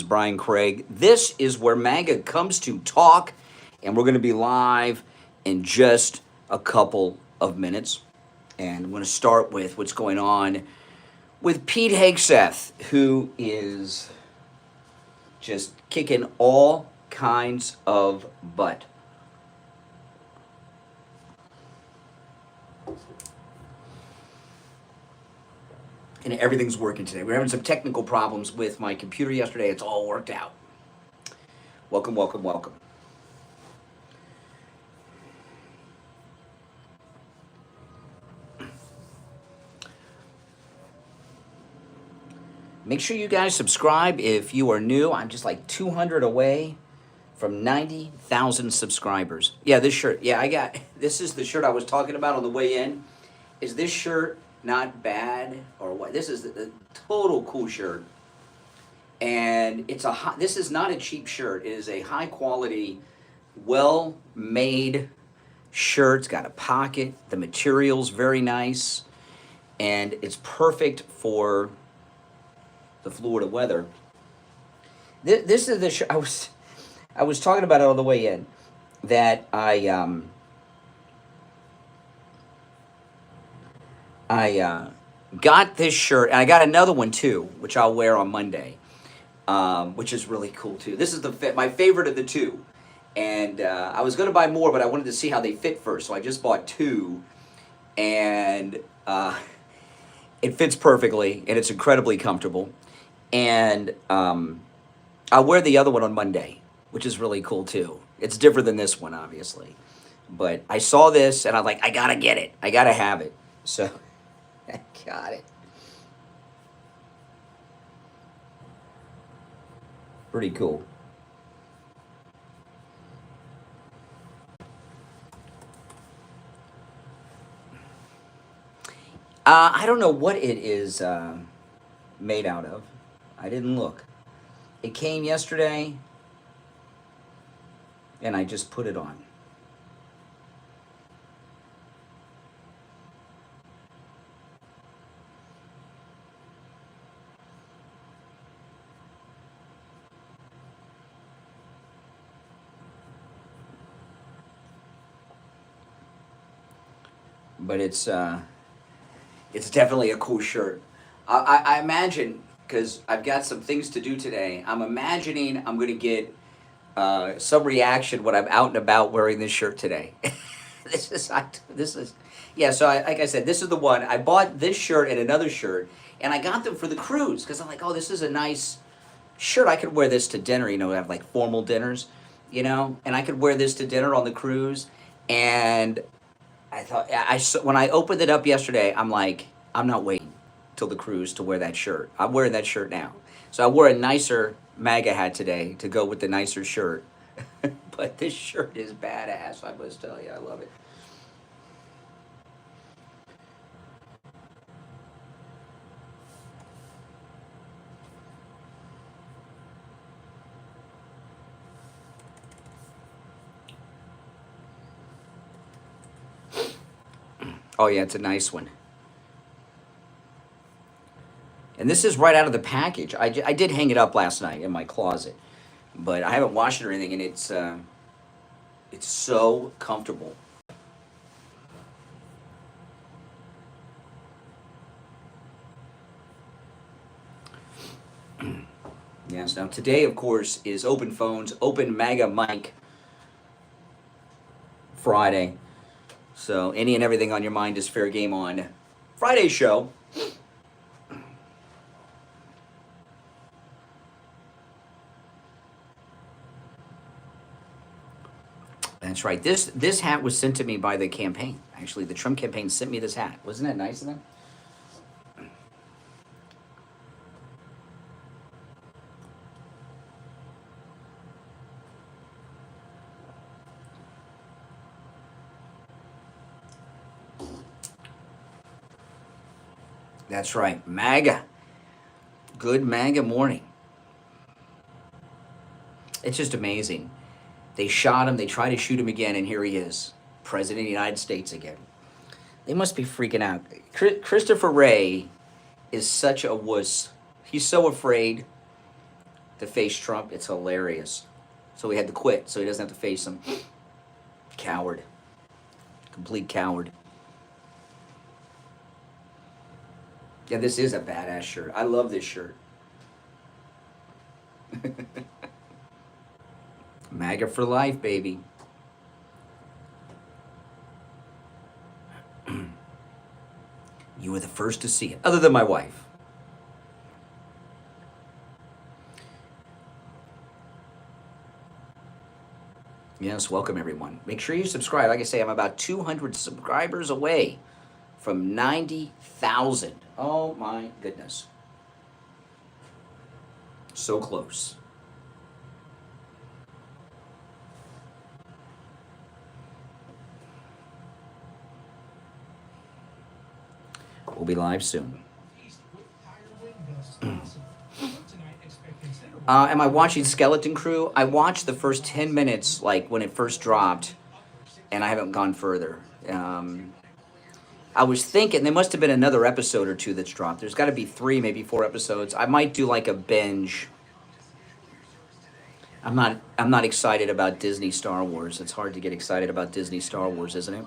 Brian Craig. This is where MAGA comes to talk, and we're going to be live in just a couple of minutes. And I'm going to start with what's going on with Pete Hegseth, who is just kicking all kinds of butt. And everything's working today. We're having some technical problems with my computer yesterday. It's all worked out. Welcome, welcome, welcome. Make sure you guys subscribe if you are new. I'm just like 200 away from 90,000 subscribers. Yeah, this shirt. Yeah, this is the shirt I was talking about on the way in. Is this shirt not bad or what? This is a total cool shirt. And this is not a cheap shirt. It is a high quality, well-made shirt. It's got a pocket. The material's very nice. And it's perfect for the Florida weather. This is the shirt I was talking about it on the way in, that I got this shirt, and I got another one too, which I'll wear on Monday, which is really cool too. This is my favorite of the two, and I was going to buy more, but I wanted to see how they fit first, so I just bought two, and it fits perfectly, and it's incredibly comfortable, and I'll wear the other one on Monday, which is really cool too. It's different than this one, obviously, but I saw this, and I'm like, I gotta get it. I gotta have it, so I got it. Pretty cool. I don't know what it is made out of. I didn't look. It came yesterday, and I just put it on. But it's definitely a cool shirt. I imagine, because I've got some things to do today, I'm imagining I'm going to get some reaction when I'm out and about wearing this shirt today. Yeah, so like I said, this is the one. I bought this shirt and another shirt, and I got them for the cruise, because I'm like, oh, this is a nice shirt. I could wear this to dinner, have like formal dinners, and I could wear this to dinner on the cruise, and I thought, when I opened it up yesterday, I'm like, I'm not waiting till the cruise to wear that shirt. I'm wearing that shirt now. So I wore a nicer MAGA hat today to go with the nicer shirt. But this shirt is badass, I must tell you. I love it. Oh yeah, it's a nice one. And this is right out of the package. I did hang it up last night in my closet, but I haven't washed it or anything, and it's so comfortable. Yes, now today, of course, is Open Phones, Open MAGA Mic Friday. So any and everything on your mind is fair game on Friday's show. That's right. This hat was sent to me by the campaign. Actually, the Trump campaign sent me this hat. Wasn't that nice of them? That's right. MAGA. Good MAGA morning. It's just amazing. They shot him, they tried to shoot him again, and here he is, President of the United States again. They must be freaking out. Christopher Wray is such a wuss. He's so afraid to face Trump. It's hilarious. So he had to quit so he doesn't have to face him. Coward. Complete coward. Yeah, this is a badass shirt. I love this shirt. MAGA for life, baby. You were the first to see it, other than my wife. Yes, welcome everyone. Make sure you subscribe. Like I say, I'm about 200 subscribers away from 90,000. Oh my goodness. So close. We'll be live soon. Am I watching Skeleton Crew? I watched the first 10 minutes, like when it first dropped, and I haven't gone further. I was thinking there must have been another episode or two that's dropped. There's got to be 3, maybe 4 episodes. I might do like a binge. I'm not excited about Disney Star Wars. It's hard to get excited about Disney Star Wars, isn't it?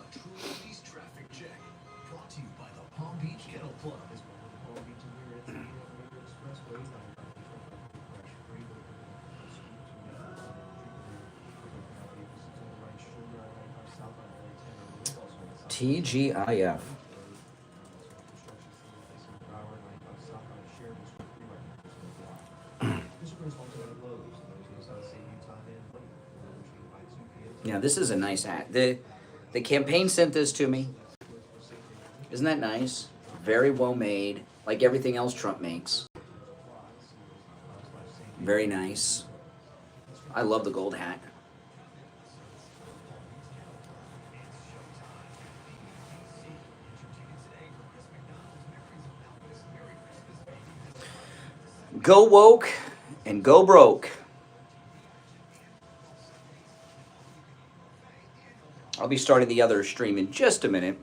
TGIF. Yeah, this is a nice ad. The campaign sent this to me. Isn't that nice? Very well made, like everything else Trump makes. Very nice. I love the gold hat. Go woke and go broke. I'll be starting the other stream in just a minute.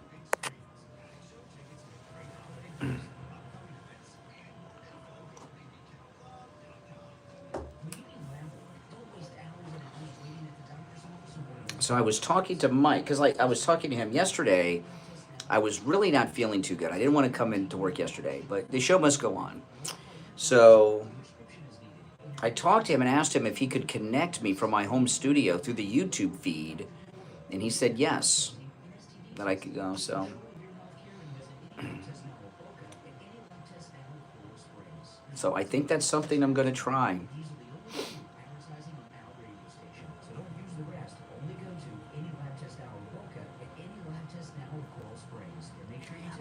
So I was talking to Mike, because I was talking to him yesterday. I was really not feeling too good. I didn't want to come into work yesterday, but the show must go on. So I talked to him and asked him if he could connect me from my home studio through the YouTube feed. And he said yes, that I could go, so. So I think that's something I'm going to try.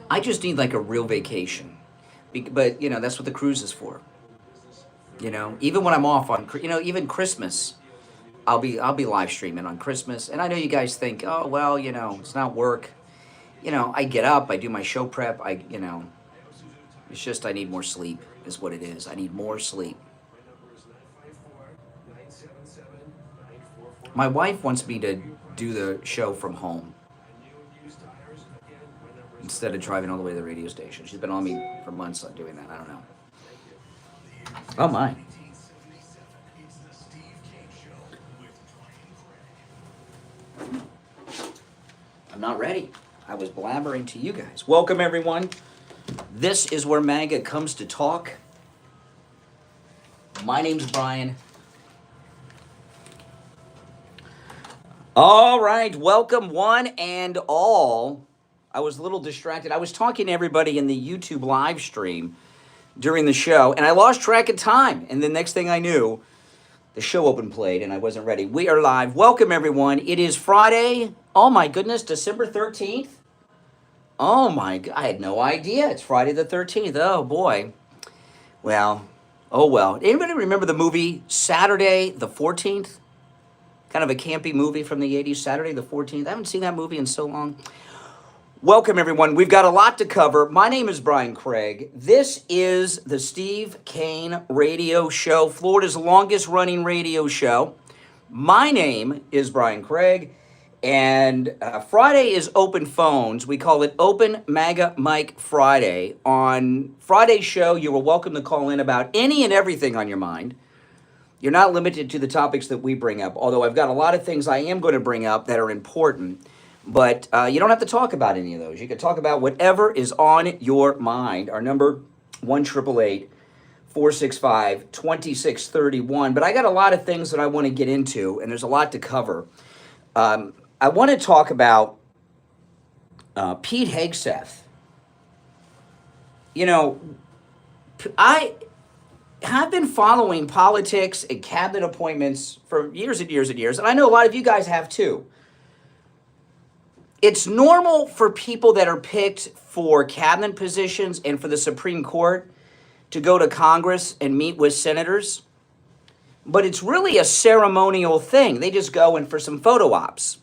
I just need like a real vacation. But, you know, that's what the cruise is for. You know, even when I'm off on, you know, even Christmas, I'll be live streaming on Christmas. And I know you guys think, oh, well, you know, it's not work. You know, I get up, I do my show prep, you know, it's just I need more sleep is what it is. I need more sleep. My wife wants me to do the show from home instead of driving all the way to the radio station. She's been on me for months on doing that. I don't know. Oh, my. I'm not ready. I was blabbering to you guys. Welcome, everyone. This is where MAGA comes to talk. My name's Brian. All right. Welcome, one and all. I was a little distracted. I was talking to everybody in the YouTube live stream during the show, and I lost track of time. And the next thing I knew, the show open played, and I wasn't ready. We are live. Welcome, everyone. It is Friday. Oh, my goodness, December 13th. Oh, my God. I had no idea. It's Friday the 13th. Oh, boy. Well, oh, well. Anybody remember the movie Saturday the 14th? Kind of a campy movie from the 80s, Saturday the 14th. I haven't seen that movie in so long. Welcome, everyone. We've got a lot to cover. My name is Brian Craig. This is the Steve Kane Radio Show, Florida's longest-running radio show. My name is Brian Craig, and Friday is open phones. We call it Open MAGA Mic Friday. On Friday's show, you are welcome to call in about any and everything on your mind. You're not limited to the topics that we bring up, although I've got a lot of things I am going to bring up that are important, but you don't have to talk about any of those. You can talk about whatever is on your mind. Our number, 1-888-465-2631. But I got a lot of things that I want to get into, and there's a lot to cover. I want to talk about Pete Hegseth. You know, I have been following politics and cabinet appointments for years and years and years, and I know a lot of you guys have too. It's normal for people that are picked for cabinet positions and for the Supreme Court to go to Congress and meet with senators, but it's really a ceremonial thing. They just go in for some photo ops.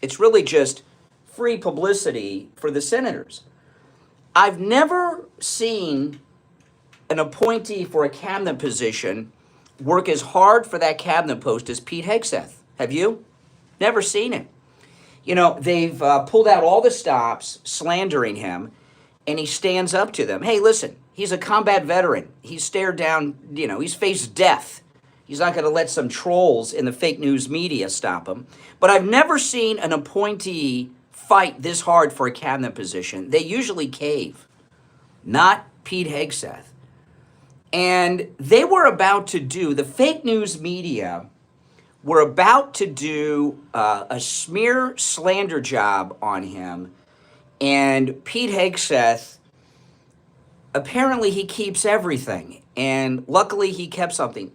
It's really just free publicity for the senators. I've never seen an appointee for a cabinet position work as hard for that cabinet post as Pete Hegseth. Have you? Never seen it. You know, they've pulled out all the stops slandering him, and he stands up to them. Hey, listen, he's a combat veteran. He's stared down, he's faced death. He's not going to let some trolls in the fake news media stop him. But I've never seen an appointee fight this hard for a cabinet position. They usually cave. Not Pete Hegseth. And they were about to do, the fake news media were about to do a smear slander job on him. And Pete Hegseth, apparently he keeps everything. And luckily he kept something.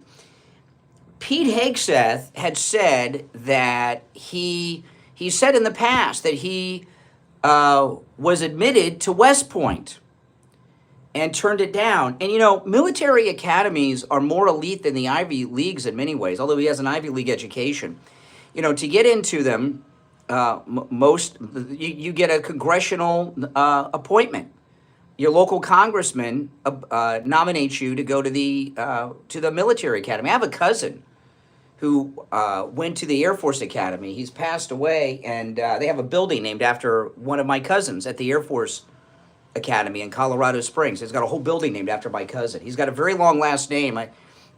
Pete Hegseth had said that he said in the past that he was admitted to West Point and turned it down. And military academies are more elite than the Ivy Leagues in many ways, although he has an Ivy League education. To get into them, you get a congressional appointment. Your local congressman nominates you to go to the military academy. I have a cousin who went to the Air Force Academy. He's passed away, and they have a building named after one of my cousins at the Air Force Academy in Colorado Springs. It's got a whole building named after my cousin. He's got a very long last name.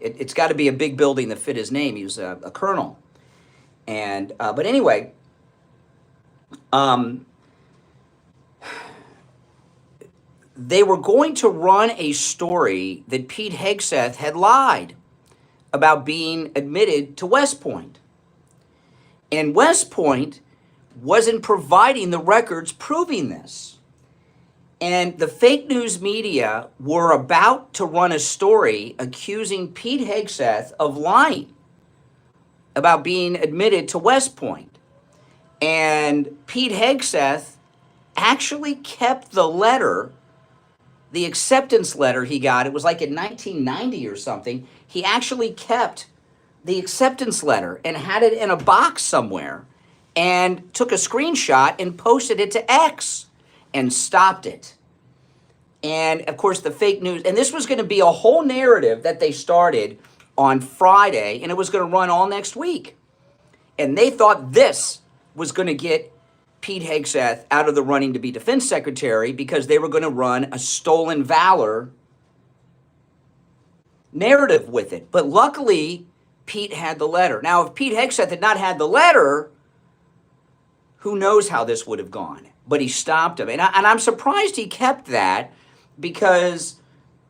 It's got to be a big building that fit his name. He was a colonel. And but anyway, they were going to run a story that Pete Hegseth had lied about being admitted to West Point. And West Point wasn't providing the records proving this. And the fake news media were about to run a story accusing Pete Hegseth of lying about being admitted to West Point. And Pete Hegseth actually kept the letter, the acceptance letter he got. It was like in 1990 or something. He actually kept the acceptance letter and had it in a box somewhere and took a screenshot and posted it to X and stopped it. And of course the fake news, and this was going to be a whole narrative that they started on Friday, and it was going to run all next week. And they thought this was going to get Pete Hegseth out of the running to be defense secretary because they were going to run a stolen valor narrative with it. But luckily, Pete had the letter. Now, if Pete Hegseth had not had the letter, who knows how this would have gone. But he stopped him. And I'm surprised he kept that because,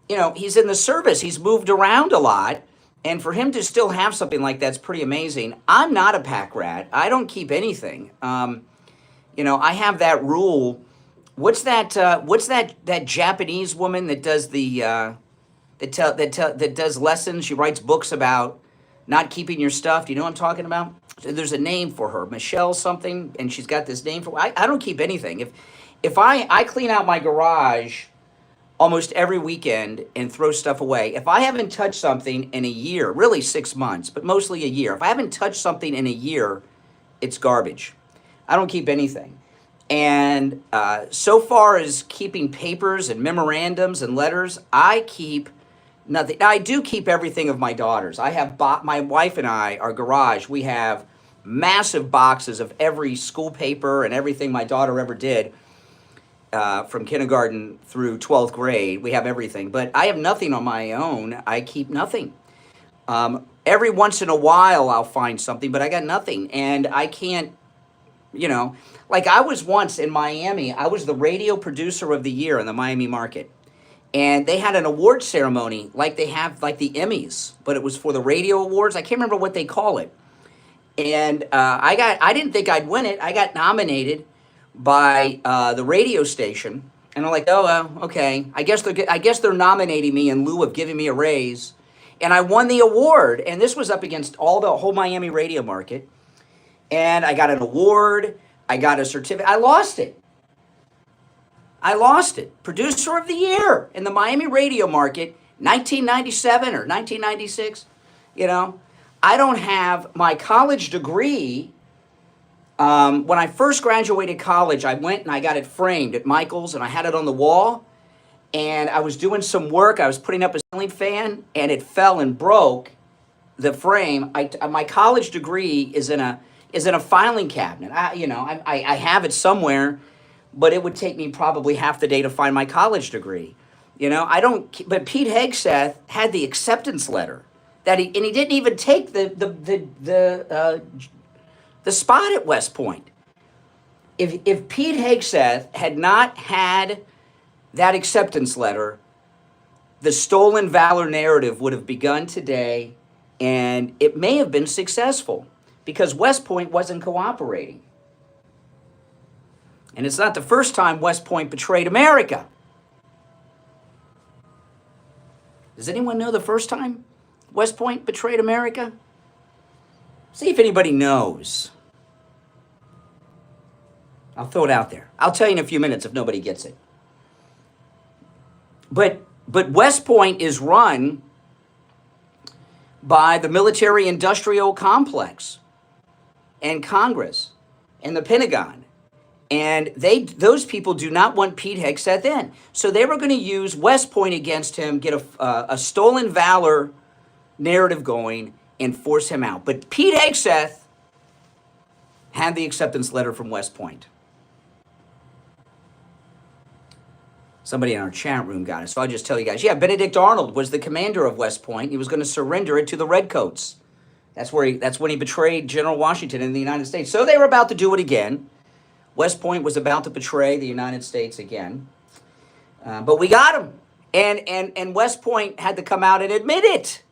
he's in the service. He's moved around a lot. And for him to still have something like that's pretty amazing. I'm not a pack rat. I don't keep anything. I have that rule. What's that Japanese woman that does the that does lessons? She writes books about not keeping your stuff. Do you know what I'm talking about? There's a name for her, Michelle something, and she's got this name for. I don't keep anything. If I clean out my garage almost every weekend and throw stuff away. If I haven't touched something in a year, really 6 months, but mostly a year. If I haven't touched something in a year, it's garbage. I don't keep anything. And so far as keeping papers and memorandums and letters, I keep nothing. Now, I do keep everything of my daughters. I have my wife and I, our garage, we have massive boxes of every school paper and everything my daughter ever did from kindergarten through 12th grade. We have everything. But I have nothing on my own. I keep nothing. every once in a while I'll find something, but I got nothing. And I can't, you know, like I was once in Miami, I was the radio producer of the year in the Miami market. And they had an award ceremony like they have like the Emmys, but it was for the radio awards. I can't remember what they call it. And I didn't think I'd win it. I got nominated by the radio station. And I'm like, oh, well, okay. I guess they're nominating me in lieu of giving me a raise. And I won the award. And this was up against the whole Miami radio market. And I got an award. I got a certificate. I lost it. Producer of the year in the Miami radio market, 1997 or 1996. You know, I don't have my college degree. When I first graduated college, I went and I got it framed at Michael's, and I had it on the wall. And I was doing some work. I was putting up a ceiling fan, and it fell and broke the frame. My college degree is in a filing cabinet. I have it somewhere, but it would take me probably half the day to find my college degree. You know, but Pete Hegseth had the acceptance letter and he didn't even take the spot at West Point. If Pete Hegseth had not had that acceptance letter, the stolen valor narrative would have begun today, and it may have been successful because West Point wasn't cooperating. And it's not the first time West Point betrayed America. Does anyone know the first time West Point betrayed America? See if anybody knows. I'll throw it out there. I'll tell you in a few minutes if nobody gets it. But West Point is run by the military-industrial complex and Congress and the Pentagon. And those people do not want Pete Hegseth in. So they were going to use West Point against him, get a stolen valor narrative going, and force him out. But Pete Hegseth had the acceptance letter from West Point. Somebody in our chat room got it. So I'll just tell you guys. Yeah, Benedict Arnold was the commander of West Point. He was going to surrender it to the Redcoats. That's when he betrayed General Washington in the United States. So they were about to do it again. West Point was about to betray the United States again. But we got him. And West Point had to come out and admit it.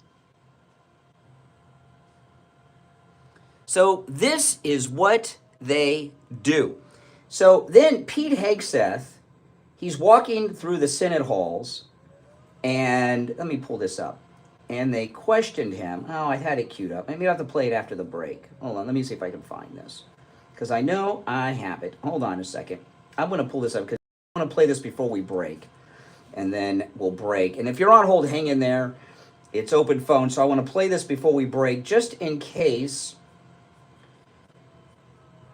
So this is what they do. So then Pete Hegseth, he's walking through the Senate halls, and let me pull this up. And they questioned him. Oh, I had it queued up. Maybe I'll have to play it after the break. Hold on, let me see if I can find this. Because I know I have it. Hold on a second. I'm going to pull this up because I want to play this before we break. And then we'll break. And if you're on hold, hang in there. It's open phone, so I want to play this before we break, just in case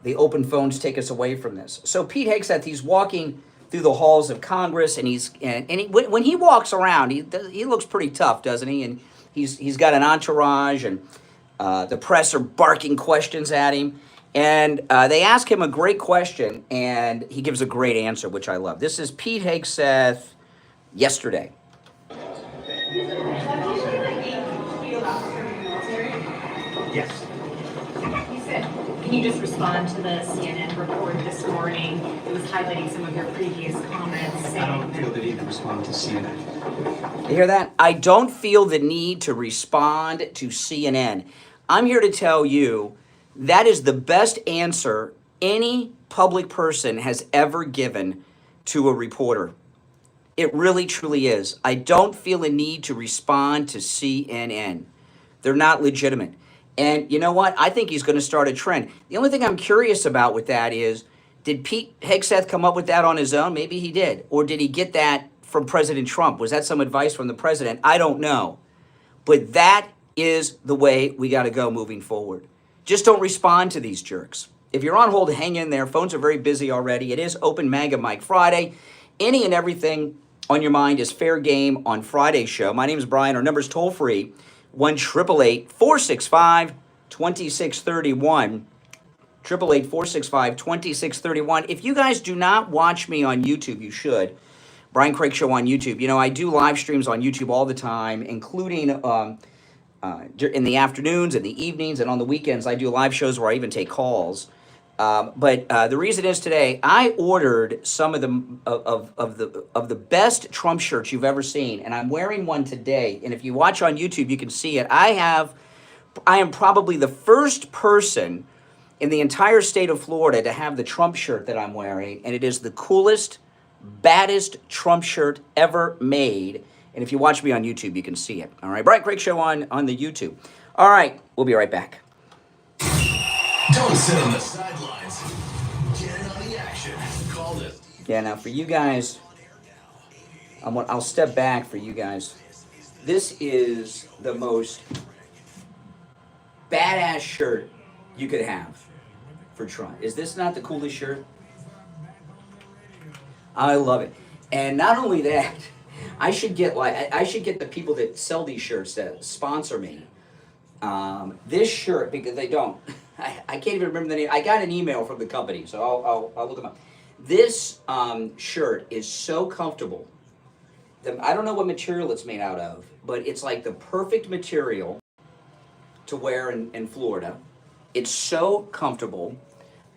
the open phones take us away from this. So Pete Hegseth, he's walking through the halls of Congress, and when he walks around, he looks pretty tough, doesn't he? And he's got an entourage, and the press are barking questions at him. And they ask him a great question, and he gives a great answer, which I love. This is Pete Hegseth yesterday. Yes. You said, can you just respond to the CNN report this morning? It was highlighting some of your previous comments saying I don't feel the need to respond to CNN. You hear that? I don't feel the need to respond to CNN. I'm here to tell you that is the best answer any public person has ever given to a reporter. It really, truly is. I don't feel a need to respond to CNN. They're not legitimate. And you know what? I think he's going to start a trend. The only thing I'm curious about with that is, did Pete Hegseth come up with that on his own? Maybe he did. Or did he get that from President Trump? Was that some advice from the president? I don't know. But that is the way we got to go moving forward. Just don't respond to these jerks. If you're on hold, hang in there. Phones are very busy already. It is Open MAGA Mike Friday. Any and everything on your mind is fair game on Friday's show. My name is Brian. Our number's toll free, 1-888-465-2631. 888-465-2631. If you guys do not watch me on YouTube, you should. Brian Craig Show on YouTube. You know, I do live streams on YouTube all the time, including in the afternoons and the evenings and on the weekends. I do live shows where I even take calls. But the reason is today I ordered some of the best Trump shirts you've ever seen, and I'm wearing one today. And if you watch on YouTube, you can see it. I am probably the first person in the entire state of Florida to have the Trump shirt that I'm wearing, and it is the coolest, baddest Trump shirt ever made. And if you watch me on YouTube, you can see it. All right, Brian Craig Show on the YouTube. All right, we'll be right back. Don't sit on the sidelines. Get in on the action. Call this. Yeah, now for you guys, I'll step back for you guys. This is the most badass shirt you could have for Trump. Is this not the coolest shirt? I love it. And not only that, I should get the people that sell these shirts to sponsor me. This shirt, because they don't. I can't even remember the name. I got an email from the company, so I'll look them up. This shirt is so comfortable. I don't know what material it's made out of, but it's like the perfect material to wear in Florida. It's so comfortable.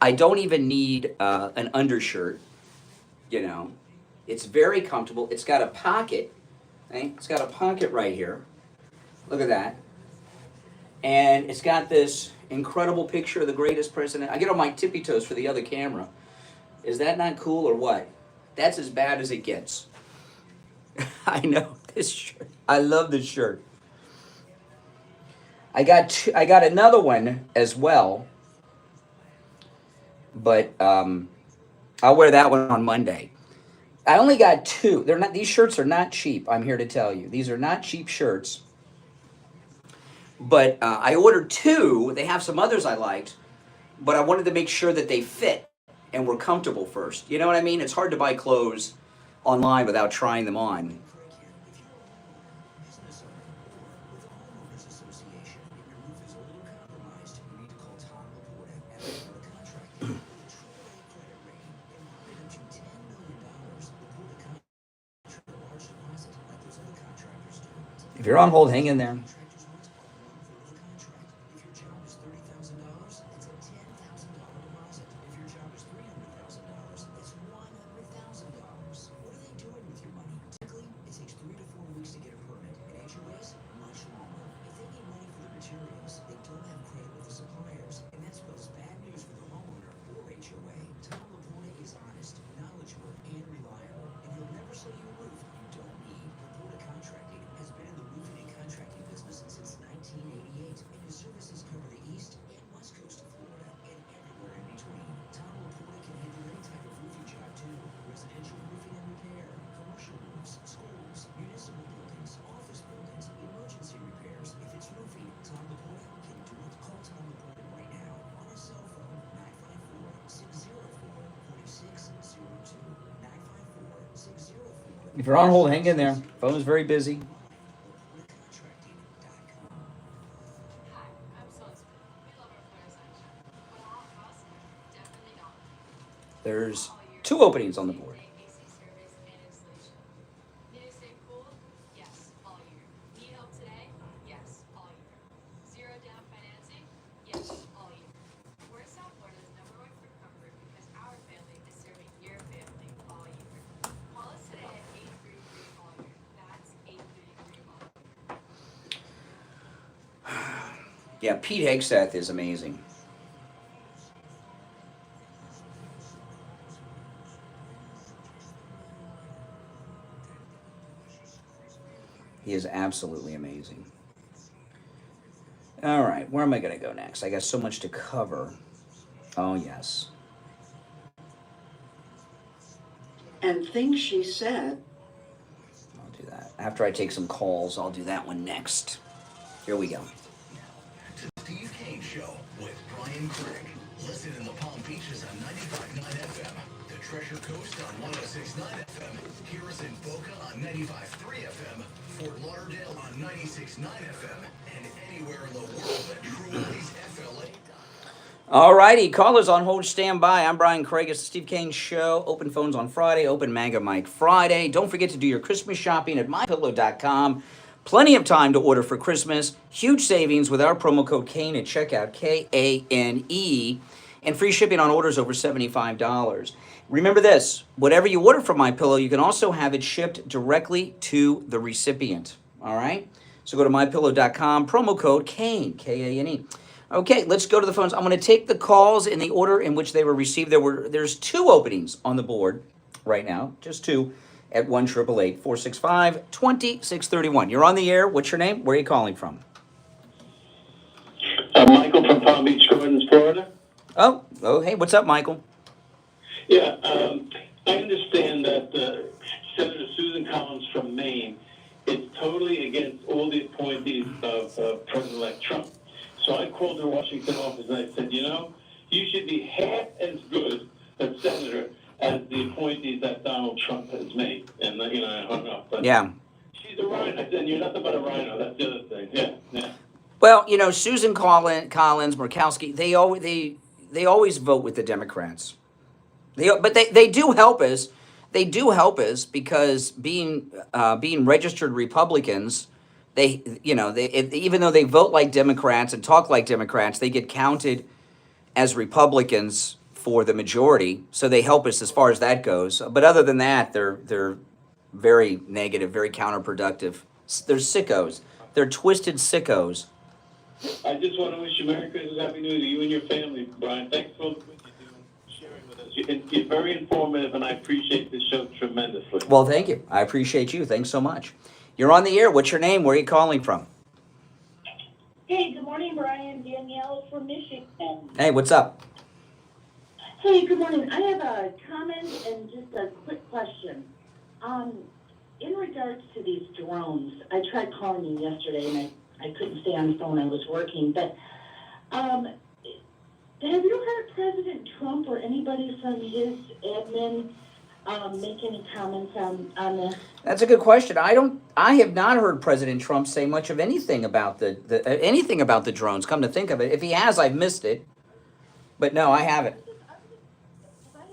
I don't even need an undershirt, you know. It's very comfortable. It's got a pocket. Okay? It's got a pocket right here. Look at that. And it's got this incredible picture of the greatest president. I get on my tippy toes for the other camera. Is that not cool or what? That's as bad as it gets. I know this shirt. I love this shirt. I got another one as well, but I'll wear that one on Monday. I only got two. These shirts are not cheap. I'm here to tell you, these are not cheap shirts. But I ordered two. They have some others I liked, but I wanted to make sure that they fit and were comfortable first. You know what I mean? It's hard to buy clothes online without trying them on. If you're on hold, hang in there. If you're on hold, hang in there. Phone is very busy. There's two openings on the board. Yeah, Pete Hegseth is amazing. He is absolutely amazing. All right, where am I going to go next? I got so much to cover. Oh, yes. And things she said. I'll do that. After I take some calls, I'll do that one next. Here we go. Steve Kane Show with Brian Craig. Listen in the Palm Beaches on 95.9 FM, the Treasure Coast on 106.9 FM, hear us in Boca on 95.3 FM, Fort Lauderdale on 96.9 FM, and anywhere in the world that truly's FLA. All righty, callers on hold, stand by. I'm Brian Craig. It's the Steve Kane Show. Open phones on Friday, open Manga Mike Friday. Don't forget to do your Christmas shopping at mypillow.com. Plenty of time to order for Christmas. Huge savings with our promo code Kane at checkout, Kane, and free shipping on orders over $75. Remember this, whatever you order from MyPillow, you can also have it shipped directly to the recipient, all right? So go to MyPillow.com, promo code Kane, Kane. Okay, let's go to the phones. I'm going to take the calls in the order in which they were received. There's 2 openings on the board right now, just 2, at 1-888-465-2631. You're on the air. What's your name? Where are you calling from? Michael from Palm Beach Gardens, Florida. Oh, hey, what's up, Michael? Yeah, I understand that Senator Susan Collins from Maine is totally against all the appointees of President-elect Trump. So I called her Washington office and I said, you should be half as good a senator as the appointees that Donald Trump has made. And, I hung up. But yeah. She's a rhino. I said, you're nothing but a rhino. That's the other thing. Yeah. Well, Susan Collins, Murkowski, they always vote with the Democrats. But they do help us. They do help us because being registered Republicans, even though they vote like Democrats and talk like Democrats, they get counted as Republicans for the majority. So they help us as far as that goes. But other than that, they're very negative, very counterproductive. They're sickos. They're twisted sickos. I just want to wish you Merry Christmas, Happy New Year to you and your family, Brian. Thanks for all the good you do and sharing with us. You're very informative, and I appreciate this show tremendously. Well, thank you. I appreciate you. Thanks so much. You're on the air. What's your name? Where are you calling from? Hey, good morning, Brian. Danielle from Michigan. Hey, what's up? Hey, good morning. I have a comment and just a quick question. In regards to these drones, I tried calling you yesterday, and I couldn't stay on the phone. I was working. But have you heard President Trump or anybody from his admin make any comments on this? That's a good question. I have not heard President Trump say much of anything about anything about the drones. Come to think of it, if he has, I've missed it. But no, I haven't. I have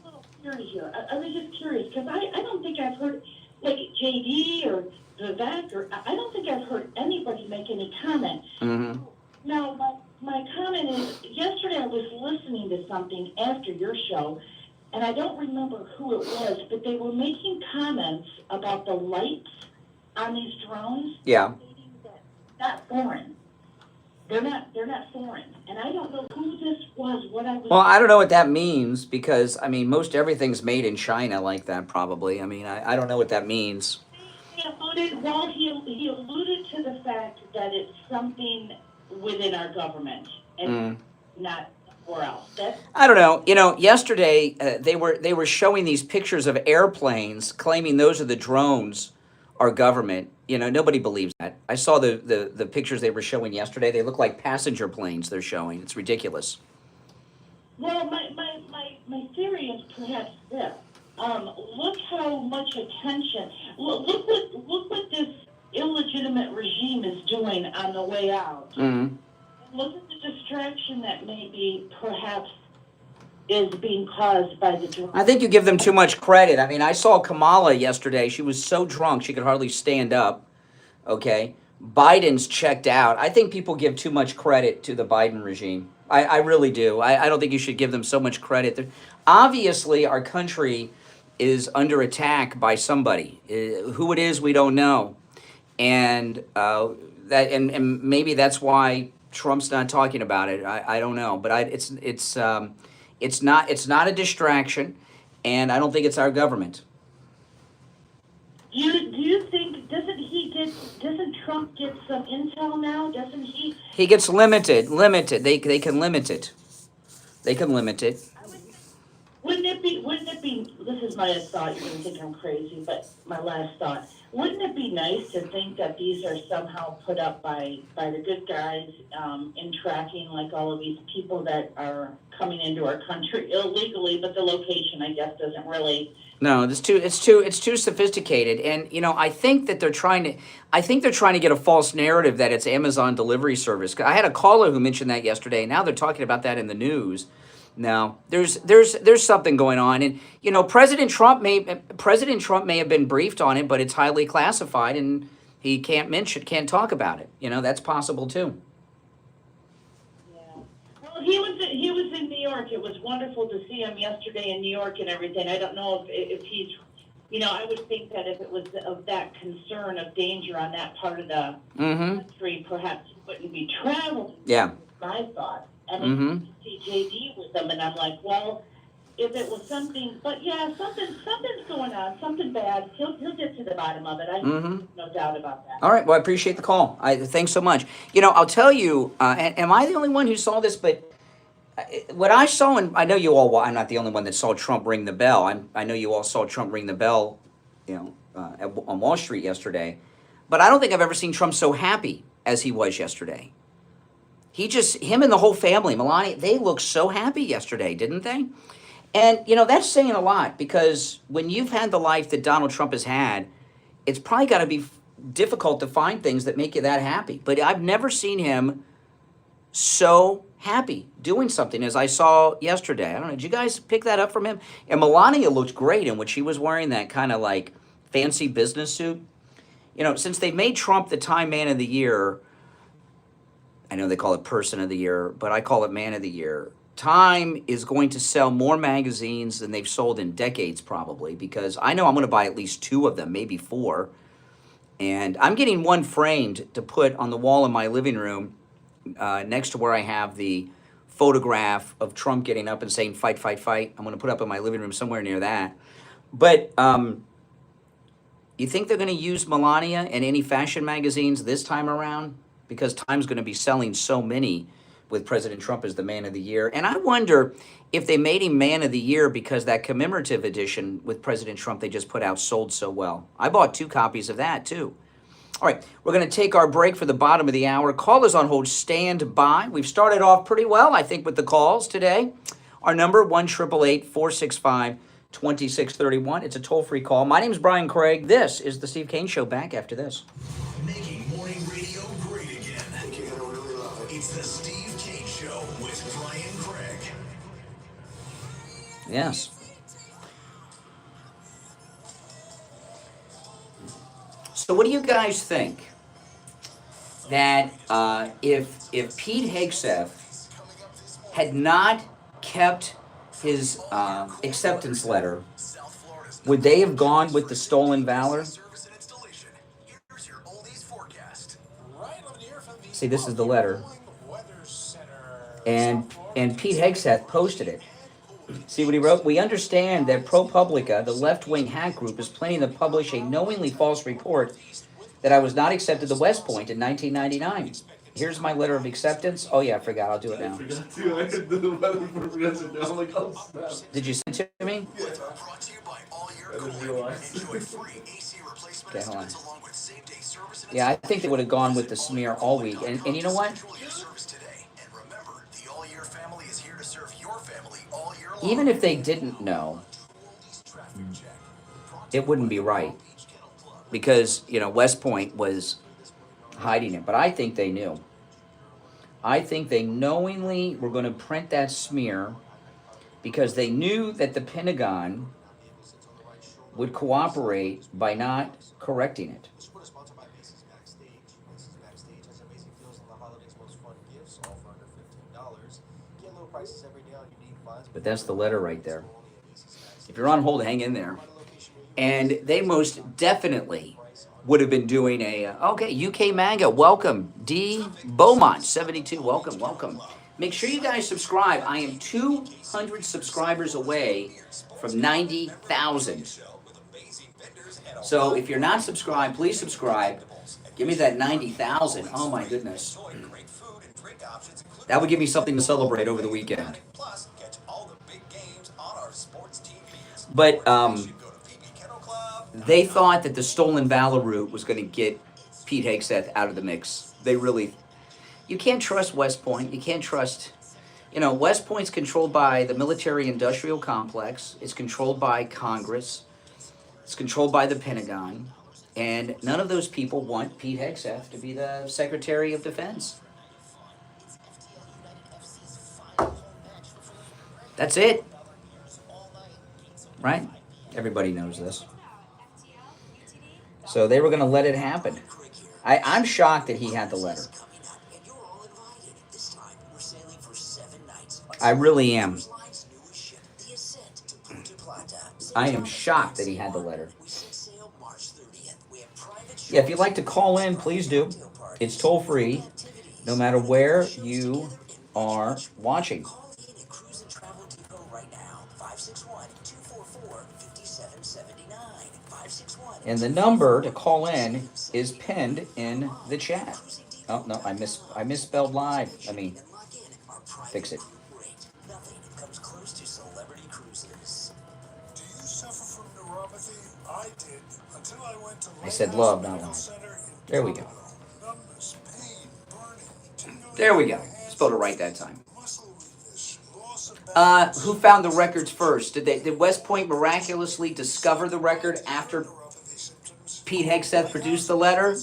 a little theory here. I was just curious because I don't think I've heard like JD or Vivek or I don't think I've heard anybody make any comment. Mm-hmm. Now, my comment is yesterday I was listening to something after your show. And I don't remember who it was, but they were making comments about the lights on these drones. Yeah. Not foreign. They're not foreign. And I don't know who this was, what I was... Well, I don't know what that means because, most everything's made in China like that probably. I don't know what that means. He alluded to the fact that it's something within our government and not... or else. I don't know. Yesterday they were showing these pictures of airplanes, claiming those are the drones, our government. Nobody believes that. I saw the pictures they were showing yesterday. They look like passenger planes they're showing. It's ridiculous. Well, my theory is perhaps this. Look how much attention. Look what this illegitimate regime is doing on the way out. Mm-hmm. Look at the distraction that maybe perhaps is being caused by the drone. I think you give them too much credit. I saw Kamala yesterday. She was so drunk she could hardly stand up. Okay? Biden's checked out. I think people give too much credit to the Biden regime. I really do. I don't think you should give them so much credit. Obviously, our country is under attack by somebody. Who it is, we don't know. And and maybe that's why Trump's not talking about it. I don't know, but it's not a distraction, and I don't think it's our government. Do you think doesn't Trump get some intel now? Doesn't he? He gets limited. They can limit it. Wouldn't it be? This is my thought. You're gonna think I'm crazy, but my last thought. Wouldn't it be nice to think that these are somehow put up by the good guys in tracking, like all of these people that are coming into our country illegally, but the location, I guess, doesn't really. No, it's too sophisticated, and I think that they're trying to get a false narrative that it's Amazon delivery service. I had a caller who mentioned that yesterday. Now they're talking about that in the news. No, there's something going on, and President Trump may have been briefed on it, but it's highly classified, and he can't can't talk about it. That's possible too. Yeah. Well, he was in New York. It was wonderful to see him yesterday in New York and everything. I don't know if he's, I would think that if it was of that concern of danger on that part of the country, perhaps he wouldn't be traveling. Yeah. My thought. And then see JD with them, and I'm like, well, if it was something, but yeah, something's going on, something bad. He'll get to the bottom of it. I have no doubt about that. All right. Well, I appreciate the call. Thanks so much. I'll tell you, and am I the only one who saw this? But what I saw, and I know you all, I'm not the only one that saw Trump ring the bell. I know you all saw Trump ring the bell, on Wall Street yesterday. But I don't think I've ever seen Trump so happy as he was yesterday. Him and the whole family, Melania, they looked so happy yesterday, didn't they? And, that's saying a lot, because when you've had the life that Donald Trump has had, it's probably got to be difficult to find things that make you that happy. But I've never seen him so happy doing something as I saw yesterday. I don't know, did you guys pick that up from him? And Melania looked great in what she was wearing, that kind of like fancy business suit. Since they made Trump the Time Man of the Year, I know they call it Person of the Year, but I call it Man of the Year. Time is going to sell more magazines than they've sold in decades, probably, because I know I'm going to buy at least 2 of them, maybe 4. And I'm getting one framed to put on the wall in my living room next to where I have the photograph of Trump getting up and saying, "Fight, fight, fight." I'm going to put up in my living room somewhere near that. But you think they're going to use Melania in any fashion magazines this time around? Because Time's going to be selling so many with President Trump as the Man of the Year. And I wonder if they made him Man of the Year because that commemorative edition with President Trump they just put out sold so well. I bought 2 copies of that, too. All right, we're going to take our break for the bottom of the hour. Callers on hold, stand by. We've started off pretty well, I think, with the calls today. Our number, 1-888-465-2631. It's a toll-free call. My name is Brian Craig. This is the Steve Kane Show. Back after this. Making morning radio great again. You're gonna really love it. It's the Steve Kane Show with Brian Craig. Yes. So what do you guys think that if Pete Hegseth had not kept his acceptance letter, would they have gone with the stolen valor? See, this is the letter. And Pete Hegseth posted it. See what he wrote? "We understand that ProPublica, the left-wing hack group, is planning to publish a knowingly false report that I was not accepted to West Point in 1999. Here's my letter of acceptance." Oh yeah, I forgot. I'll do it now. Did you send it to me? Okay, hold on. Yeah, I think they would have gone with the smear all week. And you know what? Even if they didn't know, it wouldn't be right. Because, West Point was hiding it. But I think they knew. I think they knowingly were going to print that smear because they knew that the Pentagon would cooperate by not correcting it. But that's the letter right there. If you're on hold, hang in there. And they most definitely would have been doing UK MAGA, welcome. D. Beaumont, 72, welcome. Make sure you guys subscribe. I am 200 subscribers away from 90,000. So if you're not subscribed, please subscribe. Give me that 90,000. Oh my goodness. That would give me something to celebrate over the weekend. But they thought that the stolen valor route was going to get Pete Hegseth out of the mix. You can't trust West Point. You can't trust, West Point's controlled by the military-industrial complex. It's controlled by Congress. It's controlled by the Pentagon. And none of those people want Pete Hegseth to be the Secretary of Defense. That's it. Right? Everybody knows this. So they were going to let it happen. I'm shocked that he had the letter. I really am. I am shocked that he had the letter. Yeah, if you'd like to call in, please do. It's toll free, no matter where you are watching. And the number to call in is pinned in the chat. Oh no, I misspelled live. Let me fix it. I said love, not love. There we go. There we go. Spelled it right that time. Who found the records first? Did West Point miraculously discover the record after Pete Hegseth produced the letter?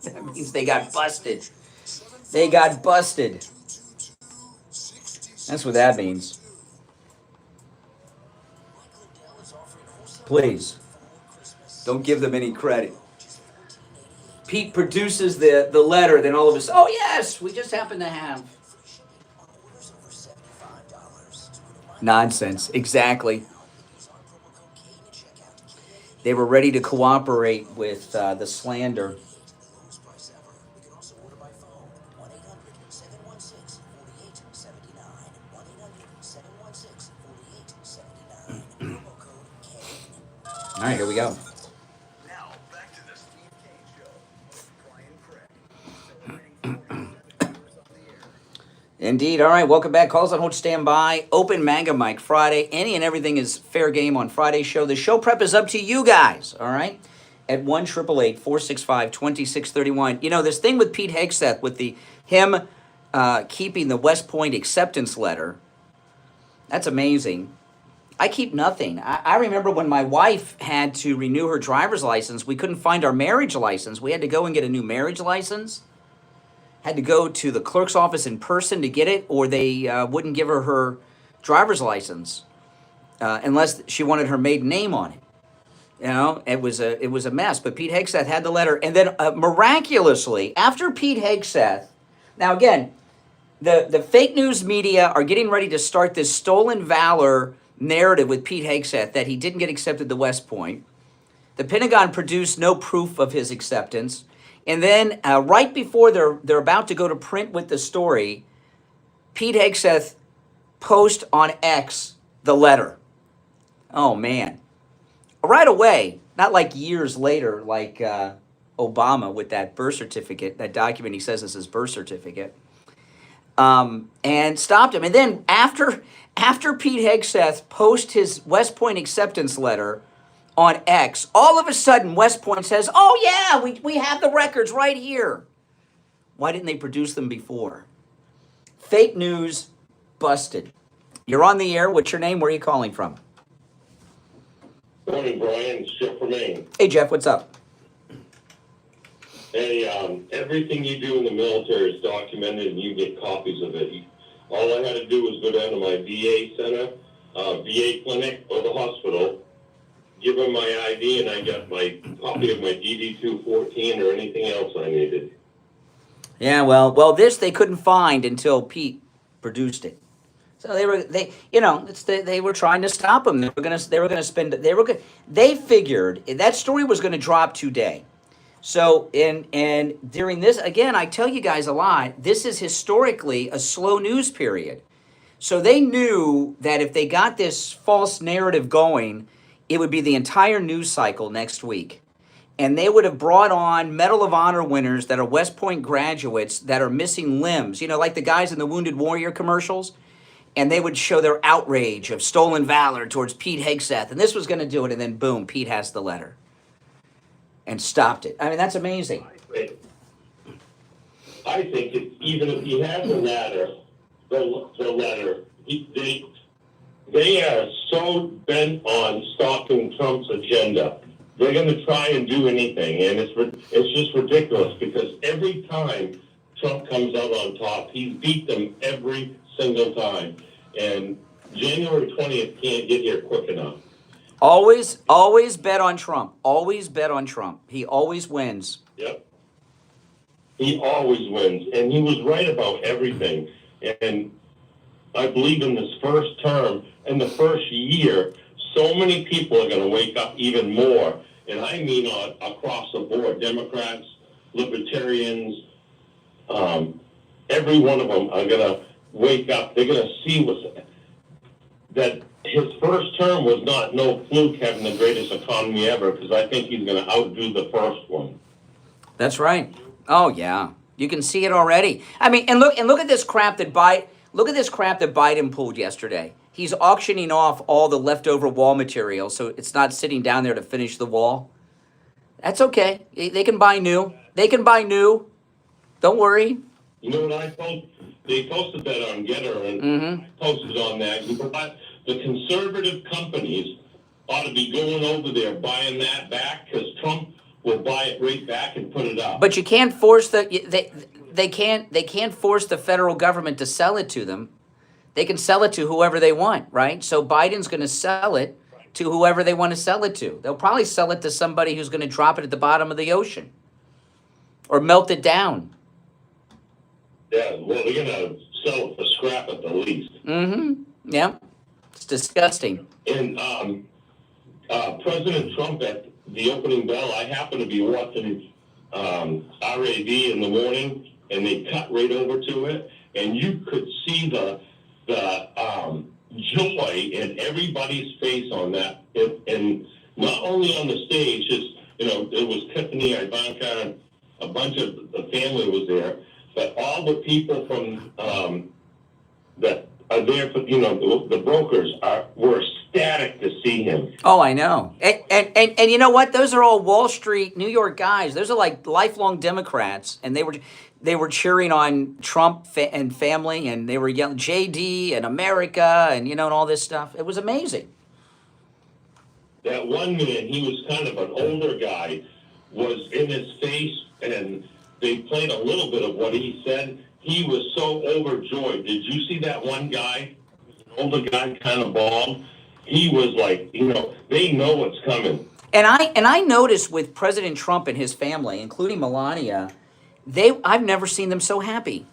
That means they got busted. They got busted. That's what that means. Please, don't give them any credit. Pete produces the letter, then all of us, oh yes, we just happen to have. Nonsense, exactly. They were ready to cooperate with the slander. All right, here we go. Now, back to the Steve Kane Show with Brian Craig. Indeed. All right, welcome back. Calls on hold, stand by. Open Manga Mike Friday. Any and everything is fair game on Friday's show. The show prep is up to you guys, all right? At 1-888-465-2631. You know, this thing with Pete Hegseth, with him keeping the West Point acceptance letter, that's amazing. I keep nothing. I remember when my wife had to renew her driver's license, we couldn't find our marriage license. We had to go and get a new marriage license. Had to go to the clerk's office in person to get it, or they wouldn't give her driver's license unless she wanted her maiden name on it. You know, it was a mess. But Pete Hegseth had the letter, and then miraculously, after Pete Hegseth, now again, the fake news media are getting ready to start this stolen valor narrative with Pete Hegseth that he didn't get accepted to West Point. The Pentagon produced no proof of his acceptance. And then right before they're about to go to print with the story, Pete Hegseth posts on X the letter. Oh, man. Right away, not like years later, like Obama with that birth certificate, that document he says is his birth certificate, and stopped him. And then after Pete Hegseth posts his West Point acceptance letter on X, all of a sudden West Point says, oh yeah, we have the records right here. Why didn't they produce them before? Fake news busted. You're on the air. What's your name? Where are you calling from? Morning, Brian. It's Jeff from Maine. Hey, Jeff, what's up? Hey, everything you do in the military is documented, and you get copies of it. All I had to do was go down to my VA center, VA clinic, or the hospital, give them my ID, and I got my copy of my DD-214 or anything else I needed. Yeah, well, this they couldn't find until Pete produced it. So they were trying to stop him. They figured that story was going to drop today. So and during this, again, I tell you guys a lot, this is historically a slow news period. So they knew that if they got this false narrative going, it would be the entire news cycle next week. And they would have brought on Medal of Honor winners that are West Point graduates that are missing limbs, like the guys in the Wounded Warrior commercials. And they would show their outrage of stolen valor towards Pete Hegseth. And this was going to do it. And then, boom, Pete has the letter. And stopped it. I mean, that's amazing. I think even if he has the letter, they are so bent on stopping Trump's agenda. They're going to try and do anything. And it's just ridiculous because every time Trump comes out on top, he's beat them every single time. And January 20th can't get here quick enough. Always bet on Trump. Always bet on Trump. He always wins. Yep. He always wins, and he was right about everything. And I believe in this first term, in the first year, so many people are going to wake up even more. And I mean across the board, Democrats, Libertarians, every one of them are going to wake up. They're going to see that his first term was not no fluke having the greatest economy ever, because I think he's going to outdo the first one. That's right. Oh yeah, you can see it already. I mean, and look at this crap that Biden pulled yesterday. He's auctioning off all the leftover wall material, so it's not sitting down there to finish the wall. That's okay. They can buy new. Don't worry. You know what I told? They posted that on Getter, and I posted on that. You know what? The conservative companies ought to be going over there buying that back, because Trump will buy it right back and put it up. But you can't force they can't force the federal government to sell it to them. They can sell it to whoever they want, right? So Biden's going to sell it to whoever they want to sell it to. They'll probably sell it to somebody who's going to drop it at the bottom of the ocean or melt it down. Yeah, well, they're going to sell it for scrap at the least. Yeah, it's disgusting. And President Trump at the opening bell, I happened to be watching RAV in the morning, and they cut right over to it, and you could see the joy in everybody's face on that, and not only on the stage, just, it was Tiffany, Ivanka, and a bunch of the family was there, but all the people from that are there for, the brokers were ecstatic to see him. Oh, I know. And you know what? Those are all Wall Street, New York guys. Those are like lifelong Democrats, and they were cheering on Trump and family, and they were yelling JD and America and and all this stuff. It was amazing. That one man, he was kind of an older guy, was in his face, and they played a little bit of what he said. He was so overjoyed. Did you see that one guy? An older guy, kind of bald. He was like, they know what's coming. And I noticed with President Trump and his family, including Melania, I've never seen them so happy.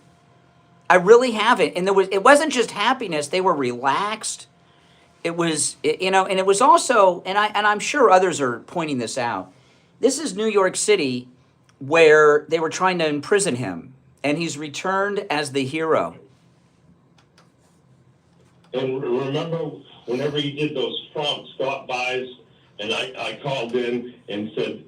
I really haven't. And it wasn't just happiness. They were relaxed. It was, and it was also, and I'm sure others are pointing this out. This is New York City, where they were trying to imprison him, and he's returned as the hero. And remember, whenever he did those Trump stop-bys, and I called in and said,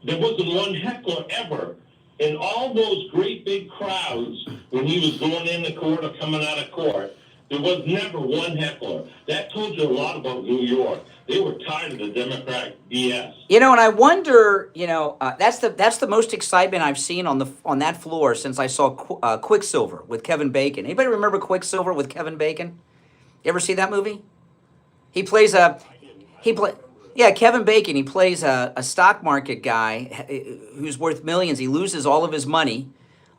there wasn't one heckler ever. In all those great big crowds, when he was going in the court or coming out of court, there was never one heckler. That told you a lot about New York. They were tired of the Democrat BS. And I wonder, that's the most excitement I've seen on that floor since I saw Quicksilver with Kevin Bacon. Anybody remember Quicksilver with Kevin Bacon? You ever see that movie? Kevin Bacon. He plays a stock market guy who's worth millions. He loses all of his money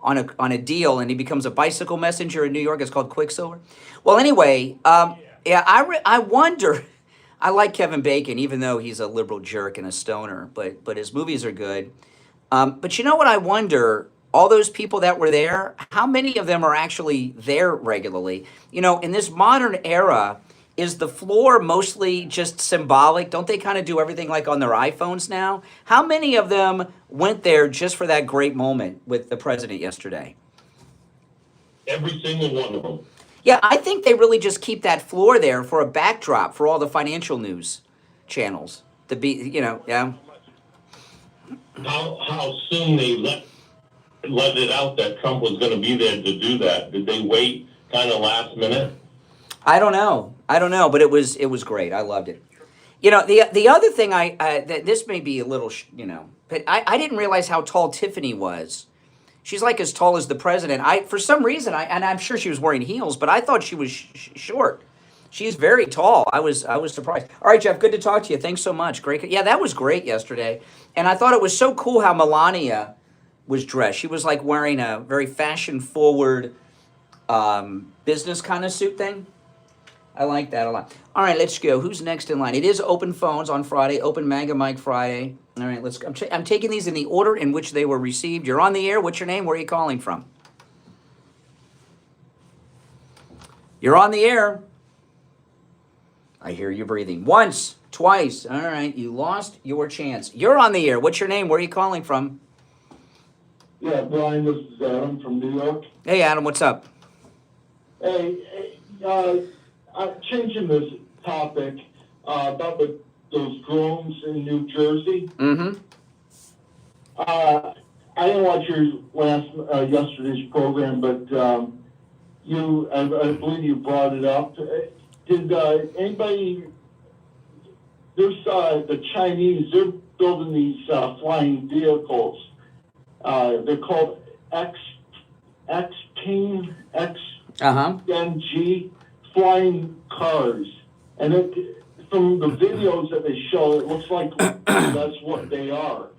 on a deal, and he becomes a bicycle messenger in New York. It's called Quicksilver. Well, anyway, I wonder. I like Kevin Bacon, even though he's a liberal jerk and a stoner, but his movies are good. But you know what I wonder? All those people that were there, how many of them are actually there regularly? In this modern era, is the floor mostly just symbolic? Don't they kind of do everything like on their iPhones now? How many of them went there just for that great moment with the president yesterday? Every single one of them. Yeah, I think they really just keep that floor there for a backdrop for all the financial news channels to be, yeah. How soon they let it out that Trump was going to be there to do that? Did they wait kind of last minute? I don't know, but it was great. I loved it. The other thing that this may be a little, but I didn't realize how tall Tiffany was. She's like as tall as the president. For some reason, and I'm sure she was wearing heels, but I thought she was short. She's very tall. I was surprised. All right, Jeff, good to talk to you. Thanks so much. Great. Yeah, that was great yesterday. And I thought it was so cool how Melania was dressed. She was like wearing a very fashion-forward business kind of suit thing. I like that a lot. All right, let's go. Who's next in line? It is open phones on Friday, open Mega Mike Friday. All right, let's go. I'm taking these in the order in which they were received. You're on the air. What's your name? Where are you calling from? You're on the air. I hear you breathing. Once, twice. All right, you lost your chance. You're on the air. What's your name? Where are you calling from? Yeah, Brian, this is Adam from New York. Hey, Adam, what's up? Hey, I'm changing this topic about those drones in New Jersey. Mm-hmm. I didn't watch your yesterday's program, but I believe you brought it up. Did anybody? There's the Chinese. They're building these flying vehicles. They're called X-King, XNG, flying cars. And from the videos that they show, it looks like that's what they are.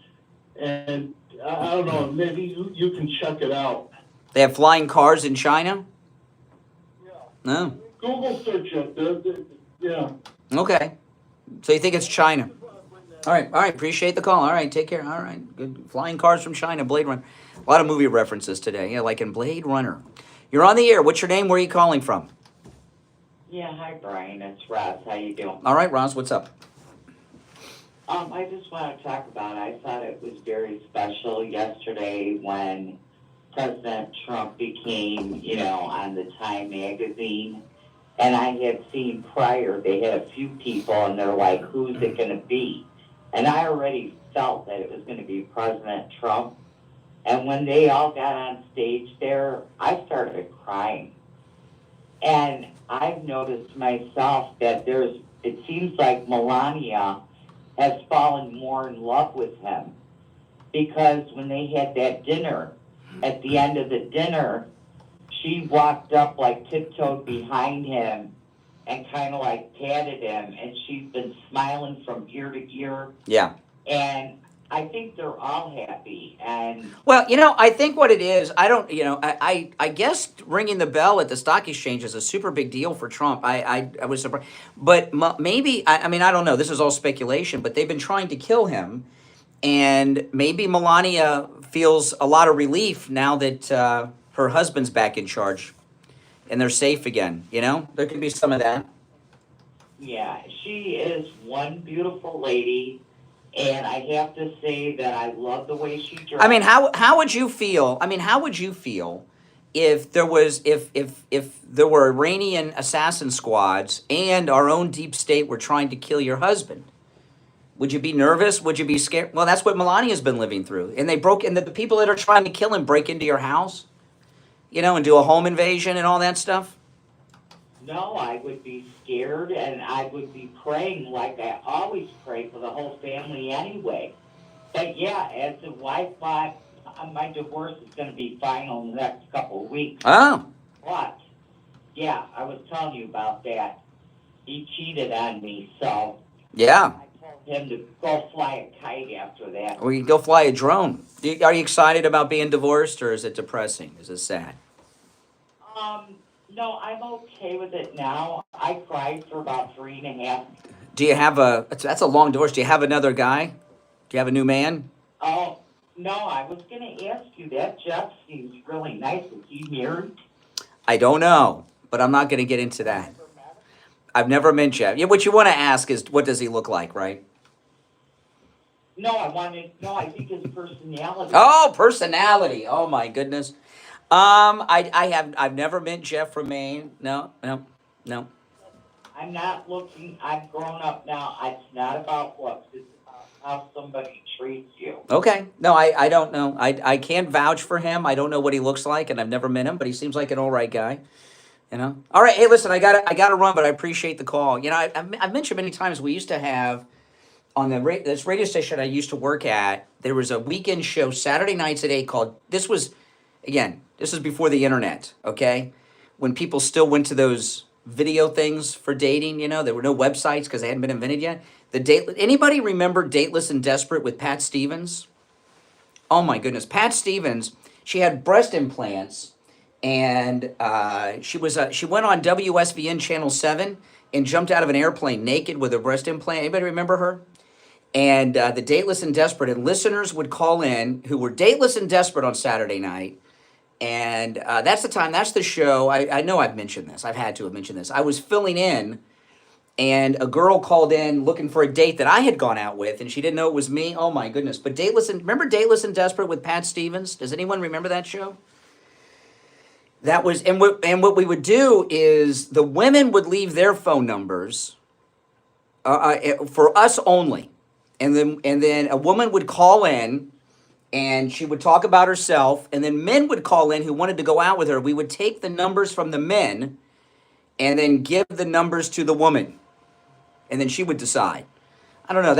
And I don't know, maybe you can check it out. They have flying cars in China? Yeah. No. Google search it. Yeah. Okay. So you think it's China? All right. Appreciate the call. All right. Take care. All right. Good. Flying cars from China. Blade Runner. A lot of movie references today. Yeah, like in Blade Runner. You're on the air. What's your name? Where are you calling from? Yeah, hi Brian. It's Roz. How you doing? All right, Roz. What's up? I just want to talk about. I thought it was very special yesterday when President Trump became, on the Time magazine. And I had seen prior, they had a few people, and they're like, who's it going to be? And I already felt that it was going to be President Trump. And when they all got on stage there, I started crying. And I've noticed myself that it seems like Melania has fallen more in love with him. Because when they had that dinner, at the end of the dinner, she walked up, like tiptoed behind him and kind of like patted him, and she's been smiling from ear to ear. Yeah. And I think they're all happy. And well, I think what it is, I guess ringing the bell at the stock exchange is a super big deal for Trump. I was surprised. But maybe, I don't know, this is all speculation, but they've been trying to kill him. And maybe Melania feels a lot of relief now that her husband's back in charge and they're safe again. There could be some of that. yeah, she is one beautiful lady. And I have to say that I love the way she dresses. I mean, how would you feel? How would you feel if there was if there were Iranian assassin squads and our own deep state were trying to kill your husband? Would you be nervous? Would you be scared? Well, that's what Melania's been living through. And the people that are trying to kill him break into your house, and do a home invasion and all that stuff. No, I would be scared, and I would be praying like I always pray for the whole family anyway. But yeah, as a wife, my divorce is going to be final in the next couple of weeks. Oh. But, yeah, I was telling you about that. He cheated on me, so Yeah. I told him to go fly a kite after that. Or you can go fly a drone. Are you excited about being divorced, or is it depressing? Is it sad? No, I'm okay with it now. I cried for about 3.5. Do you have that's a long divorce. Do you have another guy? Do you have a new man? Oh, no, I was going to ask you that. Jeff seems really nice. Is he married? I don't know, but I'm not going to get into that. I've never met Jeff. Yeah, what you want to ask is, what does he look like, right? No, I think his personality. Oh, personality. Oh my goodness. I've never met Jeff from Maine. No. I'm not looking. I've grown up now. It's not about looks. It's about how somebody treats you. Okay. No, I don't know. I can't vouch for him. I don't know what he looks like, and I've never met him, but he seems like an all right guy. All right. Hey, listen, I gotta run, but I appreciate the call. I've mentioned many times we used to have on this radio station I used to work at. There was a weekend show Saturday nights at 8 called. This was before the internet. Okay, when people still went to those video things for dating. There were no websites because they hadn't been invented yet. Anybody remember Dateless and Desperate with Pat Stevens? Oh my goodness, Pat Stevens. She had breast implants. and she went on WSVN Channel 7 and jumped out of an airplane naked with a breast implant. Anybody remember her? And the Dateless and Desperate, and listeners would call in who were dateless and desperate on Saturday night. And that's the show. I know I've mentioned this. I've had to have mentioned this. I was filling in, and a girl called in looking for a date that I had gone out with, and she didn't know it was me. Oh my goodness. But remember Dateless and Desperate with Pat Stevens? Does anyone remember that show? That was, and what we would do is the women would leave their phone numbers for us only. And then a woman would call in, and she would talk about herself, and then men would call in who wanted to go out with her. We would take the numbers from the men and then give the numbers to the woman, and then she would decide. I don't know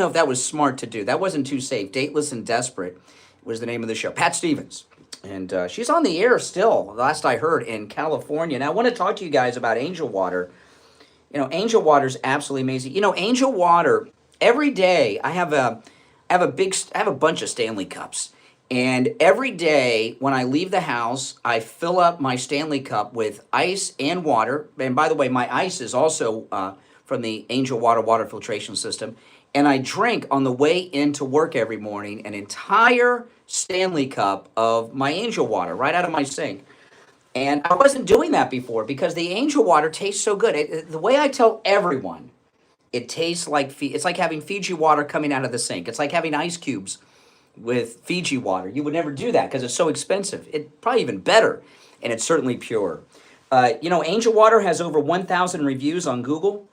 if that was smart to do. That wasn't too safe. Dateless and Desperate was the name of the show. Pat Stevens. And she's on the air still, last I heard, in California. Now, I want to talk to you guys about Angel Water. You know, Angel Water is absolutely amazing. You know, Angel Water, every day I have a bunch of Stanley Cups. And every day when I leave the house, I fill up my Stanley Cup with ice and water. And by the way, my ice is also from the Angel water filtration system. And I drink on the way into work every morning an entire Stanley Cup of my Angel Water right out of my sink. And I wasn't doing that before because the Angel Water tastes so good. The way I tell everyone, it tastes like, it's like having Fiji water coming out of the sink. It's like having ice cubes with Fiji water. You would never do that because it's so expensive. It's probably even better, and it's certainly pure. You know, Angel Water has over 1,000 reviews on Google.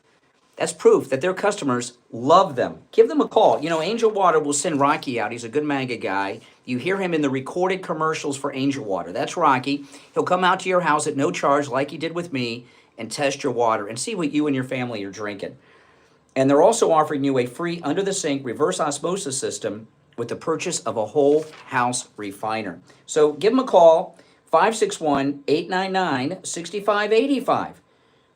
That's proof that their customers love them. Give them a call. You know, Angel Water will send Rocky out. He's a good MAGA guy. You hear him in the recorded commercials for Angel Water. That's Rocky. He'll come out to your house at no charge like he did with me and test your water and see what you and your family are drinking. And they're also offering you a free under-the-sink reverse osmosis system with the purchase of a whole house refiner. So give them a call, 561-899-6585.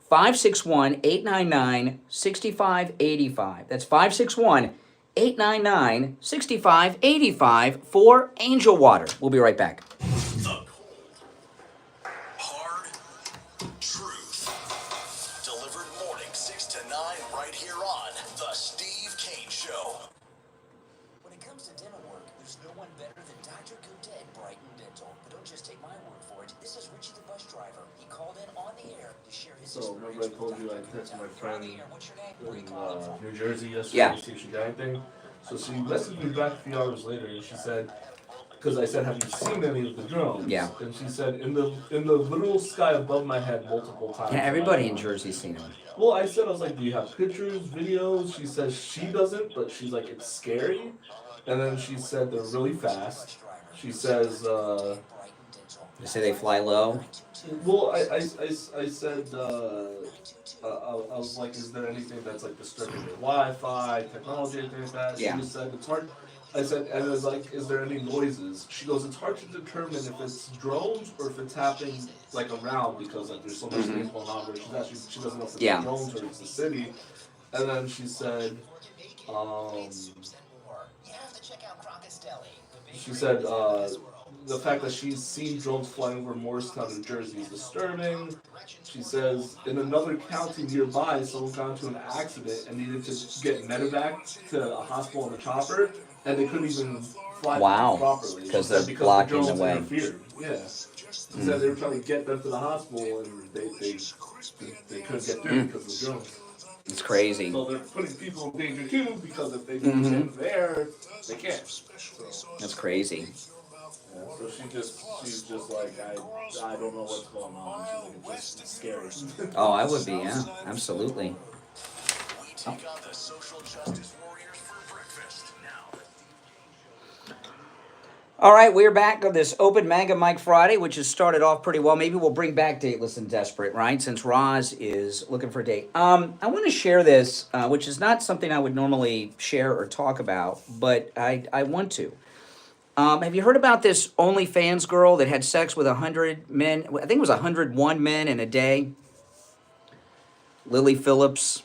561-899-6585. That's 561-899-6585 for Angel Water. We'll be right back. The hard truth. Delivered morning 6 to 9 right here on The Steve Kane Show. When it comes to dental work, there's no one better than Dr. Godet Brighton Dental. But don't just take my word for it. This is Richie the bus driver. He called in on the air to share his So remember I told you I texted my friend in New Jersey yesterday Yeah. to see if she got anything? So she messaged me back a few hours later and she said, because I said, have you seen any of the drones? Yeah. And she said, in the literal sky above my head multiple times. Yeah, everybody in Jersey's seen them. Well, I said, I was like, do you have pictures, videos? She says she doesn't, but she's like, it's scary. And then she said they're really fast. She says, They say they fly low. well, I said, I was like, is there anything that's like disturbing your Wi-Fi, technology, anything like that? Yeah. She just said, it's hard. I said, and it was like, is there any noises? She goes, it's hard to determine if it's drones or if it's happening like around because like there's so much things going on where she doesn't know if it's Yeah. drones or it's the city. And then she said, the fact that she's seen drones flying over Morristown, New Jersey is disturbing. She says, in another county nearby, someone got into an accident and needed to get medevac to a hospital on the chopper, and they couldn't even fly properly. Because She said they're blocking the drones way. interfered. Yeah. She said they were trying to get them to the hospital, and they couldn't get through because of the drones. It's crazy. So they're putting people in danger too, because if they get in there, they can't. So. That's crazy. Yeah, so she's just like, I don't know what's going on. She's like, it's just scary. Oh, I would be, yeah, absolutely. We take on the social justice warriors for breakfast now. All right, we're back on this Open MAGA Mike Friday, which has started off pretty well. Maybe we'll bring back Dateless and Desperate, right? Since Roz is looking for a date. I want to share this, which is not something I would normally share or talk about, but I want to. Have you heard about this OnlyFans girl that had sex with 100 men? I think it was 101 men in a day. Lily Phillips.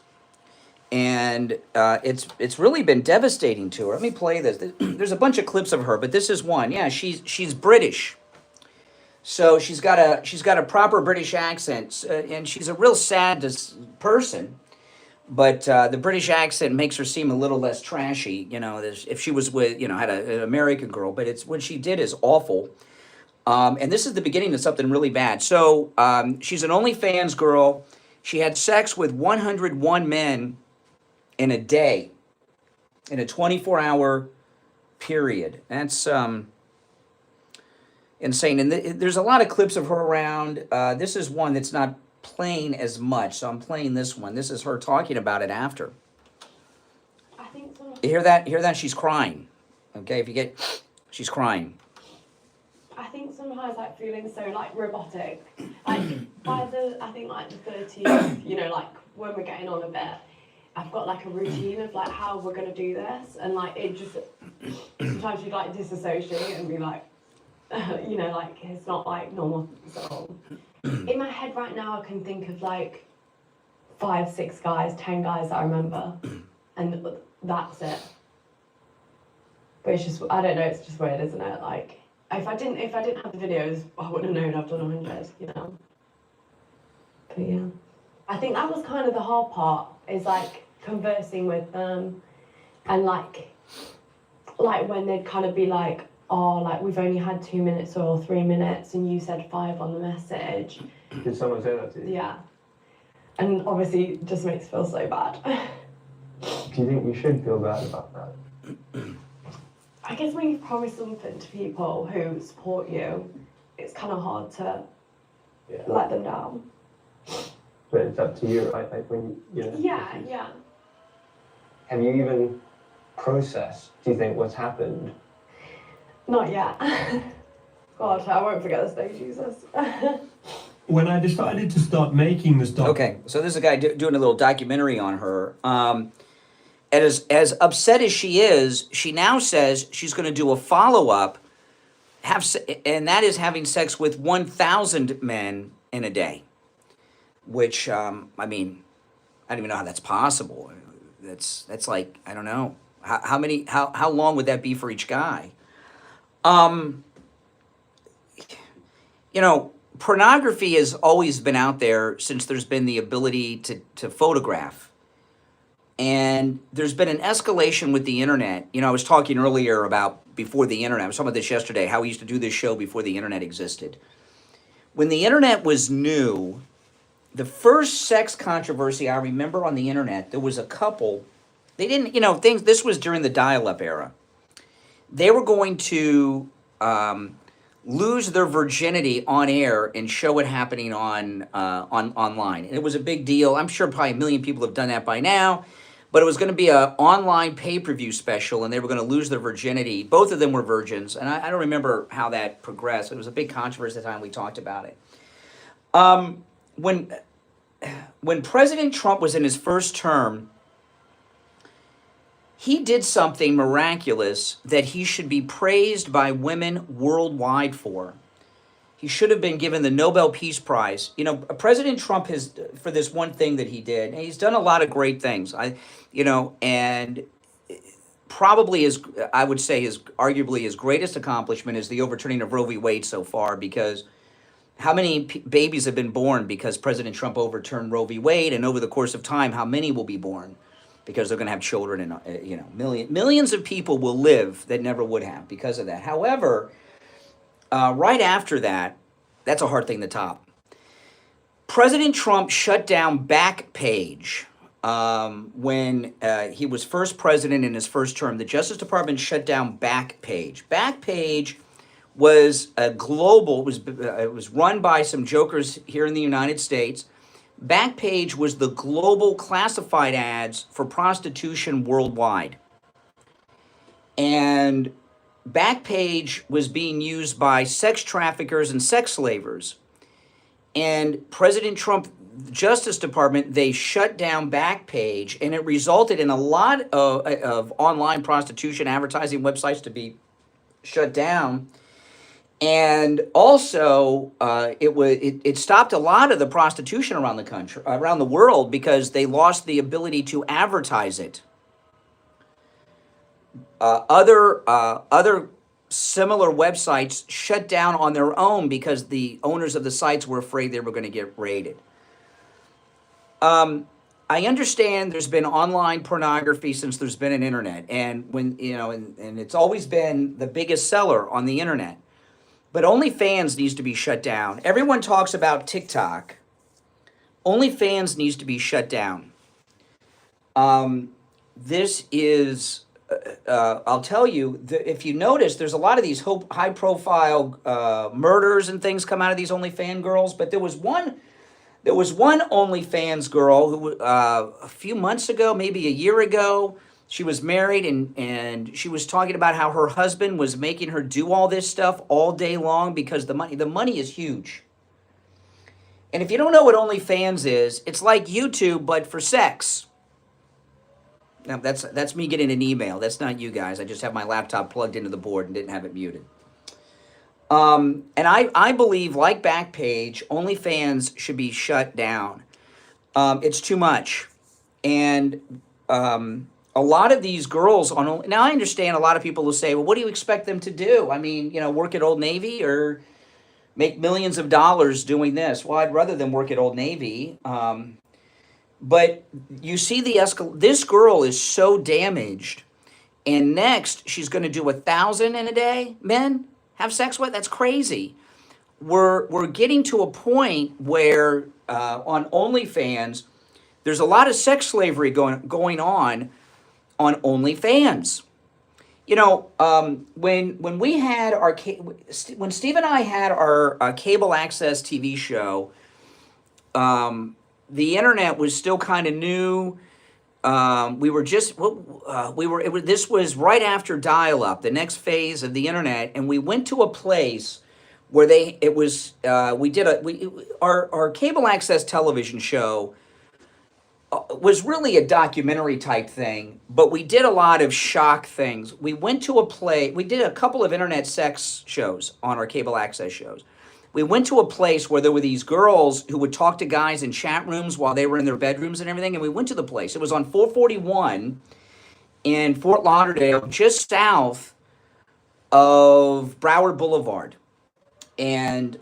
And it's really been devastating to her. Let me play this. There's a bunch of clips of her, but this is one. Yeah, she's British. So she's got a proper British accent, and she's a real sad person. But the British accent makes her seem a little less trashy, you know. If she was with, you know, had an American girl, but it's what she did is awful. And this is the beginning of something really bad. So she's an OnlyFans girl. She had sex with 101 men in a day, in a 24-hour period. That's insane. And there's a lot of clips of her around. This is one that's not playing as much, so I'm playing this one. This is her talking about it after. I think so. You hear that? Hear that? She's crying. Okay, if you get, she's crying. I think sometimes like feeling so like robotic, like by I think like the 30th, you know, like when we're getting on a bit, I've got like a routine of like how we're gonna do this, and like it just sometimes you like disassociate and be like, you know, like it's not like normal. So in my head right now, I can think of like 5, 6 guys, 10 guys that I remember, and that's it. But it's just, I don't know, it's just weird, isn't it? Like. If I didn't have the videos, I wouldn't have known I've done 100, you know. But yeah, I think that was kind of the hard part, is like conversing with them, and like when they'd kind of be like, oh, like we've only had 2 minutes or 3 minutes, and you said 5 on the message. Did someone say that to you? Yeah, and obviously it just makes me feel so bad. Do you think we should feel bad about that? I guess when you promise something to people who support you, it's kind of hard to let them down. But it's up to you, right? Like when you know. Yeah. Have you even processed, do you think, what's happened? Not yet. God, I won't forget this day, Jesus. When I decided to start making this Okay, so there's a guy doing a little documentary on her. As upset as she is, she now says she's going to do a follow-up, and that is having sex with 1,000 men in a day. Which, I mean, I don't even know how that's possible. That's like, I don't know. How long would that be for each guy? You know, pornography has always been out there since there's been the ability to photograph. And there's been an escalation with the internet. You know, I was talking earlier about before the internet. I was talking about this yesterday, how we used to do this show before the internet existed. When the internet was new, the first sex controversy I remember on the internet, there was a couple, they didn't, you know, this was during the dial-up era. They were going to lose their virginity on air and show it happening on online. And it was a big deal. I'm sure probably 1 million people have done that by now. But it was going to be an online pay-per-view special, and they were going to lose their virginity. Both of them were virgins, and I don't remember how that progressed. It was a big controversy at the time we talked about it. When President Trump was in his first term, he did something miraculous that he should be praised by women worldwide for. He should have been given the Nobel Peace Prize. You know, President Trump has, for this one thing that he did, and he's done a lot of great things. And probably I would say arguably his greatest accomplishment is the overturning of Roe v. Wade so far, because how many babies have been born because President Trump overturned Roe v. Wade, and over the course of time, how many will be born because they're going to have children, and you know, millions of people will live that never would have because of that. However, right after that, that's a hard thing to top. President Trump shut down Backpage when he was first president in his first term. The Justice Department shut down Backpage. Backpage was a global, it was run by some jokers here in the United States. Backpage was the global classified ads for prostitution worldwide. And Backpage was being used by sex traffickers and sex slavers. And President Trump, Justice Department, they shut down Backpage, and it resulted in a lot of online prostitution advertising websites to be shut down. And also, it stopped a lot of the prostitution around the country, around the world, because they lost the ability to advertise it. Other similar websites shut down on their own because the owners of the sites were afraid they were going to get raided. I understand there's been online pornography since there's been an internet, and when and it's always been the biggest seller on the internet. But OnlyFans needs to be shut down. Everyone talks about TikTok. OnlyFans needs to be shut down. This is, I'll tell you, if you notice, there's a lot of these high-profile murders and things come out of these OnlyFans girls. But there was one OnlyFans girl who, a few months ago, maybe a year ago, she was married and she was talking about how her husband was making her do all this stuff all day long because the money is huge. And if you don't know what OnlyFans is, it's like YouTube, but for sex. Now, that's me getting an email. That's not you guys. I just have my laptop plugged into the board and didn't have it muted. And I believe, like Backpage, OnlyFans should be shut down. It's too much. And a lot of these girls now I understand a lot of people will say, well, what do you expect them to do? I mean, work at Old Navy or make millions of dollars doing this? Well, I'd rather them work at Old Navy. But you see this girl is so damaged, and next she's going to do 1,000 in a day. Men have sex with? That's crazy. We're getting to a point where on OnlyFans, there's a lot of sex slavery going on OnlyFans. When we had when Steve and I had our cable access TV show, the internet was still kind of new. This was right after dial-up, the next phase of the internet, and we went to a place where our cable access television show was really a documentary type thing, but we did a lot of shock things. We did a couple of internet sex shows on our cable access shows. We went to a place where there were these girls who would talk to guys in chat rooms while they were in their bedrooms and everything, and we went to the place. It was on 441 in Fort Lauderdale, just south of Broward Boulevard. And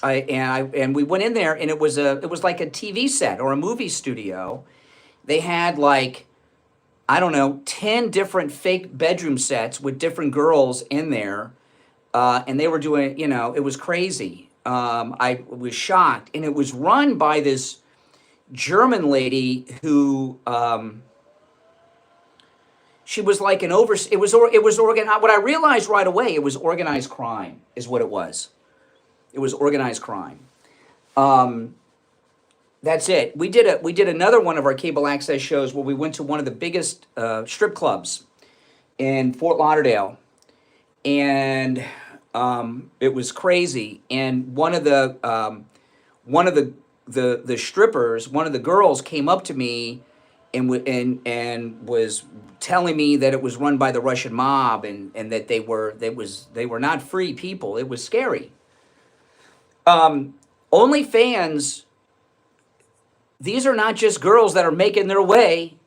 we went in there, and it was like a TV set or a movie studio. They had 10 different fake bedroom sets with different girls in there. And they were doing, it was crazy. I was shocked. And it was run by this German lady who, she was like it was organized. What I realized right away, it was organized crime is what it was. It was organized crime. That's it. We did another one of our cable access shows where we went to one of the biggest strip clubs in Fort Lauderdale. And it was crazy. And one of the strippers, one of the girls, came up to me and was telling me that it was run by the Russian mob and that they were not free people. It was scary. OnlyFans. These are not just girls that are making their way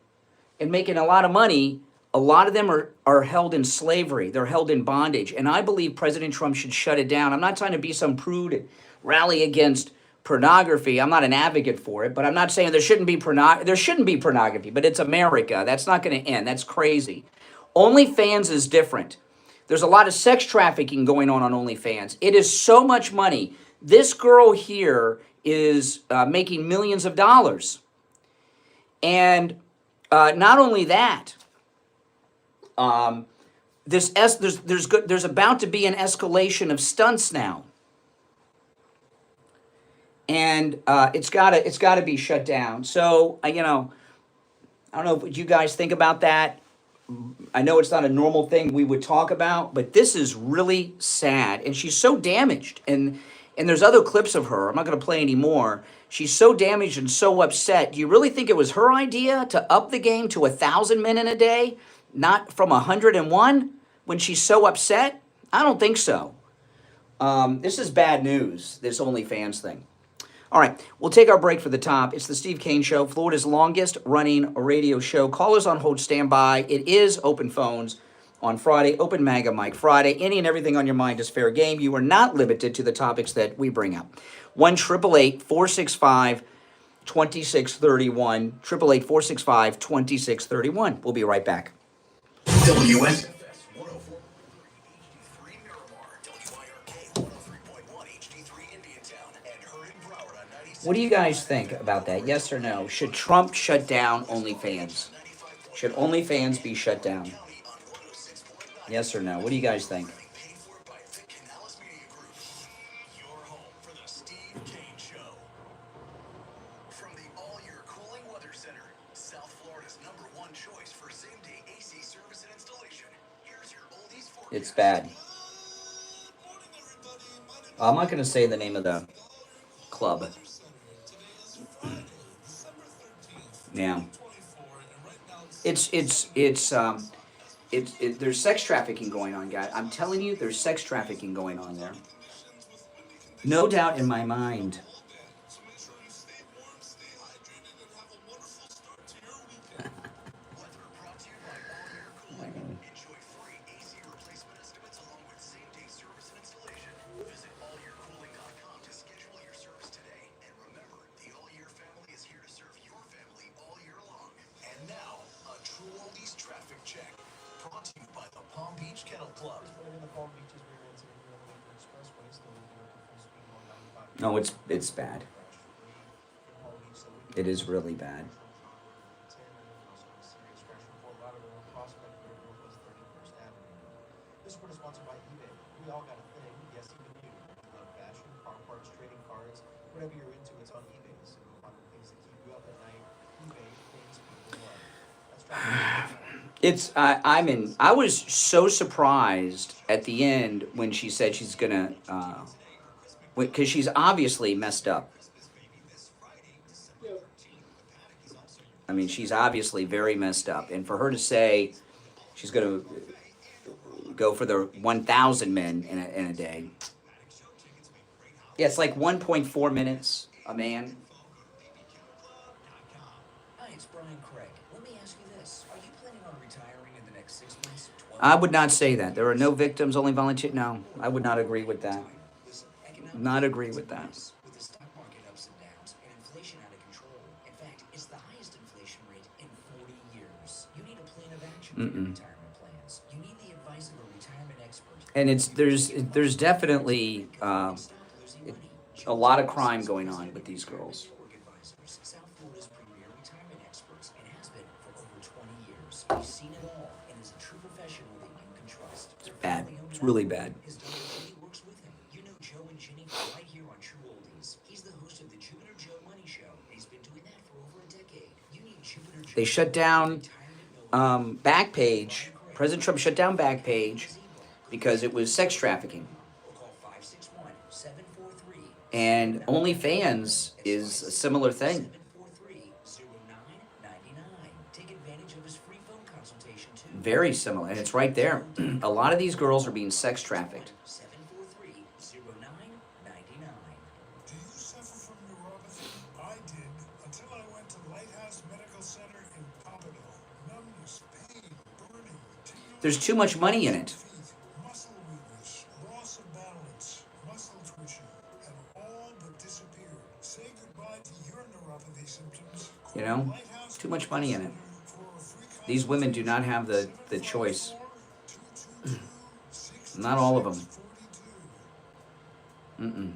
and making a lot of money. A lot of them are held in slavery. They're held in bondage. And I believe President Trump should shut it down. I'm not trying to be some prude and rally against pornography. I'm not an advocate for it, but I'm not saying there shouldn't be pornography, but it's America. That's not going to end. That's crazy. OnlyFans is different. There's a lot of sex trafficking going on OnlyFans. It is so much money. This girl here is making millions of dollars. And not only that, there's about to be an escalation of stunts now, and it's gotta be shut down. So I don't know what you guys think about that. I know it's not a normal thing we would talk about, but this is really sad, and she's so damaged. And there's other clips of her. I'm not gonna play any more. She's so damaged and so upset. Do you really think it was her idea to up the game to 1,000 men in a day? Not from 101 when she's so upset? I don't think so. This is bad news, this OnlyFans thing. All right, we'll take our break for the top. It's the Steve Kane Show, Florida's longest running radio show. Callers on hold, stand by. It is open phones on Friday. Open MAGA Mike Friday. Any and everything on your mind is fair game. You are not limited to the topics that we bring up. 1-888-465-2631. 888-465-2631. We'll be right back. WS. What do you guys think about that? Yes or no? Should Trump shut down OnlyFans? Should OnlyFans be shut down? Yes or no? What do you guys think? Steve Kane Show. From the all-year cooling weather center, South Florida's #1 choice for same-day AC service and installation. Here's your oldies forecast. It's bad. I'm not going to say the name of the club. Yeah. There's sex trafficking going on, guys. I'm telling you, there's sex trafficking going on there. No doubt in my mind. No, it's bad. It is really bad. This report is sponsored by eBay. We all got a thing, yes, even you. You love fashion, car parts, trading cards, whatever you're into, it's on eBay. So you'll find the things that keep you up at night. eBay, things people love. I was so surprised at the end when she said she's gonna, because she's obviously messed up. I mean, she's obviously very messed up, and for her to say she's gonna go for the 1,000 men in a day, yeah, it's like 1.4 minutes a man. I would not say that. There are no victims, only volunteer. No, I would not agree with that. Not agree with that. With the stock market ups and downs and inflation out of control. In fact, it's the highest inflation rate in 40 years. You need a plan of action for your retirement plans. You need the advice of a retirement expert. And there's definitely a lot of crime going on with these girls. South Florida's premier retirement experts and has been for over 20 years. He's seen it all and is a true professional that you can trust. It's bad. It's really bad. Right here on True Oldies. He's the host of the Jupiter Joe Money Show. He's been doing that for over a decade. You need Jupiter Joe. They shut down Backpage. President Trump shut down Backpage because it was sex trafficking. And OnlyFans is a similar thing. Very similar, and it's right there. A lot of these girls are being sex trafficked. There's too much money in it. Muscle weakness, loss of balance, muscle twitching, and all but disappeared. Say goodbye to your neuropathy symptoms. You know, too much money in it. These women do not have the choice. Not all of them. Mm-mm.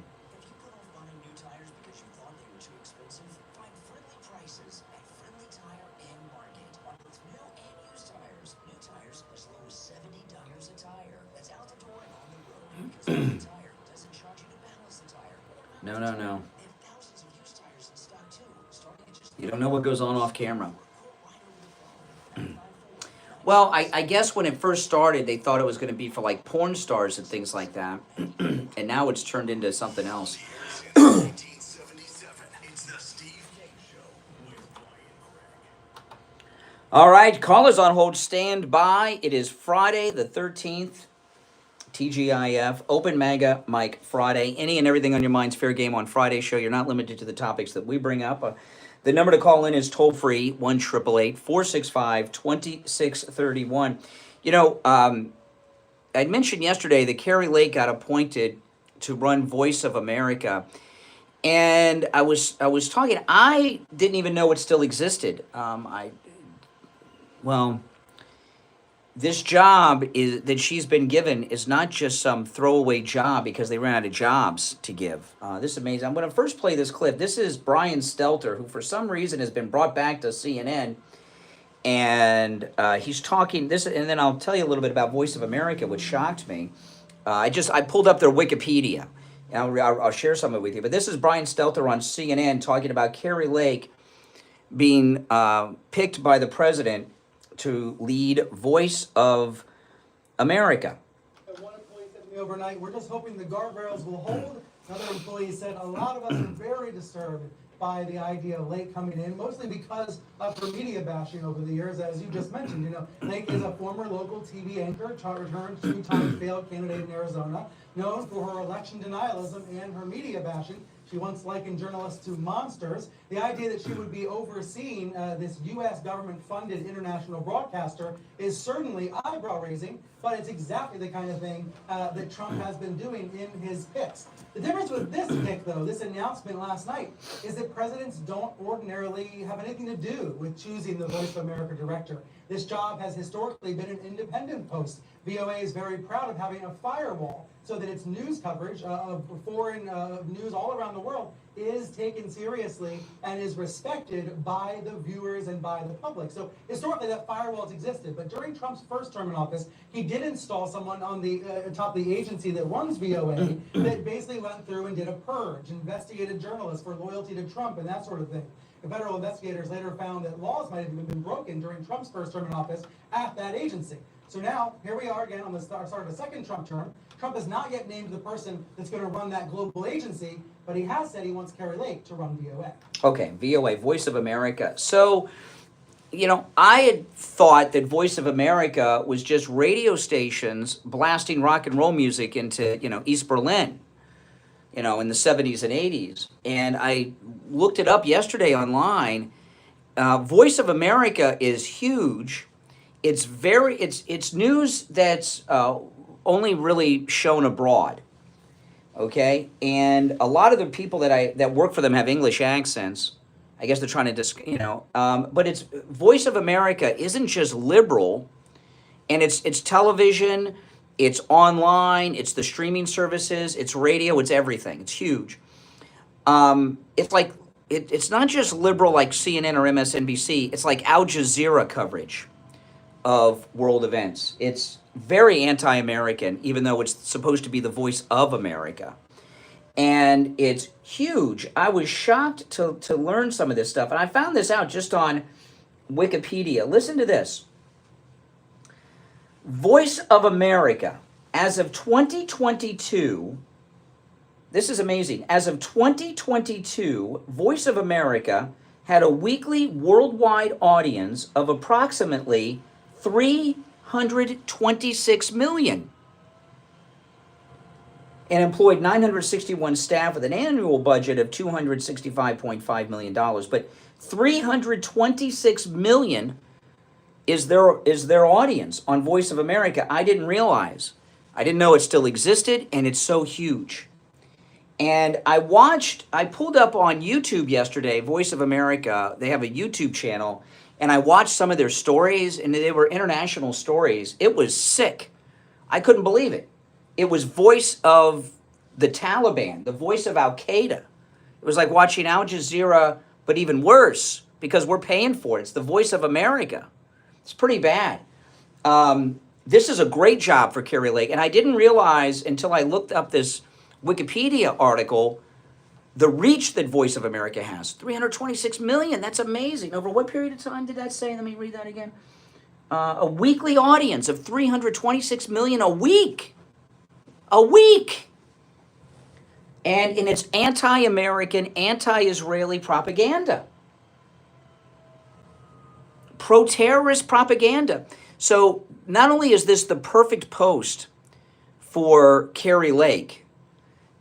No. You don't know what goes on off camera. Well, I guess when it first started, they thought it was going to be for like porn stars and things like that. And now it's turned into something else. All right, callers on hold, stand by. It is Friday the 13th. TGIF, Open MAGA Mike Friday. Any and everything on your mind's fair game on Friday show. You're not limited to the topics that we bring up. The number to call in is toll free, 1-888-465-2631. You know, I mentioned yesterday that Kari Lake got appointed to run Voice of America, and I was talking. I didn't even know it still existed. This job that she's been given is not just some throwaway job because they ran out of jobs to give. This is amazing. I'm going to first play this clip. This is Brian Stelter, who for some reason has been brought back to CNN, and he's talking this, and then I'll tell you a little bit about Voice of America, which shocked me. I pulled up their Wikipedia, and I'll share some of it with you. But this is Brian Stelter on CNN talking about Kari Lake being picked by the president to lead Voice of America. One employee said to me overnight, we're just hoping the guardrails will hold. Another employee said, a lot of us are very disturbed by the idea of Lake coming in, mostly because of her media bashing over the years, as you just mentioned. You know, Lake is a former local TV anchor, returned 2-time failed candidate in Arizona, known for her election denialism and her media bashing. She once likened journalists to monsters. The idea that she would be overseeing this U.S. government-funded international broadcaster is certainly eyebrow-raising, but it's exactly the kind of thing that Trump has been doing in his picks. The difference with this pick, though, this announcement last night, is that presidents don't ordinarily have anything to do with choosing the Voice of America director. This job has historically been an independent post. VOA is very proud of having a firewall so that its news coverage of foreign news all around the world is taken seriously and is respected by the viewers and by the public. So historically that firewall has existed, but during Trump's first term in office, he did install someone on the top of the agency that runs VOA that basically went through and did a purge, investigated journalists for loyalty to Trump and that sort of thing. The federal investigators later found that laws might have even been broken during Trump's first term in office at that agency. So now, here we are again on the start of the second Trump term. Trump has not yet named the person that's going to run that global agency, but he has said he wants Kari Lake to run VOA. Okay, VOA, Voice of America. So, you know, I had thought that Voice of America was just radio stations blasting rock and roll music into, you know, East Berlin, you know, in the 70s and 80s. And I looked it up yesterday online. Voice of America is huge. It's news that's only really shown abroad, okay? And a lot of the people that work for them have English accents. I guess they're trying to, but it's Voice of America isn't just liberal, and it's television, it's online, it's the streaming services, it's radio, it's everything. It's huge. It's like it's not just liberal like CNN or MSNBC. It's like Al Jazeera coverage of world events. It's very anti-American, even though it's supposed to be the voice of America. And it's huge. I was shocked to learn some of this stuff. And I found this out just on Wikipedia. Listen to this. Voice of America, as of 2022, this is amazing. As of 2022, Voice of America had a weekly worldwide audience of approximately 326 million and employed 961 staff with an annual budget of $265.5 million. But 326 million is their audience on Voice of America. I didn't realize. I didn't know it still existed, and it's so huge. And I pulled up on YouTube yesterday, Voice of America. They have a YouTube channel. And I watched some of their stories, and they were international stories. It was sick. I couldn't believe it. It was voice of the Taliban, the voice of Al-Qaeda. It was like watching Al Jazeera, but even worse, because we're paying for it. It's the Voice of America. It's pretty bad. This is a great job for Kari Lake, and I didn't realize until I looked up this Wikipedia article the reach that Voice of America has. 326 million, that's amazing. Over what period of time did that say? Let me read that again. A weekly audience of 326 million a week. A week! And in its anti-American, anti-Israeli propaganda. Pro-terrorist propaganda. So not only is this the perfect post for Kari Lake,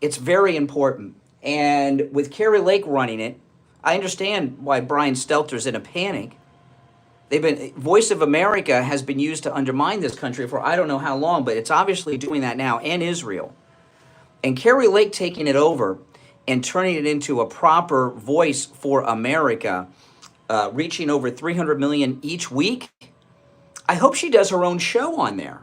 it's very important. And with Kari Lake running it, I understand why Brian Stelter's in a panic. Voice of America has been used to undermine this country for I don't know how long, but it's obviously doing that now, and Israel. And Kari Lake taking it over and turning it into a proper voice for America, reaching over 300 million each week. I hope she does her own show on there.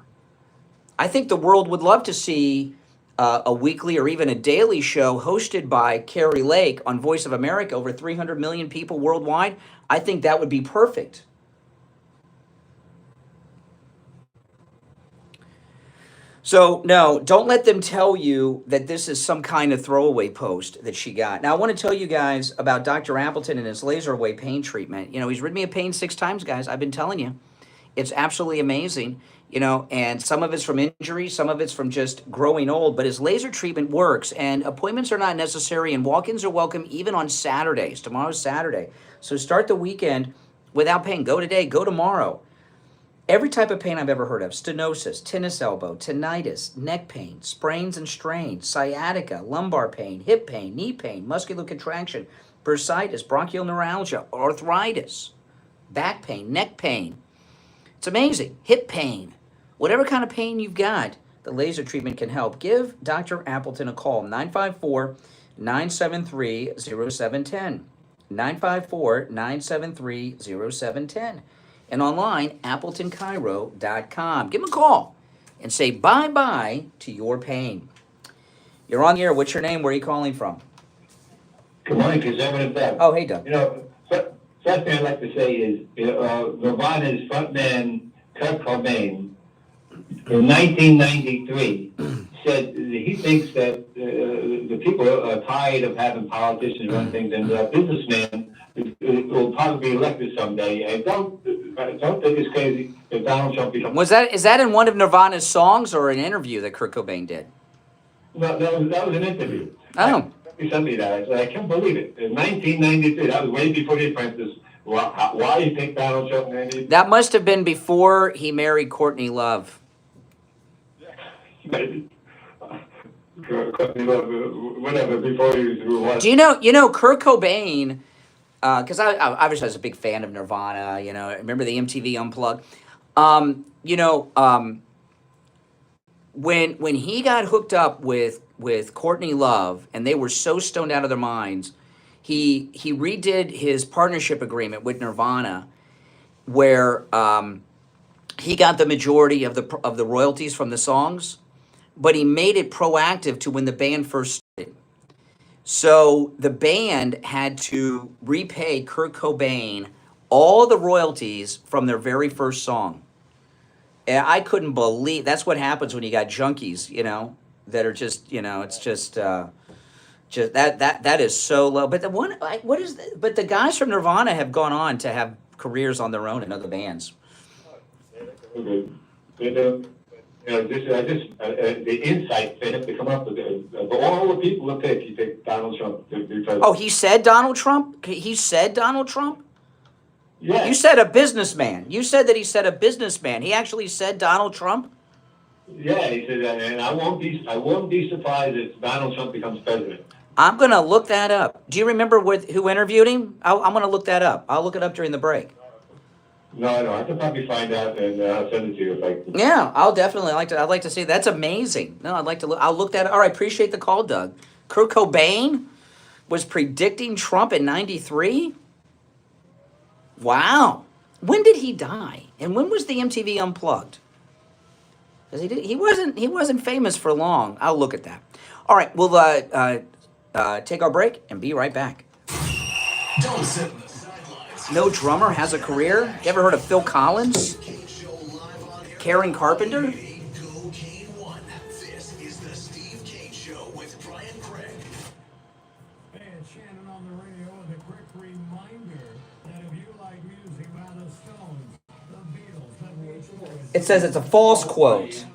I think the world would love to see a weekly or even a daily show hosted by Kari Lake on Voice of America, over 300 million people worldwide. I think that would be perfect. So, no, don't let them tell you that this is some kind of throwaway post that she got. Now, I want to tell you guys about Dr. Appleton and his laser away pain treatment. You know, he's rid me of pain 6 times, guys. I've been telling you. It's absolutely amazing, you know, and some of it's from injury, some of it's from just growing old, but his laser treatment works, and appointments are not necessary, and walk-ins are welcome even on Saturdays. Tomorrow's Saturday. So start the weekend without pain. Go today, go tomorrow. Every type of pain I've ever heard of: stenosis, tennis elbow, tinnitus, neck pain, sprains and strains, sciatica, lumbar pain, hip pain, knee pain, muscular contraction, bursitis, bronchial neuralgia, arthritis, back pain, neck pain. It's amazing. Hip pain. Whatever kind of pain you've got, the laser treatment can help. Give Dr. Appleton a call, 954-973-0710. 954-973-0710. And online, AppletonChiro.com. Give him a call and say bye-bye to your pain. You're on the air. What's your name? Where are you calling from? Good morning, Conservative Doug. Oh, hey, Doug. You know, first thing I'd like to say is, Nirvana's frontman, Kurt Cobain, in 1993, said he thinks that the people are tired of having politicians run things, and a businessman will probably be elected someday. And don't think it's crazy if Donald Trump becomes... Is that in one of Nirvana's songs or an interview that Kurt Cobain did? No, that was an interview. Oh. He sent me that. I said, I can't believe it. In 1993, that was way before The Apprentice. Why do you think Donald Trump married? That must have been before he married Courtney Love. Courtney Love, whatever, before he was who was. Do you know Kurt Cobain, because I obviously was a big fan of Nirvana, you know, remember the MTV Unplugged? When he got hooked up with Courtney Love, and they were so stoned out of their minds, he redid his partnership agreement with Nirvana, where he got the majority of the royalties from the songs, but he made it proactive to when the band first started. So the band had to repay Kurt Cobain all the royalties from their very first song. And I couldn't believe that's what happens when you got junkies, you know, that are just, you know, it's just that is so low. But but the guys from Nirvana have gone on to have careers on their own in other bands. The insight they have to come up with of all the people to pick, you pick Donald Trump to be president. Oh, he said Donald Trump? He said Donald Trump? Yeah. You said a businessman. You said that he said a businessman. He actually said Donald Trump? Yeah, he said that, and I won't be surprised if Donald Trump becomes president. I'm gonna look that up. Do you remember who interviewed him? I'm gonna look that up. I'll look it up during the break. No, I can probably find out and I'll send it to you if I can. Yeah, I'd like to see. That's amazing. No, I'd like to look. I'll look that. All right, appreciate the call, Doug. Kurt Cobain was predicting Trump in '93. Wow. When did he die? And when was the MTV Unplugged? Because he wasn't famous for long. I'll look at that. All right, we'll take our break and be right back. Don't sit in the sidelines. No drummer has a career? You ever heard of Phil Collins? Karen Carpenter? This is the Steve Kane Show with Brian Craig. Hey, it's Shannon on the radio with a quick reminder that if you like music by the Stones, the Beatles, the Beach Boys... It says it's a false quote.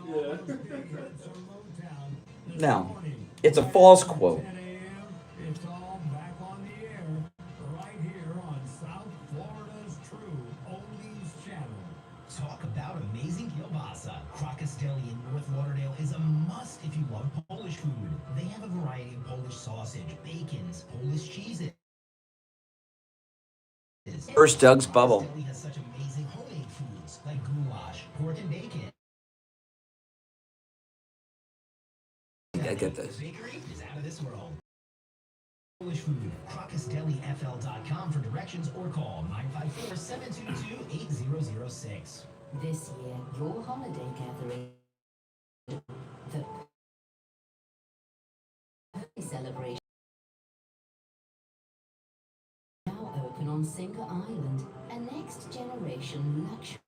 No, it's a false quote. It's all back on the air right here on South Florida's True Oldies Channel. Talk about amazing kielbasa. Crocus Deli in North Lauderdale is a must if you love Polish food. They have a variety of Polish sausage, bacons, Polish cheeses. First Doug's Bubble. Deli has such amazing look at this. Bakery is out of this world. Polish food. CrocusDeliFL.com for directions or call 954-722-8006. This year, your holiday gathering, the celebration, now open on Singer Island, a next-generation luxury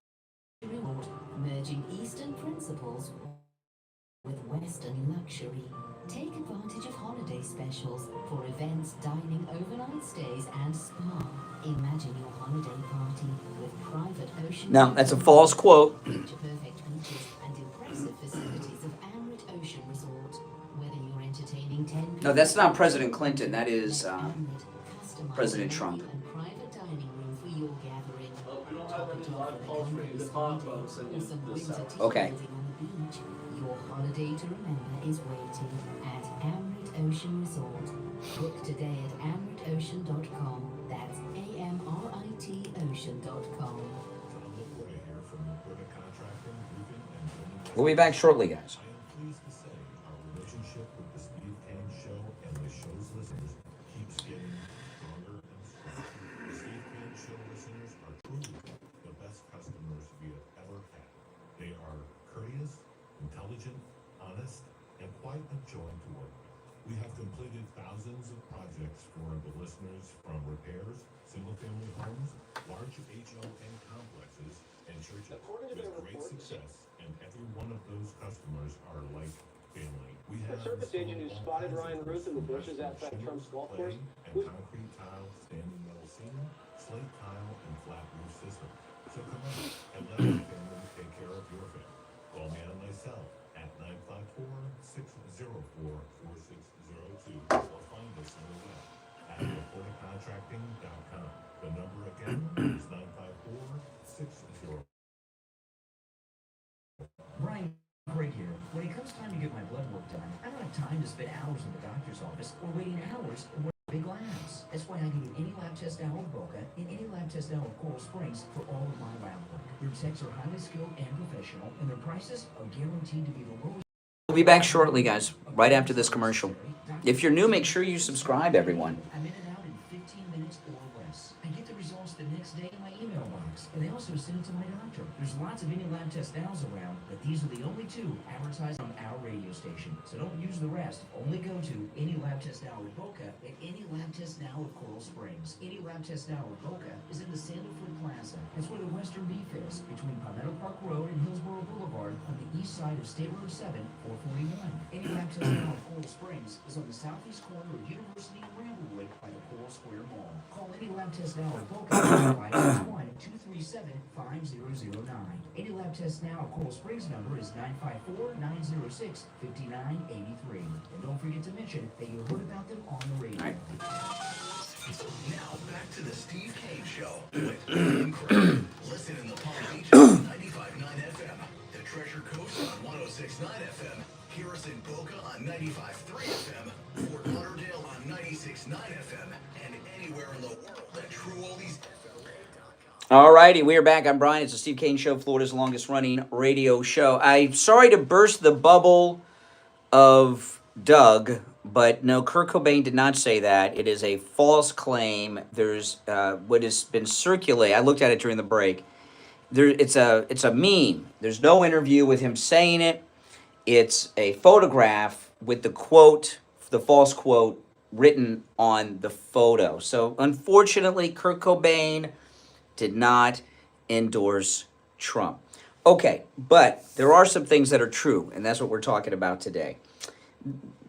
resort, merging Eastern principles with Western luxury. Take advantage of holiday specials for events, dining, overnight stays, and spa. Imagine your holiday party with private ocean. No, that's a false quote. Perfect beaches and impressive facilities of Amrit Ocean Resort. Whether you're entertaining 10 people. No, that's not President Clinton. That is President Trump. Private dining room for your gathering. We don't have any live calls for you to call folks. Okay. Your holiday to remember is waiting at Amrit Ocean Resort. Book today at amritocean.com. That's AMRIT ocean.com. We'll be back shortly, guys. I am pleased to say our relationship with the Steve Kane Show and the show's listeners keeps getting stronger and stronger. The Steve Kane Show listeners are truly the best customers we have ever had. They are courteous, intelligent, honest, and quite a joy to work with. We have completed thousands of projects for the listeners, from repairs, single-family homes, large HOA complexes, and churches with great success, and every one of those customers are like family. We have A service agent who spotted Ryan Ruth in the bushes outside Trump's golf course. and concrete tile, standing metal ceiling, slate tile, and flat roof system. So come on and let our family take care of your family. Call me on myself at 954-604-4602 or find us on the web at reportercontracting.com. The number again is 954-604. Brian Craig here. When it comes time to get my blood work done, I don't have time to spend hours in the doctor's office or waiting hours in big labs. That's why I give you any lab test now of Boca and any lab test now of Coral Springs for all of my lab work. Their techs are highly skilled and professional, and their prices are guaranteed to be the lowest. We'll be back shortly, guys, right after this commercial. If you're new, make sure you subscribe, everyone. I'm in and out in 15 minutes or less. I get the results the next day in my email box, and they also send it to my doctor. There's lots of any lab test nows around, but these are the only two advertised on our radio station. So don't use the rest. Only go to any lab test now with Boca and any lab test now with Coral Springs. Any lab test now with Boca is in the Sandalwood Plaza. That's where the Western Beef is, between Palmetto Park Road and Hillsborough Boulevard on the east side of State Road 7, 441. Any lab test now with Coral Springs is on the southeast corner of University and Ramblewood by the Coral Square Mall. Call any lab test now with Boca at 561-237-5009. Any lab test now at Coral Springs number is 954-906-5983. And don't forget to mention that you heard about them on the radio. Now back to the Steve Kane Show with Brian Craig. Listen in the Palm Beaches on 95.9 FM, the Treasure Coast on 106.9 FM, hear us in Boca on 95.3 FM, Fort Lauderdale on 96.9 FM, and anywhere in the world at TrueOldiesFLA.com. Alrighty, we are back. I'm Brian. It's the Steve Kane Show, Florida's longest running radio show. I'm sorry to burst the bubble of Doug, but no, Kurt Cobain did not say that. It is a false claim. There's what has been circulated. I looked at it during the break. It's a meme. There's no interview with him saying it. It's a photograph with the quote, the false quote, written on the photo. So unfortunately, Kurt Cobain did not endorse Trump. Okay, but there are some things that are true, and that's what we're talking about today.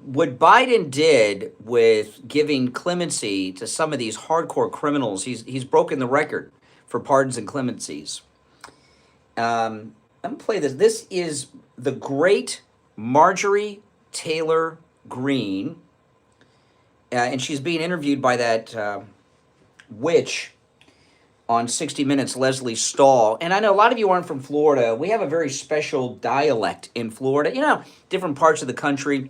What Biden did with giving clemency to some of these hardcore criminals, he's broken the record for pardons and clemencies. I'm going to play this. This is the great Marjorie Taylor Greene, and she's being interviewed by that witch on 60 Minutes, Leslie Stahl. And I know a lot of you aren't from Florida. We have a very special dialect in Florida. You know, different parts of the country,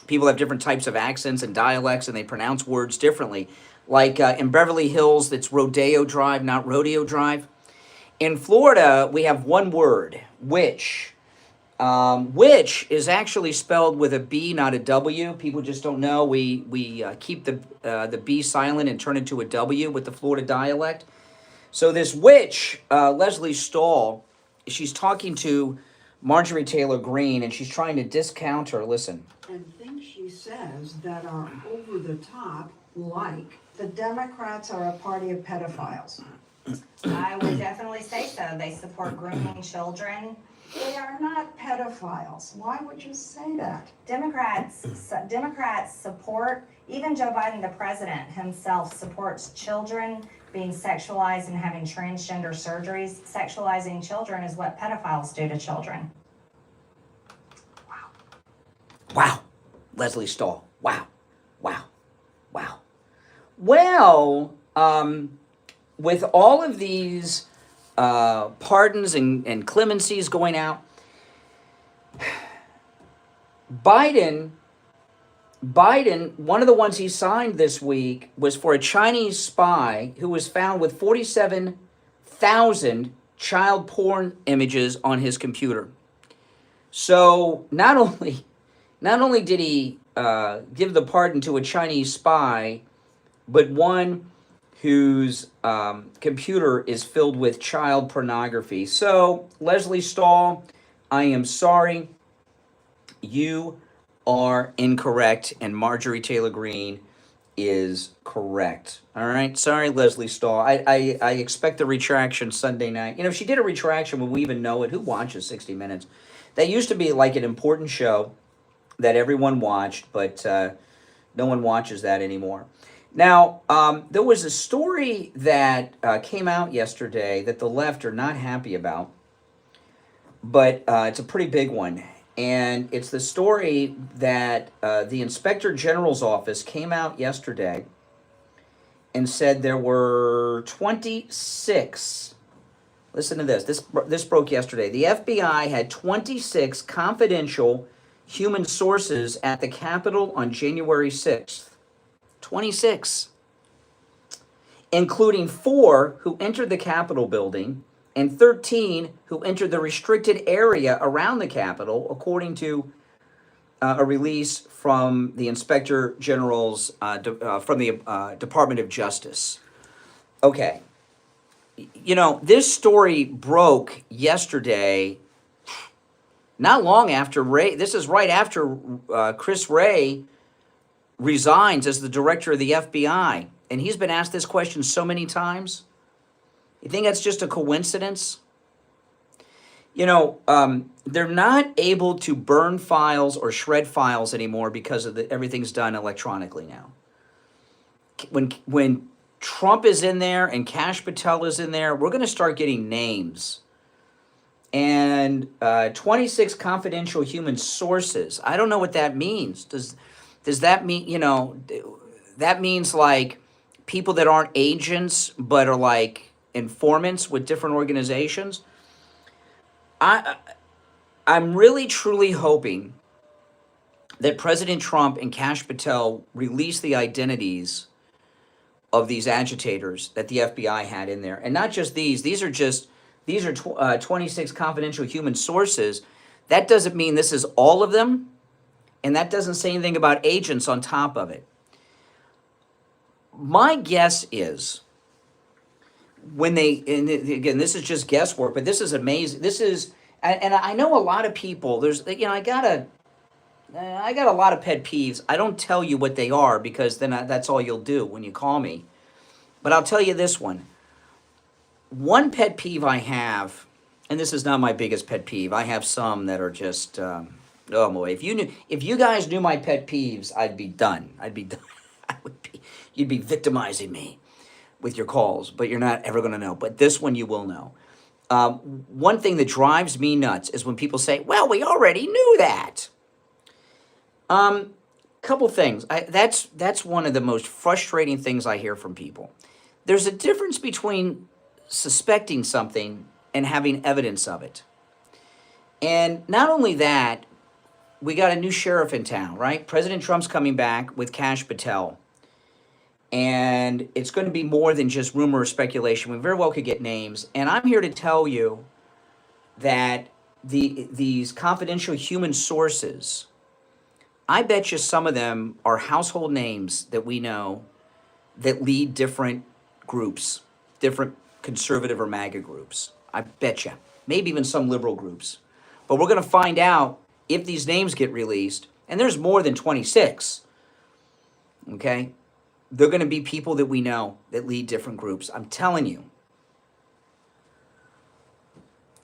people have different types of accents and dialects, and they pronounce words differently. Like in Beverly Hills, it's Rodeo Drive, not Rodeo Drive. In Florida, we have one word, which which is actually spelled with a B, not a W. People just don't know. We keep the B silent and turn it to a W with the Florida dialect. So this witch, Leslie Stahl, she's talking to Marjorie Taylor Greene, and she's trying to discount her. Listen. And things she says that are over the top, like the Democrats are a party of pedophiles. I would definitely say so. They support grooming children. They are not pedophiles. Why would you say that? Democrats support, even Joe Biden, the president himself, supports children being sexualized and having transgender surgeries. Sexualizing children is what pedophiles do to children. Wow. Leslie Stahl. Wow. Wow. Wow. Well, with all of these pardons and clemencies going out, Biden, one of the ones he signed this week was for a Chinese spy who was found with 47,000 child porn images on his computer. So not only did he give the pardon to a Chinese spy, but one whose computer is filled with child pornography. So, Leslie Stahl, I am sorry. You are incorrect, and Marjorie Taylor Greene is correct. All right? Sorry, Leslie Stahl. I expect the retraction Sunday night. You know, if she did a retraction, would we even know it? Who watches 60 Minutes? That used to be like an important show that everyone watched, but no one watches that anymore. Now, there was a story that came out yesterday that the left are not happy about, but it's a pretty big one. And it's the story that the Inspector General's office came out yesterday and said there were 26. Listen to this. This broke yesterday. The FBI had 26 confidential human sources at the Capitol on January 6th. 26, including 4 who entered the Capitol building and 13 who entered the restricted area around the Capitol, according to a release from the Inspector General's, from the Department of Justice. Okay. You know, this story broke yesterday, not long after Wray, this is right after Chris Wray resigns as the director of the FBI. And he's been asked this question so many times. You think that's just a coincidence? You know, they're not able to burn files or shred files anymore because of everything's done electronically now. When Trump is in there and Kash Patel is in there, we're going to start getting names. And 26 confidential human sources. I don't know what that means. Does that mean, you know, that means like people that aren't agents but are like informants with different organizations? I'm really truly hoping that President Trump and Kash Patel release the identities of these agitators that the FBI had in there. And not just these are 26 confidential human sources. That doesn't mean this is all of them. And that doesn't say anything about agents on top of it. My guess is when they, and again, this is just guesswork, but this is amazing. This is, and I know a lot of people, there's, you know, I got a lot of pet peeves. I don't tell you what they are because then that's all you'll do when you call me. But I'll tell you this one. One pet peeve I have, and this is not my biggest pet peeve. I have some that are just, oh boy, if you guys knew my pet peeves, I'd be done. You'd be victimizing me with your calls, but you're not ever going to know. But this one you will know. One thing that drives me nuts is when people say, well, we already knew that. Couple things. That's one of the most frustrating things I hear from people. There's a difference between suspecting something and having evidence of it. And not only that, we got a new sheriff in town, right? President Trump's coming back with Kash Patel. And it's going to be more than just rumor or speculation. We very well could get names. And I'm here to tell you that these confidential human sources, I bet you some of them are household names that we know that lead different groups, different conservative or MAGA groups. I bet you. Maybe even some liberal groups. But we're going to find out if these names get released, and there's more than 26, okay? They're going to be people that we know that lead different groups. I'm telling you.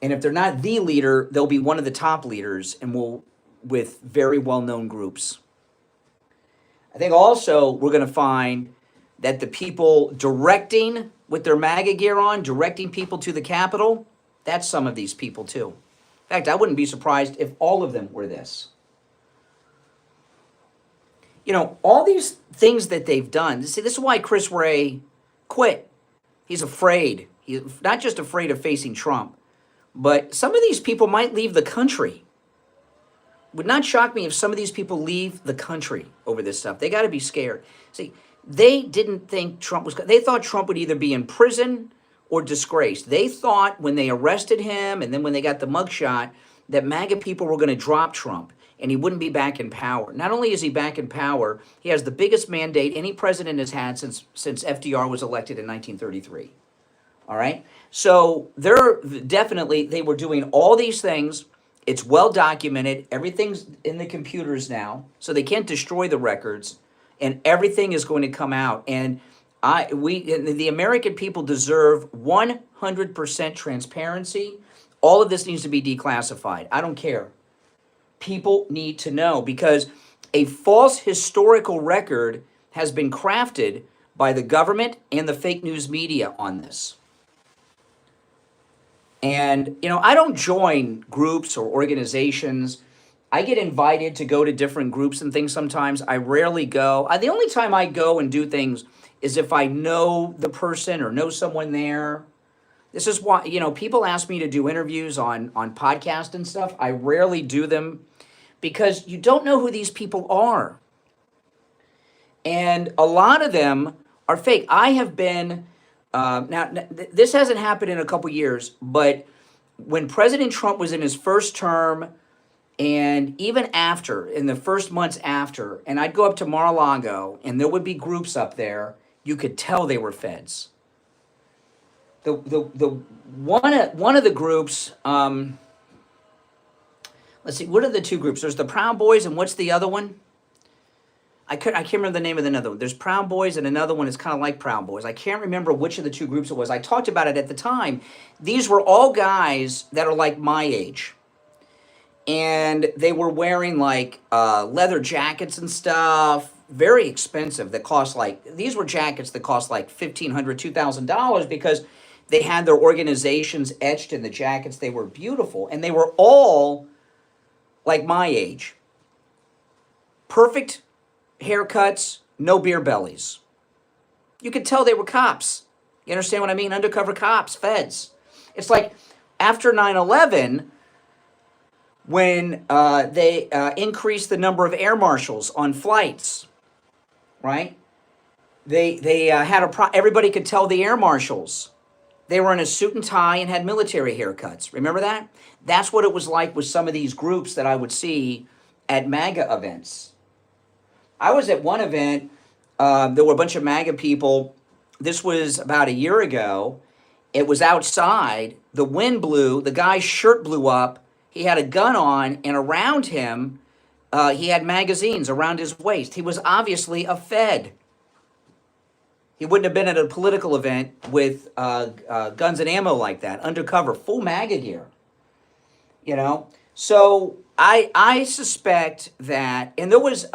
And if they're not the leader, they'll be one of the top leaders and will with very well-known groups. I think also we're going to find that the people directing with their MAGA gear on, directing people to the Capitol, that's some of these people too. In fact, I wouldn't be surprised if all of them were this. You know, all these things that they've done, see, this is why Chris Wray quit. He's afraid. He's not just afraid of facing Trump, but some of these people might leave the country. Would not shock me if some of these people leave the country over this stuff. They got to be scared. See, they didn't think Trump was, they thought Trump would either be in prison or disgraced. They thought when they arrested him and then when they got the mugshot that MAGA people were going to drop Trump and he wouldn't be back in power. Not only is he back in power, he has the biggest mandate any president has had since FDR was elected in 1933. All right? So they're definitely, they were doing all these things. It's well documented. Everything's in the computers now, so they can't destroy the records, and everything is going to come out. And the American people deserve 100% transparency. All of this needs to be declassified. I don't care. People need to know because a false historical record has been crafted by the government and the fake news media on this. And, you know, I don't join groups or organizations. I get invited to go to different groups and things sometimes. I rarely go. The only time I go and do things is if I know the person or know someone there. This is why, you know, people ask me to do interviews on podcasts and stuff. I rarely do them because you don't know who these people are. And a lot of them are fake. I have been... this hasn't happened in a couple years, but when President Trump was in his first term and even after, in the first months after, and I'd go up to Mar-a-Lago and there would be groups up there, you could tell they were feds. One of the groups, let's see, what are the two groups? There's the Proud Boys and what's the other one? I can't remember the name of another one. There's Proud Boys and another one is kind of like Proud Boys. I can't remember which of the two groups it was. I talked about it at the time. These were all guys that are like my age. And they were wearing like leather jackets and stuff, very expensive that cost like, these were jackets that cost like $1,500, $2,000 because they had their organizations etched in the jackets. They were beautiful. And they were all like my age. Perfect haircuts, no beer bellies. You could tell they were cops. You understand what I mean? Undercover cops, feds. It's like after 9/11, when they increased the number of air marshals on flights, right? They had everybody could tell the air marshals. They were in a suit and tie and had military haircuts. Remember that? That's what it was like with some of these groups that I would see at MAGA events. I was at one event, there were a bunch of MAGA people. This was about a year ago. It was outside. The wind blew. The guy's shirt blew up. He had a gun on, and around him, he had magazines around his waist. He was obviously a Fed. He wouldn't have been at a political event with guns and ammo like that, undercover, full MAGA gear. You know? So I suspect that, and there was...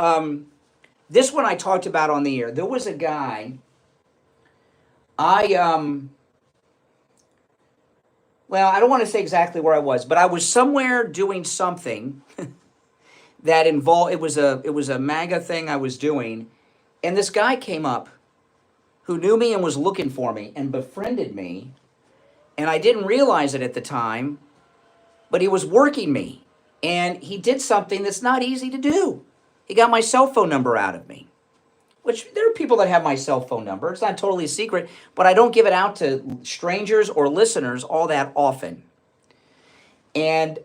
this one I talked about on the air. There was a guy, well, I don't want to say exactly where I was, but I was somewhere doing something that involved, it was a MAGA thing I was doing, and this guy came up who knew me and was looking for me and befriended me, and I didn't realize it at the time, but he was working me, and he did something that's not easy to do. He got my cell phone number out of me, which there are people that have my cell phone number. It's not totally secret, but I don't give it out to strangers or listeners all that often. And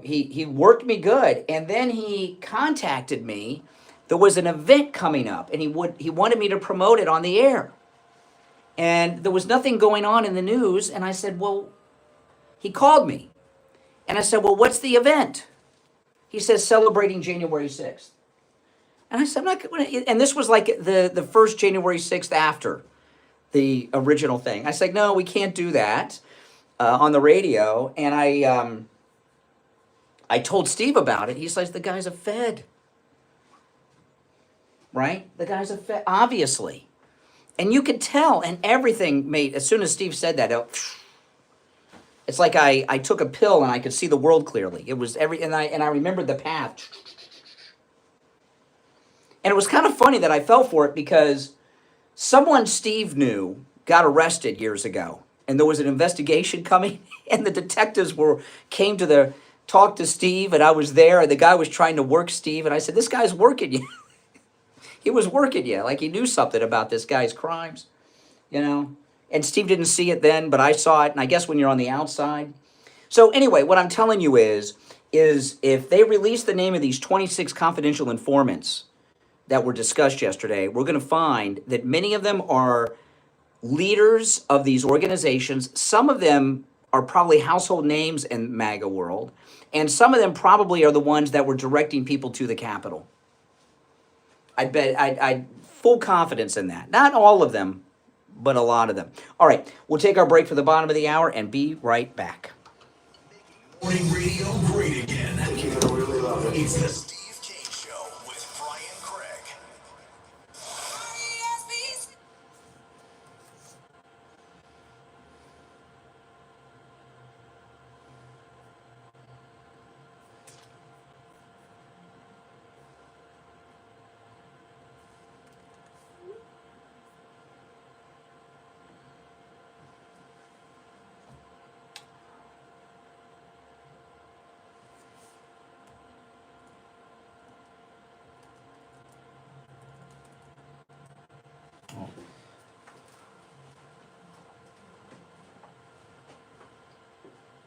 he worked me good. And then he contacted me. There was an event coming up, and he wanted me to promote it on the air. And there was nothing going on in the news. And I said, well, he called me. And I said, well, what's the event? He says, celebrating January 6th. And I said, I'm not going to. And this was like the first January 6th after the original thing. I said, no, we can't do that on the radio. And I told Steve about it. He says, the guy's a Fed. Right? The guy's a Fed, obviously. And you could tell, and everything made, as soon as Steve said that, it's like I took a pill and I could see the world clearly. It was and I remembered the path. And it was kind of funny that I fell for it because someone Steve knew got arrested years ago, and there was an investigation coming, and the detectives came to talk to Steve, and I was there, and the guy was trying to work Steve, and I said, this guy's working you. He was working you, like he knew something about this guy's crimes, you know? And Steve didn't see it then, but I saw it, and I guess when you're on the outside. So anyway, what I'm telling you is if they release the name of these 26 confidential informants that were discussed yesterday, we're going to find that many of them are leaders of these organizations. Some of them are probably household names in MAGA world, and some of them probably are the ones that were directing people to the Capitol. I bet I'd full confidence in that. Not all of them, but a lot of them. All right, we'll take our break for the bottom of the hour and be right back. Morning radio great again. It's the Steve Kane Show with Brian Craig.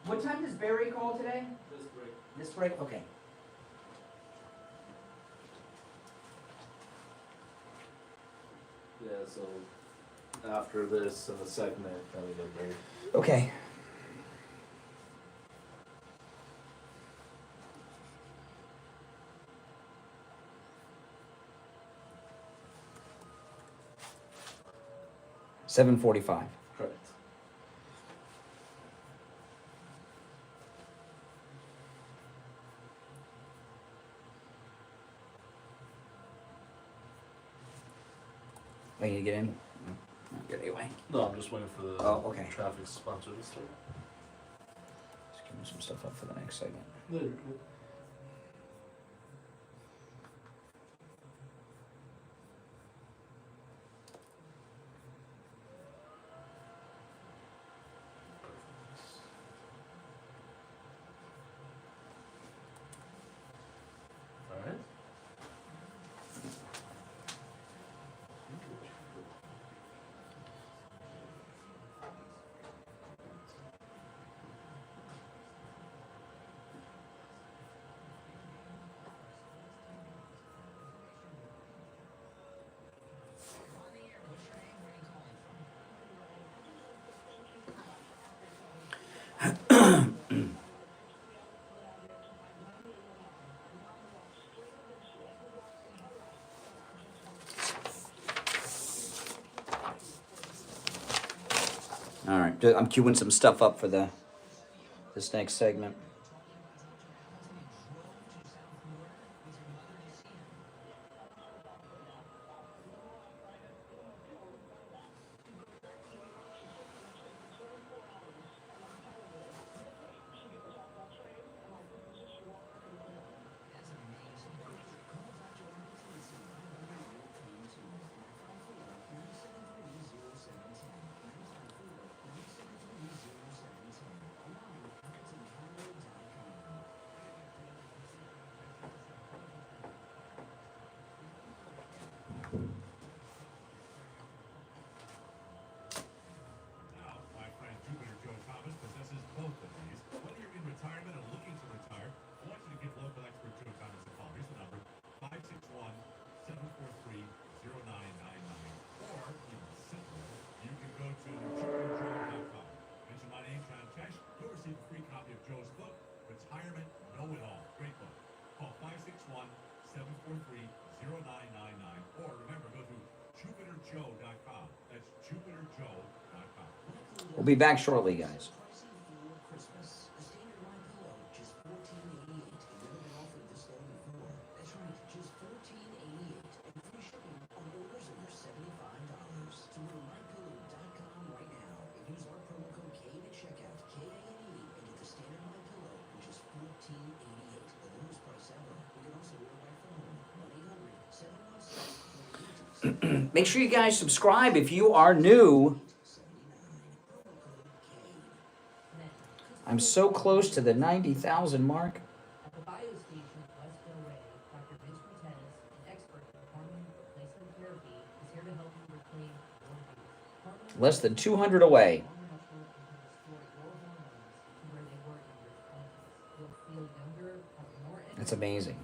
What time does Barry call today? This break? Okay. Yeah, so after this and the segment, then we go break. Okay. $7:45. Correct. I need to get in? Not good anyway. No, I'm just waiting for the traffic sponsor to start. Just give me some stuff up for the next segment. Yeah, you're good. All right, I'm queuing some stuff up for this next segment. We'll be back shortly, guys. Make sure you guys subscribe if you are new. I'm so close to the 90,000 mark. Less than 200 away. That's amazing.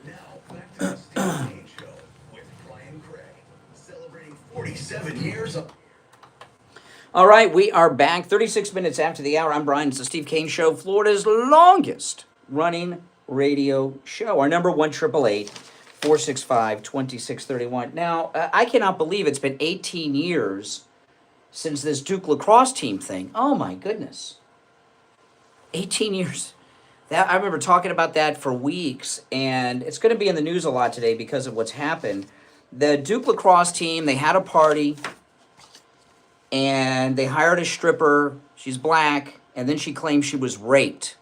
Now, back to the Steve Kane Show with Brian Craig, celebrating 47 years of... All right, we are back 36 minutes after the hour. I'm Brian. It's the Steve Kane Show, Florida's longest running radio show. Our number 1-888-465-2631. Now, I cannot believe it's been 18 years since this Duke lacrosse team thing. Oh my goodness. 18 years. That I remember talking about that for weeks, and it's going to be in the news a lot today because of what's happened. The Duke lacrosse team, they had a party, and they hired a stripper. She's black, and then she claimed she was raped.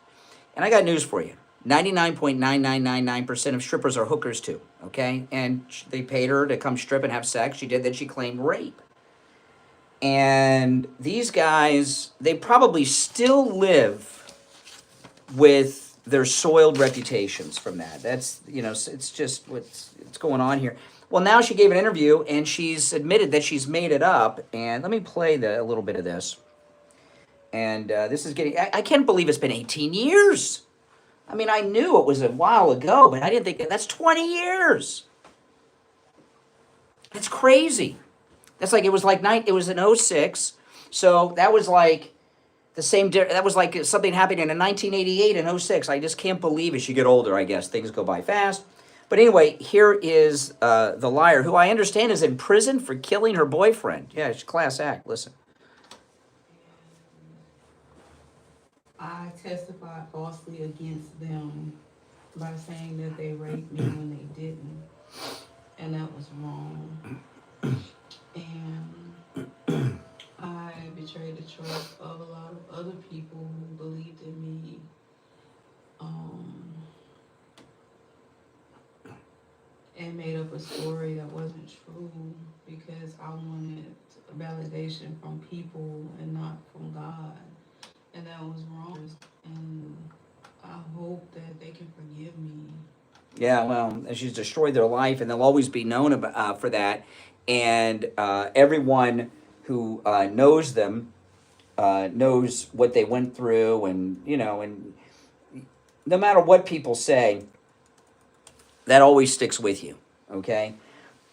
And I got news for you. 99.9999% of strippers are hookers too, okay? And they paid her to come strip and have sex. She did, then she claimed rape. And these guys, they probably still live with their soiled reputations from that. That's, you know, it's just what's going on here. Well, now she gave an interview, and she's admitted that she's made it up. And let me play a little bit of this. And this is getting... I can't believe it's been 18 years. I mean, I knew it was a while ago, but I didn't think... That's 20 years. That's crazy. That's like... It was in 06. So that was like... The same, that was like something happening in 1988 and 06. I just can't believe as you get older, I guess. Things go by fast. But anyway, here is the liar, who I understand is in prison for killing her boyfriend. Yeah, it's a class act. Listen. I testified falsely against them by saying that they raped me when they didn't. And that was wrong. And I betrayed the trust of a lot of other people who believed in me. And made up a story that wasn't true because I wanted validation from people and not from God. And that was wrong. And I hope that they can forgive me. Yeah, well, she's destroyed their life, and they'll always be known about, for that. And everyone who knows them knows what they went through, and, you know, and no matter what people say, that always sticks with you, okay?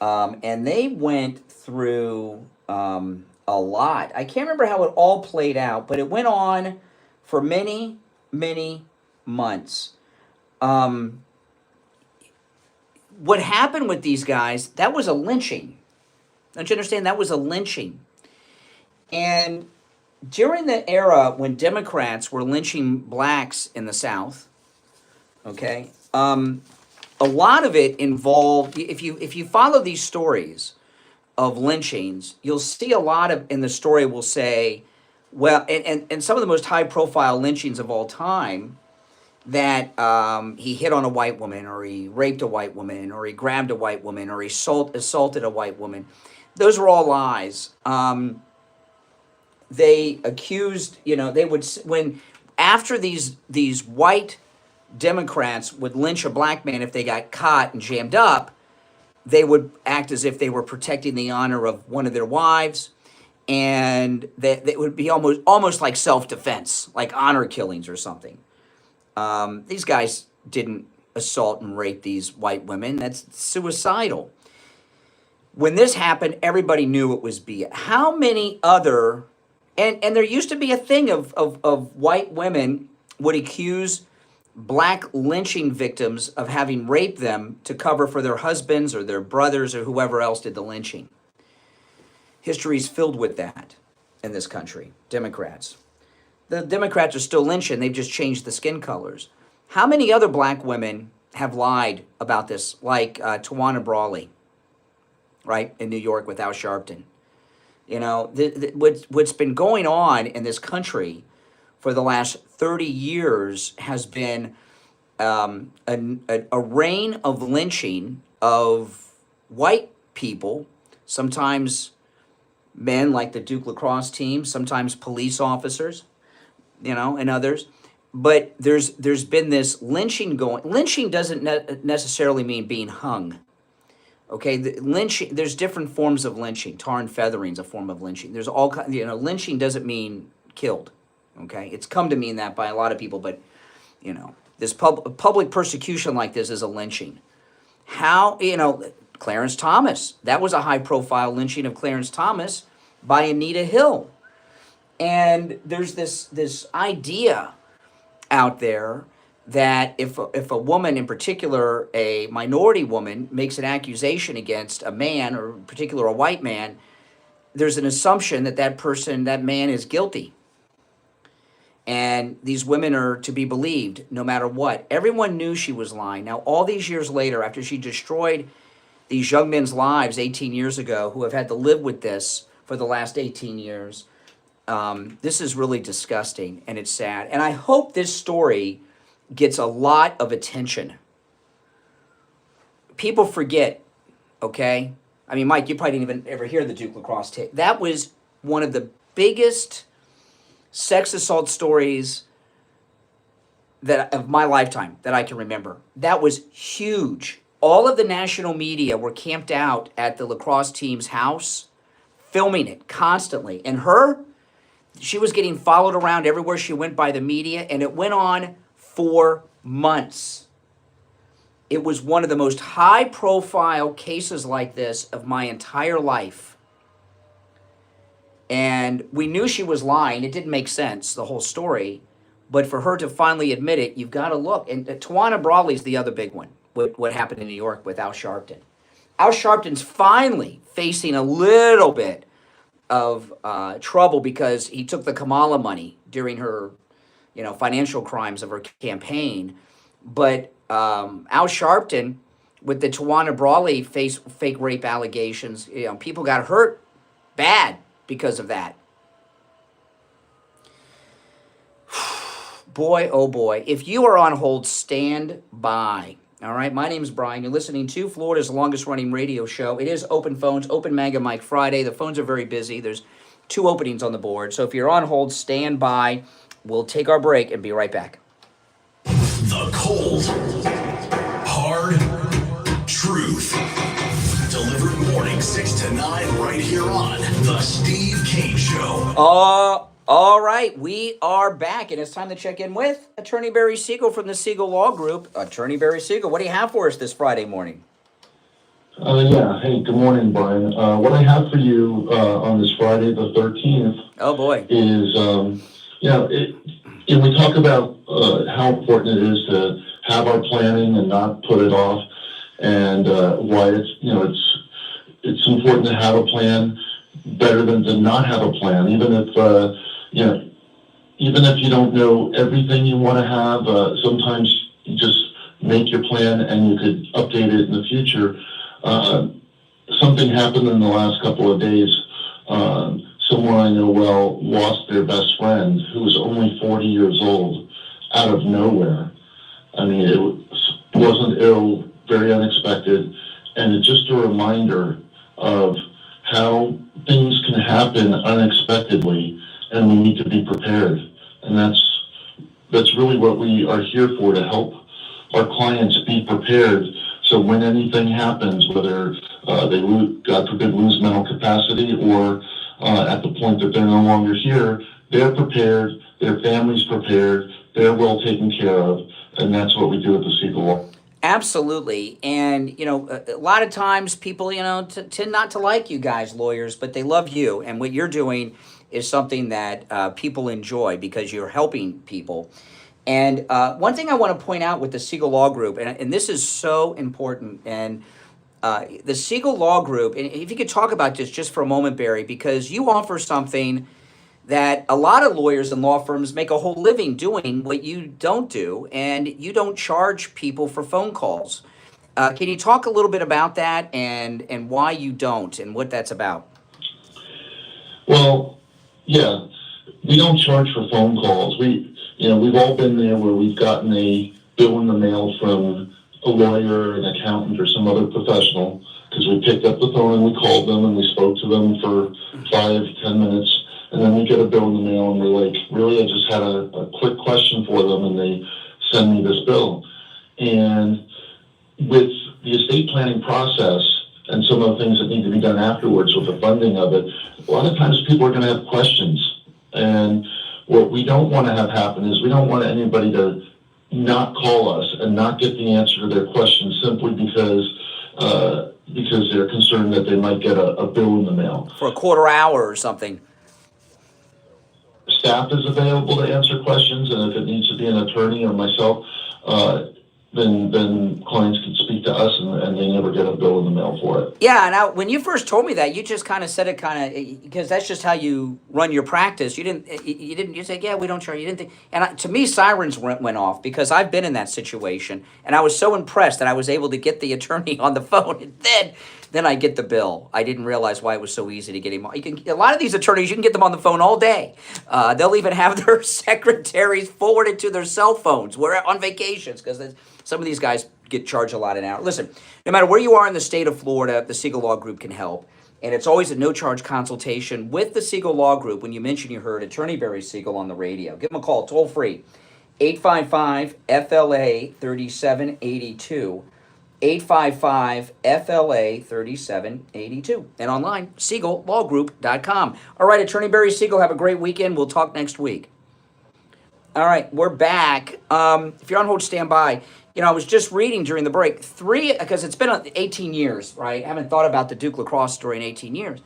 And they went through a lot. I can't remember how it all played out, but it went on for many, many months. What happened with these guys, that was a lynching. Don't you understand? That was a lynching. And during the era when Democrats were lynching blacks in the South, okay, a lot of it involved, if you follow these stories of lynchings, you'll see a lot of, in the story will say, well, and some of the most high-profile lynchings of all time, that he hit on a white woman, or he raped a white woman, or he grabbed a white woman, or he assaulted a white woman. Those were all lies. They accused, you know, they would, when, after these white Democrats would lynch a black man if they got caught and jammed up, they would act as if they were protecting the honor of one of their wives, and that would be almost like self-defense, like honor killings or something. These guys didn't assault and rape these white women. That's suicidal. When this happened, everybody knew it was BS. How many other, and there used to be a thing of white women would accuse black lynching victims of having raped them to cover for their husbands or their brothers or whoever else did the lynching. History's filled with that in this country. Democrats. The Democrats are still lynching. They've just changed the skin colors. How many other black women have lied about this, like Tawana Brawley, right, in New York with Al Sharpton? You know, what's been going on in this country for the last 30 years has been a reign of lynching of white people, sometimes men like the Duke lacrosse team, sometimes police officers, you know, and others. But there's been this lynching going. Lynching doesn't necessarily mean being hung. Okay, lynching. There's different forms of lynching. Tar and feathering is a form of lynching. There's all kinds. You know, lynching doesn't mean killed. Okay, it's come to mean that by a lot of people, but you know, this public persecution like this is a lynching. How, you know, Clarence Thomas, that was a high-profile lynching of Clarence Thomas by Anita Hill, and there's this idea out there that if a woman, in particular a minority woman, makes an accusation against a man, or in particular a white man, there's an assumption that that man is guilty. And these women are to be believed no matter what. Everyone knew she was lying. Now, all these years later, after she destroyed these young men's lives 18 years ago, who have had to live with this for the last 18 years, this is really disgusting, and it's sad. And I hope this story gets a lot of attention. People forget, okay? I mean, Mike, you probably didn't even ever hear the Duke lacrosse tape. That was one of the biggest sex assault stories of my lifetime that I can remember. That was huge. All of the national media were camped out at the lacrosse team's house, filming it constantly. And she was getting followed around everywhere she went by the media, and it went on for months. It was one of the most high-profile cases like this of my entire life. And we knew she was lying. It didn't make sense, the whole story. But for her to finally admit it, you've got to look. And Tawana Brawley's the other big one, what happened in New York with Al Sharpton. Al Sharpton's finally facing a little bit of trouble because he took the Kamala money during her, you know, financial crimes of her campaign. But Al Sharpton, with the Tawana Brawley fake rape allegations, you know, people got hurt bad because of that. Boy, oh boy. If you are on hold, stand by. All right, my name is Brian. You're listening to Florida's longest running radio show. It is Open Phones, Open Mega Mic Friday. The phones are very busy. There's 2 openings on the board. So if you're on hold, stand by. We'll take our break and be right back. The cold, hard truth. Delivered morning 6 to 9 right here on The Steve Kane Show. All right, we are back, and it's time to check in with Attorney Barry Siegel from the Siegel Law Group. Attorney Barry Siegel, what do you have for us this Friday morning? Yeah, hey, good morning, Brian. What I have for you on this Friday, the 13th, oh boy, is, we talk about how important it is to have our planning and not put it off, and why it's important to have a plan, better than to not have a plan, even if you don't know everything you want to have. Sometimes you just make your plan and you could update it in the future. Something happened in the last couple of days. Someone I know well lost their best friend, who was only 40 years old, out of nowhere. I mean, it wasn't ill, very unexpected, and it's just a reminder of how things can happen unexpectedly, and we need to be prepared. And that's really what we are here for, to help our clients be prepared. So when anything happens, whether they God forbid, lose mental capacity, or at the point that they're no longer here, they're prepared, their family's prepared, they're well taken care of, and that's what we do at the Siegel Law. Absolutely. And, a lot of times people, tend not to like you guys, lawyers, but they love you. And what you're doing is something that people enjoy because you're helping people. And one thing I want to point out with the Siegel Law Group, and this is so important, and the Siegel Law Group, and if you could talk about this just for a moment, Barry, because you offer something that a lot of lawyers and law firms make a whole living doing what you don't do, and you don't charge people for phone calls. Can you talk a little bit about that and why you don't and what that's about? Well, yeah, we don't charge for phone calls. We've all been there where we've gotten a bill in the mail from a lawyer, an accountant, or some other professional because we picked up the phone and we called them and we spoke to them for 5-10 minutes. And then we get a bill in the mail and we're like, really, I just had a quick question for them and they send me this bill. And with the estate planning process and some of the things that need to be done afterwards with the funding of it, a lot of times people are going to have questions. And what we don't want to have happen is we don't want anybody to not call us and not get the answer to their question simply because they're concerned that they might get a bill in the mail. For a quarter hour or something. Staff is available to answer questions, and if it needs to be an attorney or myself, then clients can speak to us, and they never get a bill in the mail for it. Yeah, now when you first told me that, you just kind of said it because that's just how you run your practice. You said, yeah, we don't charge. You didn't think, and to me, sirens went off because I've been in that situation, and I was so impressed that I was able to get the attorney on the phone, and then I get the bill. I didn't realize why it was so easy to get him. A lot of these attorneys, you can get them on the phone all day. They'll even have their secretaries forwarded to their cell phones. We're on vacations because some of these guys get charged a lot an hour. Listen, no matter where you are in the state of Florida, the Siegel Law Group can help. And it's always a no-charge consultation with the Siegel Law Group. When you mention you heard Attorney Barry Siegel on the radio, give them a call, toll-free, 855-FLA-3782. 855-FLA-3782. And online, SiegelLawGroup.com. All right, Attorney Barry Siegel, have a great weekend. We'll talk next week. All right, we're back. If you're on hold, stand by. I was just reading during the break, because it's been 18 years, right? I haven't thought about the Duke lacrosse story in 18 years.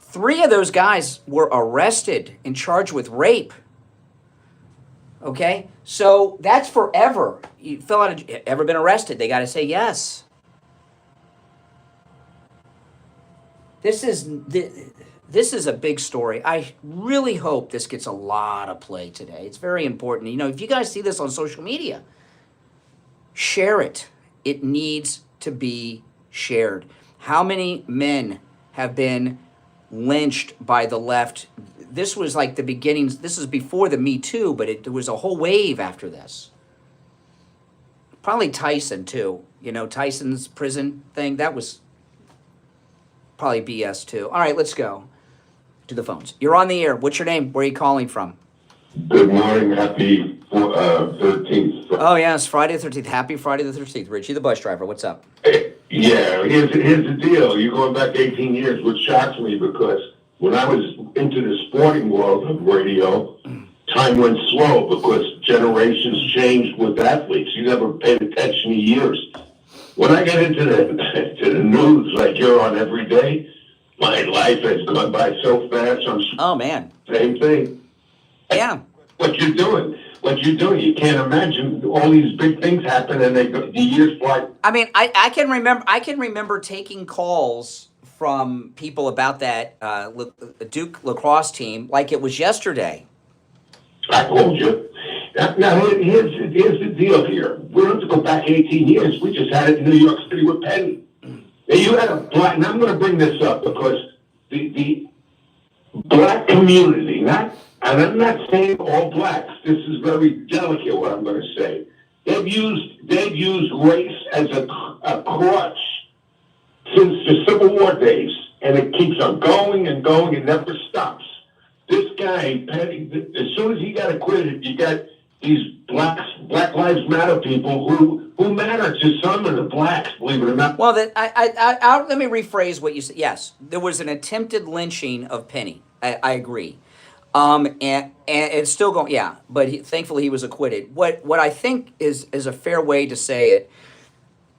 3 of those guys were arrested and charged with rape. Okay? So that's forever. You fill out ever been arrested? They got to say yes. This is a big story. I really hope this gets a lot of play today. It's very important. If you guys see this on social media, share it. It needs to be shared. How many men have been lynched by the left? This was like the beginnings. This is before the Me Too, but there was a whole wave after this. Probably Tyson, too. Tyson's prison thing, that was probably BS, too. All right, let's go to the phones. You're on the air. What's your name? Where are you calling from? Good morning. Happy 13th. Oh, yeah, it's Friday the 13th. Happy Friday the 13th. Richie, the bus driver. What's up? Yeah, here's the deal. You're going back 18 years, which shocks me because when I was into the sporting world of radio, time went slow because generations changed with athletes. You never paid attention to years. When I get into the news like you're on every day, my life has gone by so fast. Oh, man. Same thing. Yeah. What you're doing, you can't imagine all these big things happen and the years fly. I mean, I can remember taking calls from people about that Duke lacrosse team like it was yesterday. I told you. Now here's the deal here. We don't have to go back 18 years. We just had it in New York City with Penny. Now you had a black, and I'm going to bring this up because the black community, and I'm not saying all blacks. This is very delicate what I'm going to say. They've used race as a crutch since the Civil War days, and it keeps on going and going. It never stops. This guy, Penny, as soon as he got acquitted, you got these Black Lives Matter people who matter to some of the blacks, believe it or not. Well, let me rephrase what you said. Yes, there was an attempted lynching of Penny. I agree. And it's still going, yeah, but thankfully he was acquitted. What I think is a fair way to say it,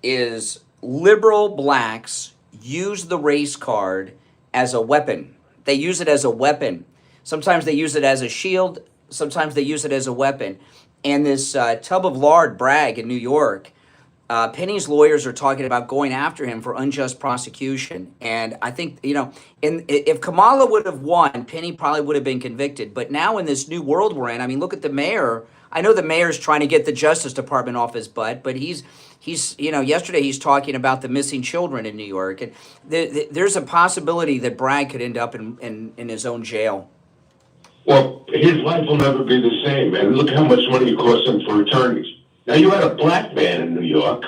is liberal blacks use the race card as a weapon. They use it as a weapon. Sometimes they use it as a shield. Sometimes they use it as a weapon. And this tub of lard Bragg in New York, Penny's lawyers are talking about going after him for unjust prosecution. And I think, if Kamala would have won, Penny probably would have been convicted. But now in this new world we're in, I mean, look at the mayor. I know the mayor's trying to get the Justice Department off his butt, but he's yesterday he's talking about the missing children in New York. And there's a possibility that Bragg could end up in his own jail. Well, his life will never be the same. And look how much money it costs him for attorneys. Now, you had a black man in New York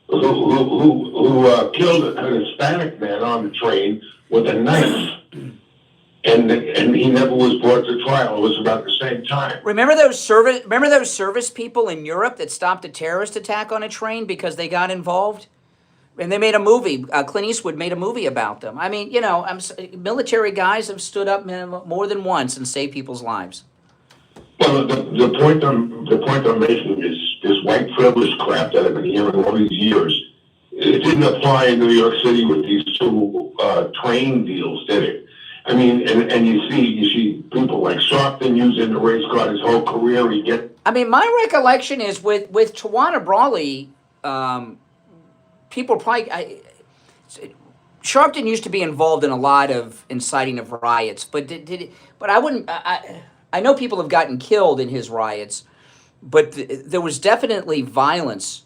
who killed a Hispanic man on the train with a knife. And he never was brought to trial. It was about the same time. Remember those service people in Europe that stopped a terrorist attack on a train because they got involved? And they made a movie. Clint Eastwood made a movie about them. I mean, military guys have stood up more than once and saved people's lives. Well, the point I'm making is this white privilege crap that I've been hearing all these years. It didn't apply in New York City with these two train deals, did it? I mean, and you see people like Sharpton using the race card his whole career. My recollection is with Tawana Brawley, people probably Sharpton used to be involved in a lot of inciting of riots, but I wouldn't. I know people have gotten killed in his riots, but there was definitely violence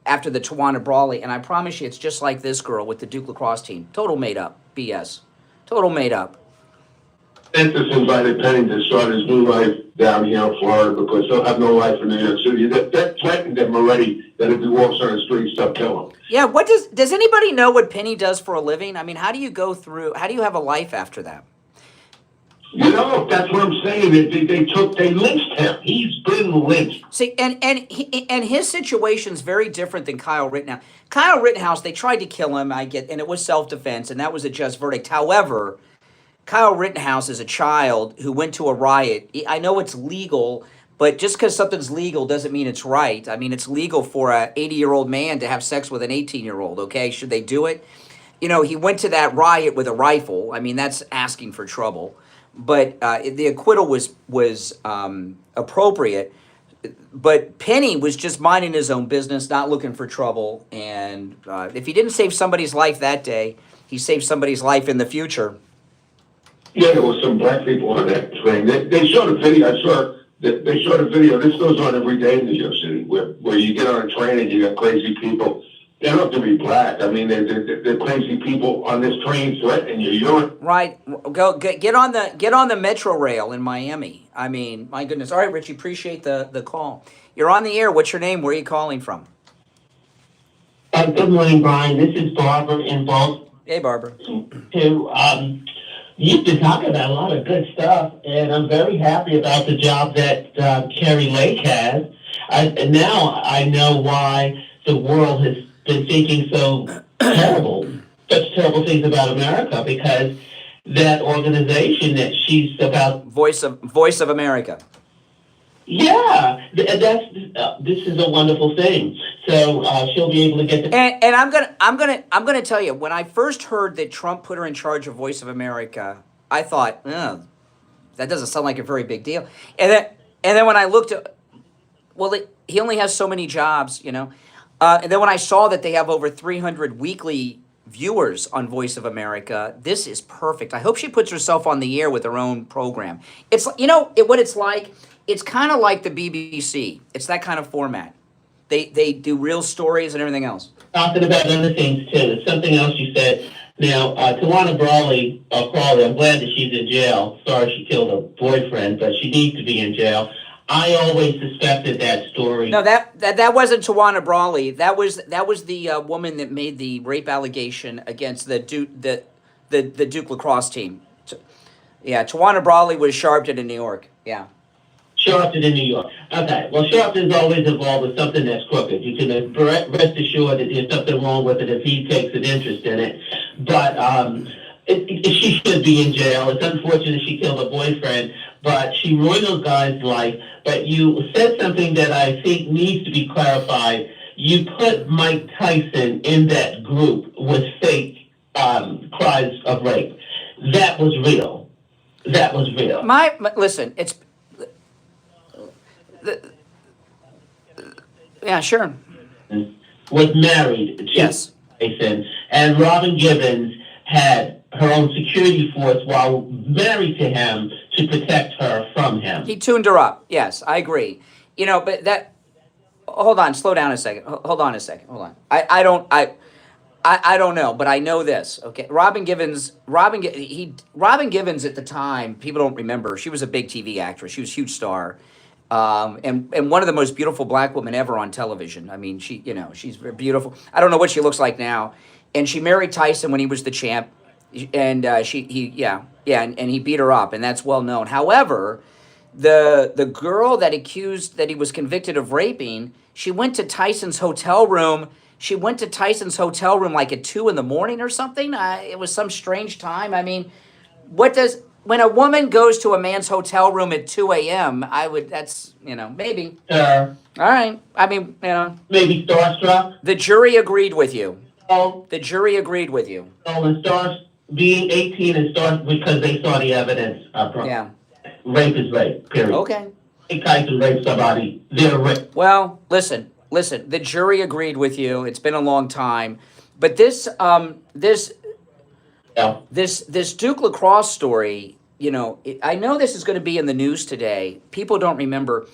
after the Tawana Brawley, and I promise you, it's just like this girl with the Duke lacrosse team. Total made up BS. Total made up. Constance invited Penny to start his new life down here in Florida because they'll have no life in New York City. That threatened them already that if he walks on the streets, they'll kill him. Yeah, does anybody know what Penny does for a living? I mean, how do you have a life after that? That's what I'm saying. They lynched him. He's been lynched. See, and his situation's very different than Kyle Rittenhouse. Kyle Rittenhouse, they tried to kill him, and it was self-defense, and that was a just verdict. However, Kyle Rittenhouse is a child who went to a riot. I know it's legal, but just because something's legal doesn't mean it's right. I mean, it's legal for a 80-year-old man to have sex with an 18-year-old, okay? Should they do it? He went to that riot with a rifle. I mean, that's asking for trouble. But the acquittal was appropriate. But Penny was just minding his own business, not looking for trouble. And if he didn't save somebody's life that day, he saved somebody's life in the future. Yeah, there was some black people on that train. They showed a video. I saw that they showed a video. This goes on every day in New York City, where you get on a train and you got crazy people. They don't have to be black. I mean, they're crazy people on this train threatening you. Right. Get on the Metro rail in Miami. I mean, my goodness. All right, Richie, appreciate the call. You're on the air. What's your name? Where are you calling from? Good morning, Brian. This is Barbara in Baltimore. Hey, Barbara. You've been talking about a lot of good stuff, and I'm very happy about the job that Kari Lake has. And now I know why the world has been thinking such terrible things about America, because that organization that she's about, Voice of America. Yeah, this is a wonderful thing. So she'll be able to get the. And I'm gonna tell you, when I first heard that Trump put her in charge of Voice of America, I thought, that doesn't sound like a very big deal. And then when I looked at, he only has so many jobs, And then when I saw that they have over 300 weekly viewers on Voice of America, this is perfect. I hope she puts herself on the air with her own program. It's what it's like. It's kind of like the BBC. It's that kind of format. They do real stories and everything else. Talking about other things too. There's something else you said. Now, Tawana Brawley, I'm glad that she's in jail. Sorry she killed her boyfriend, but she needs to be in jail. I always suspected that story. No, that wasn't Tawana Brawley. That was the woman that made the rape allegation against the Duke lacrosse team. Yeah, Tawana Brawley was Sharpton in New York. Yeah. Sharpton in New York. Okay. Well, Sharpton's always involved with something that's crooked. You can rest assured that there's something wrong with it if he takes an interest in it. But she should be in jail. It's unfortunate she killed her boyfriend, but she ruined a guy's life. But you said something that I think needs to be clarified. you put Mike Tyson in that group with fake cries of rape. That was real. That was real. Listen, it's yeah, sure. Was married to yes. Tyson, and Robin Givens had her own security force while married to him to protect her from him. He tuned her up. Yes, I agree. You know, but that. Hold on, slow down a second. Hold on a second. Hold on. I don't know, but I know this. Okay, Robin Givens at the time, people don't remember. She was a big TV actress. She was a huge star, and one of the most beautiful black women ever on television. I mean, she's very beautiful. I don't know what she looks like now, and she married Tyson when he was the champ, and and he beat her up, and that's well known. However, the girl that he was convicted of raping, she went to Tyson's hotel room. She went to Tyson's hotel room like at 2 a.m. or something. It was some strange time. I mean, when a woman goes to a man's hotel room at 2 a.m., that's, maybe. All right. I mean, Maybe starstruck. The jury agreed with you. Oh. The jury agreed with you. Oh, and stars being 18 and stars because they saw the evidence. Yeah. Rape is rape, period. Okay. Mike Tyson raped somebody, they're raped. Well, listen, the jury agreed with you. It's been a long time. But this Duke lacrosse story, I know this is going to be in the news today. People don't remember.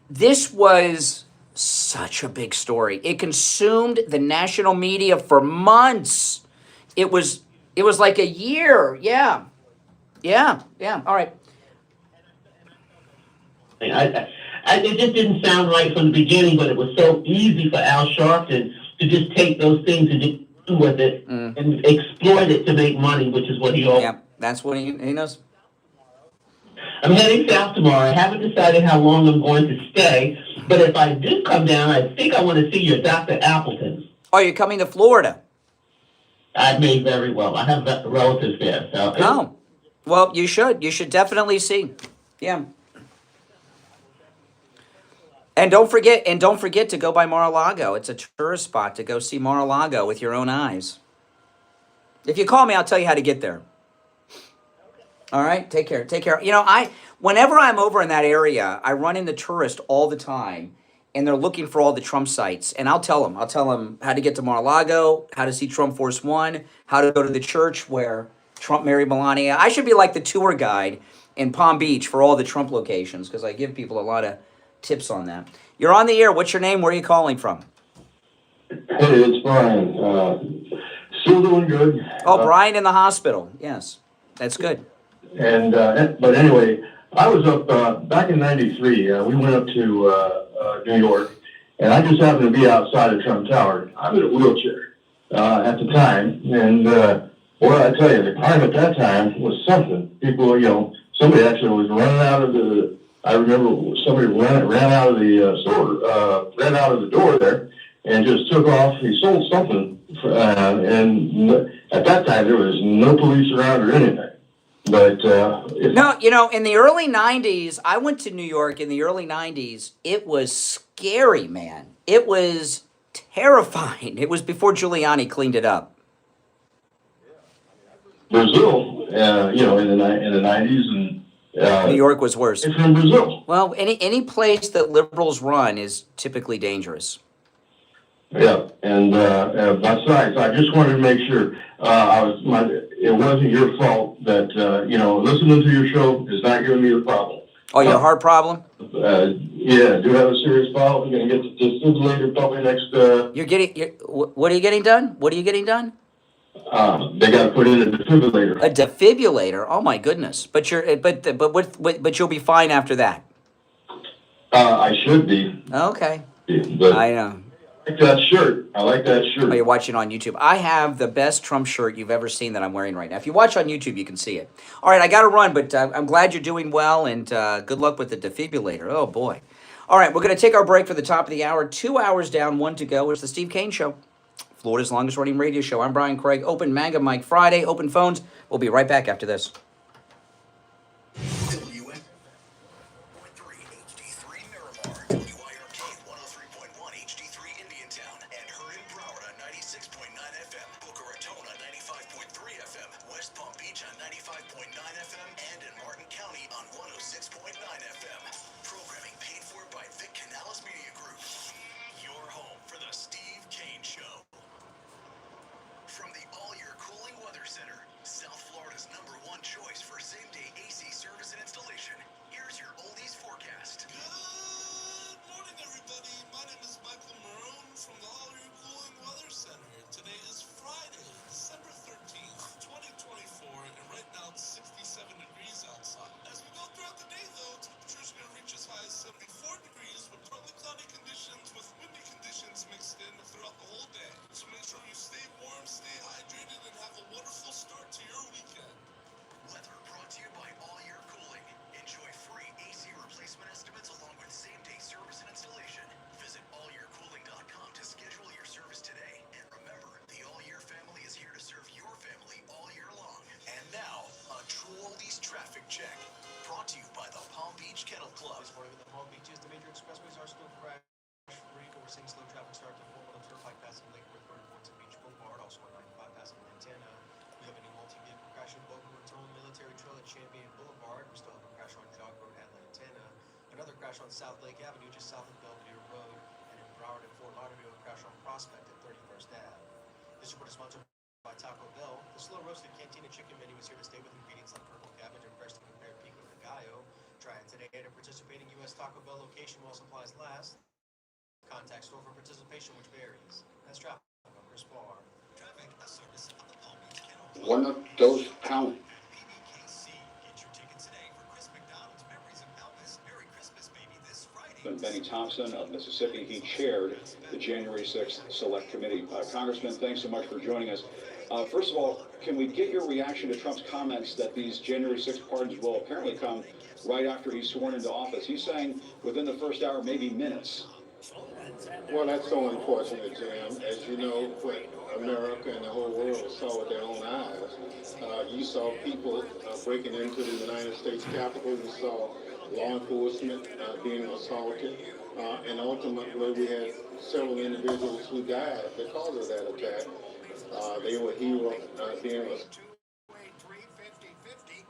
This was such a big story. It consumed the national media for months. It was like a year. Yeah. All right. It just didn't sound right from the beginning, but it was so easy for Al Sharpton to just take those things and just run with it and exploit it to make money, which is what he always. Yeah, that's what he knows. I'm heading south tomorrow. I haven't decided how long I'm going to stay, but if I do come down, I think I want to see your Dr. Appleton. Oh, you're coming to Florida? I may very well. I have relatives there. So. Oh, well, you should. You should definitely see. Yeah. And don't forget to go by Mar-a-Lago. It's a tourist spot to go see Mar-a-Lago with your own eyes. If you call me, I'll tell you how to get there. All right, take care. Whenever I'm over in that area, I run into tourists all the time, and they're looking for all the Trump sites. And I'll tell them how to get to Mar-a-Lago, how to see Trump Force One, how to go to the church where Trump married Melania. I should be like the tour guide in Palm Beach for all the Trump locations because I give people a lot of tips on that. You're on the air. What's your name? Where are you calling from? Hey, it's Brian. Still doing good. Oh, Brian in the hospital. Yes, that's good. And but anyway, I was up back in '93. We went up to New York, and I just happened to be outside of Trump Tower. I'm in a wheelchair at the time, and boy, I tell you, the crime at that time was something. People, somebody actually was running out of the. I remember somebody ran out of the store, ran out of the door there, and just took off. He sold something, and at that time there was no police around or anything. But no, in the early '90s, I went to New York in the early '90s. It was scary, man. It was terrifying. It was before Giuliani cleaned it up. Brazil, in the '90s, and New York was worse. It's from Brazil. Well, any place that liberals run is typically dangerous. Yeah, and besides, I just wanted to make sure it wasn't your fault that listening to your show is not giving me a problem. Oh, your heart problem? Yeah, do have a serious problem. I'm going to get the defibrillator probably next. What are you getting done? What are you getting done? They got to put in a defibrillator. A defibrillator? Oh my goodness! But you'll be fine after that. I should be. Okay. But I know. I like that shirt. I like that shirt. Oh, you're watching on YouTube. I have the best Trump shirt you've ever seen that I'm wearing right now. If you watch on YouTube, you can see it. All right, I got to run, but I'm glad you're doing well, and good luck with the defibrillator. Oh, boy. All right, we're going to take our break for the top of the hour. 2 hours down, 1 to go. It's the Steve Kane Show, Florida's longest-running radio show. I'm Brian Craig. Open Manga Mike Friday. Open phones. We'll be right back after this. HD3 Miramar, WIRK 103.1 HD3 Indiantown, FM, Boca Raton on 95.3 FM, West Palm Beach on 95.9 FM, and in Martin County on 106.9 FM. Programming paid for by Vic Canales Media Group. Your home for the Steve Kane Show. From the All-Year Cooling Weather Center, South Florida's #1 choice for same-day AC service and installation. Here's your oldies forecast. Good morning, everybody. My name is Michael Marone from the All-Year Cooling Weather Center. Today is Friday, December 13th, 2024, and right now it's 67 degrees outside. As we go throughout the day, though, temperatures are going to reach as high as 74 degrees with partly cloudy conditions with windy conditions mixed in throughout the whole day. So make sure you stay warm, stay hydrated, and have a wonderful start to your weekend. Weather brought to you by All-Year Cooling. Enjoy free AC replacement estimates along with same-day service and installation. Visit allyearcooling.com to schedule your service today. And remember, the All-Year family is here to serve your family all year long. And now, a true oldies traffic check. Brought to you by the Palm Beach Kennel Club. This morning in the Palm Beaches, the major expressways are still crash-free, but we're seeing slow traffic start to form on the Turnpike passing Lake Woodford and Boynton Beach Boulevard, also on 95 passing Lantana. We have a new multi-vehicle crash in Boca Raton Military Trail at Champion Boulevard. We still have a crash on Jog Road at Lantana. Another crash on South Lake Avenue just south of Belvedere Road. And in Broward and Fort Lauderdale, a crash on Prospect at 31st Ave. This report is sponsored by Taco Bell. The slow roasted cantina chicken menu is here to stay with ingredients like purple cabbage and freshly prepared pico de gallo. Try it today at a participating U.S. Taco Bell location while supplies last. Contact store for participation, which varies. That's traffic on Chris Barr. Traffic, a service of the Palm Beach Kennel Club. One of those pounds. PBKC. Get your ticket today for Chris McDonald's Memories of Elvis. Merry Christmas, baby, this Friday. Benny Thompson of Mississippi, he chaired the January 6th Select Committee. Congressman, thanks so much for joining us. First of all, can we get your reaction to Trump's comments that these January 6th pardons will apparently come right after he's sworn into office? He's saying within the first hour, maybe minutes. Well, that's so unfortunate, Jim. As you know, what America and the whole world saw with their own eyes. You saw people breaking into the United States Capitol. You saw law enforcement being assaulted. And ultimately, we had several individuals who died because of that attack. They were heroes being assaulted.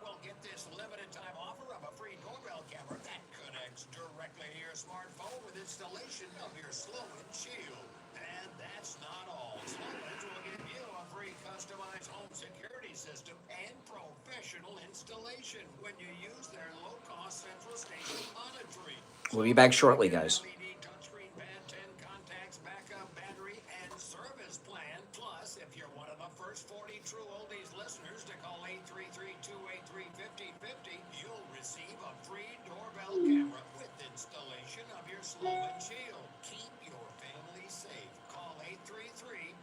Well, get this limited time offer of a free doorbell camera that connects directly to your smartphone with installation of your Slow-In Shield. And that's not all. Slow-Ins will give you a free customized home security system and professional installation when you use their low-cost central station monitoring. We'll be back shortly, guys. LED touchscreen pad, 10 contacts, backup battery, and service plan. Plus, if you're one of the first 40 True Oldies listeners to call 833-283-5050, you'll receive a free doorbell camera with installation of your Slow-In Shield. Keep your family safe. Call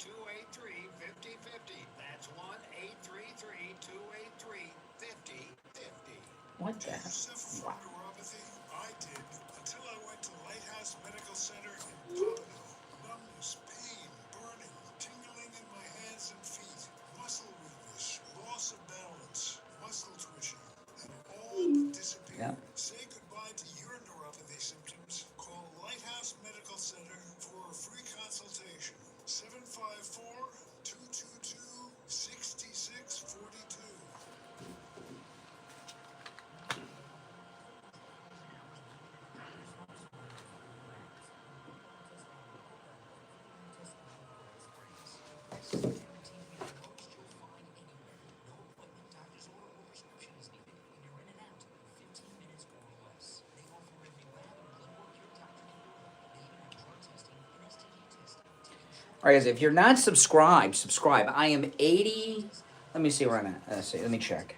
833-283-5050. That's 1-833-283-5050. What the heck? Wow. I did, until I went to Lighthouse Medical Center in Pompano. Numbness, pain, burning, tingling in my hands and feet, muscle weakness, loss of balance, muscle twitching, and all but disappeared. Yeah. Say goodbye to your neuropathy symptoms. Call Lighthouse Medical Center for a free consultation. 754-222-6642. All right, guys, if you're not subscribed, subscribe. I am 80. Let me see where I'm at. Let's see. Let me check.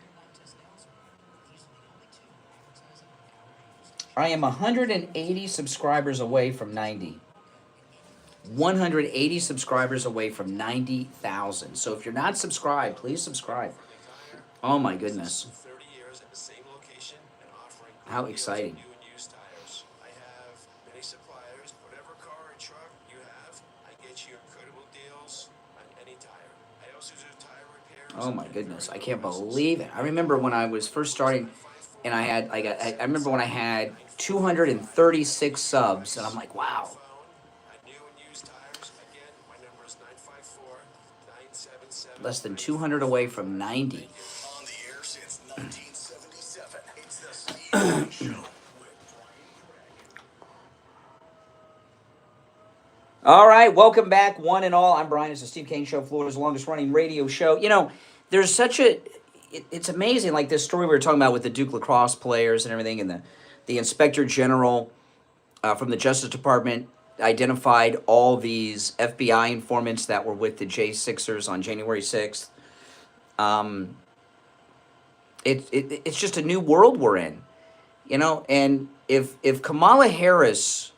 I am 180 subscribers away from 90. 180 subscribers away from 90,000. So if you're not subscribed, please subscribe. Oh my goodness. 30 years at the same location and offering How exciting. new and used tires. I have many suppliers. Whatever car or truck you have, I get you incredible deals on any tire. I also do tire repairs. Oh my goodness. I can't believe it. I remember when I was first starting and I remember when I had 236 subs and I'm like, wow. New and used tires. Again, my number is 954-977. Less than 200 away from 90. On the air since 1977. It's the Steve Kane Show. All right, welcome back, one and all. I'm Brian. It's the Steve Kane Show, Florida's longest-running radio show. You know, there's such a... It's amazing, like this story we were talking about with the Duke lacrosse players and everything, and the Inspector General from the Justice Department identified all these FBI informants that were with the J6ers on January 6th. It's just a new world we're in, you know, and if Kamala Harris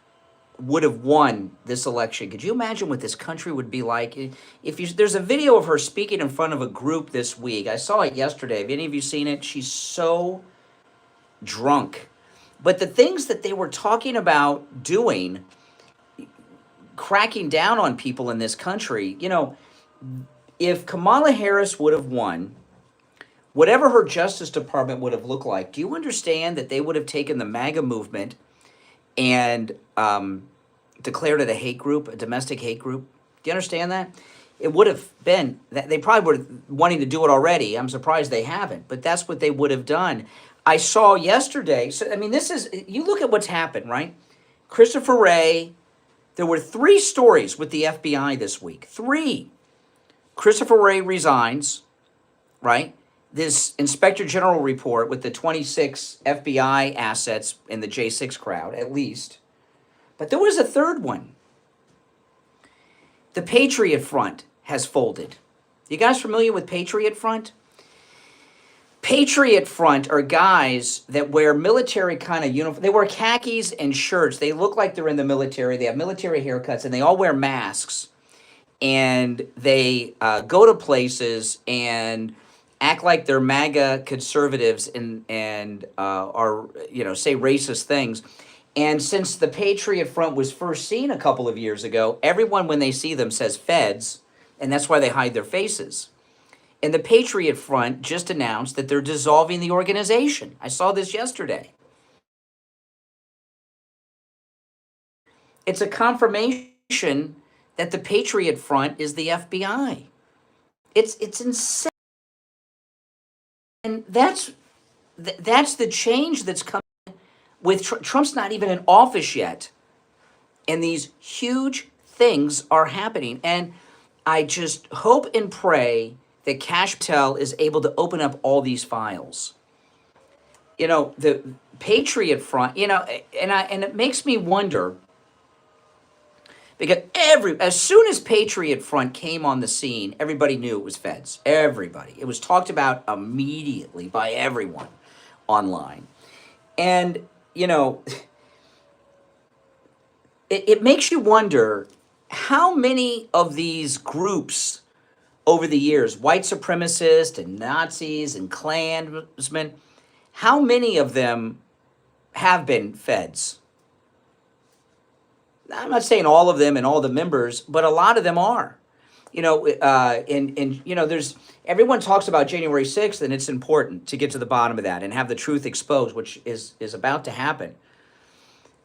would have won this election, could you imagine what this country would be like? There's a video of her speaking in front of a group this week. I saw it yesterday. Have any of you seen it? She's so drunk. But the things that they were talking about doing, cracking down on people in this country, you know, if Kamala Harris would have won, whatever her Justice Department would have looked like, do you understand that they would have taken the MAGA movement and declared it a hate group, a domestic hate group? Do you understand that? It would have been, they probably were wanting to do it already. I'm surprised they haven't, but that's what they would have done. I saw yesterday, so I mean, this is, you look at what's happened, right? Christopher Wray, there were 3 stories with the FBI this week. 3. Christopher Wray resigns, right? This Inspector General report with the 26 FBI assets in the J6 crowd, at least. But there was a 3rd one. The Patriot Front has folded. You guys familiar with Patriot Front? Patriot Front are guys that wear military kind of uniform. They wear khakis and shirts. They look like they're in the military. They have military haircuts, and they all wear masks. And they go to places and act like they're MAGA conservatives and are, you know, say racist things. And since the Patriot Front was first seen a couple of years ago, everyone, when they see them, says feds, and that's why they hide their faces. And the Patriot Front just announced that they're dissolving the organization. I saw this yesterday. It's a confirmation that the Patriot Front is the FBI. It's insane. And that's the change that's coming with Trump's not even in office yet. And these huge things are happening. And I just hope and pray that Kash Patel is able to open up all these files. You know, the Patriot Front, you know, and it makes me wonder, because as soon as Patriot Front came on the scene, everybody knew it was feds. Everybody. It was talked about immediately by everyone online. And, you know, it makes you wonder how many of these groups over the years, white supremacists and Nazis and Klansmen, how many of them have been feds? I'm not saying all of them and all the members, but a lot of them are. You know, you know, there's, everyone talks about January 6th, and it's important to get to the bottom of that and have the truth exposed, which is about to happen.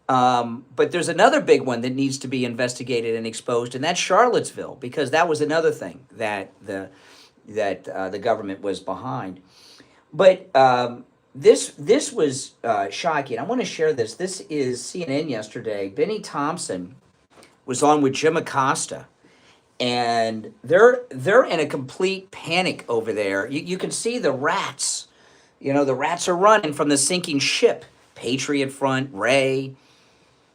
But there's another big one that needs to be investigated and exposed, and that's Charlottesville, because that was another thing that the government was behind. But this was shocking. I want to share this. This is CNN yesterday. Benny Thompson was on with Jim Acosta, and they're in a complete panic over there. You can see the rats. You know, the rats are running from the sinking ship. Patriot Front, Ray,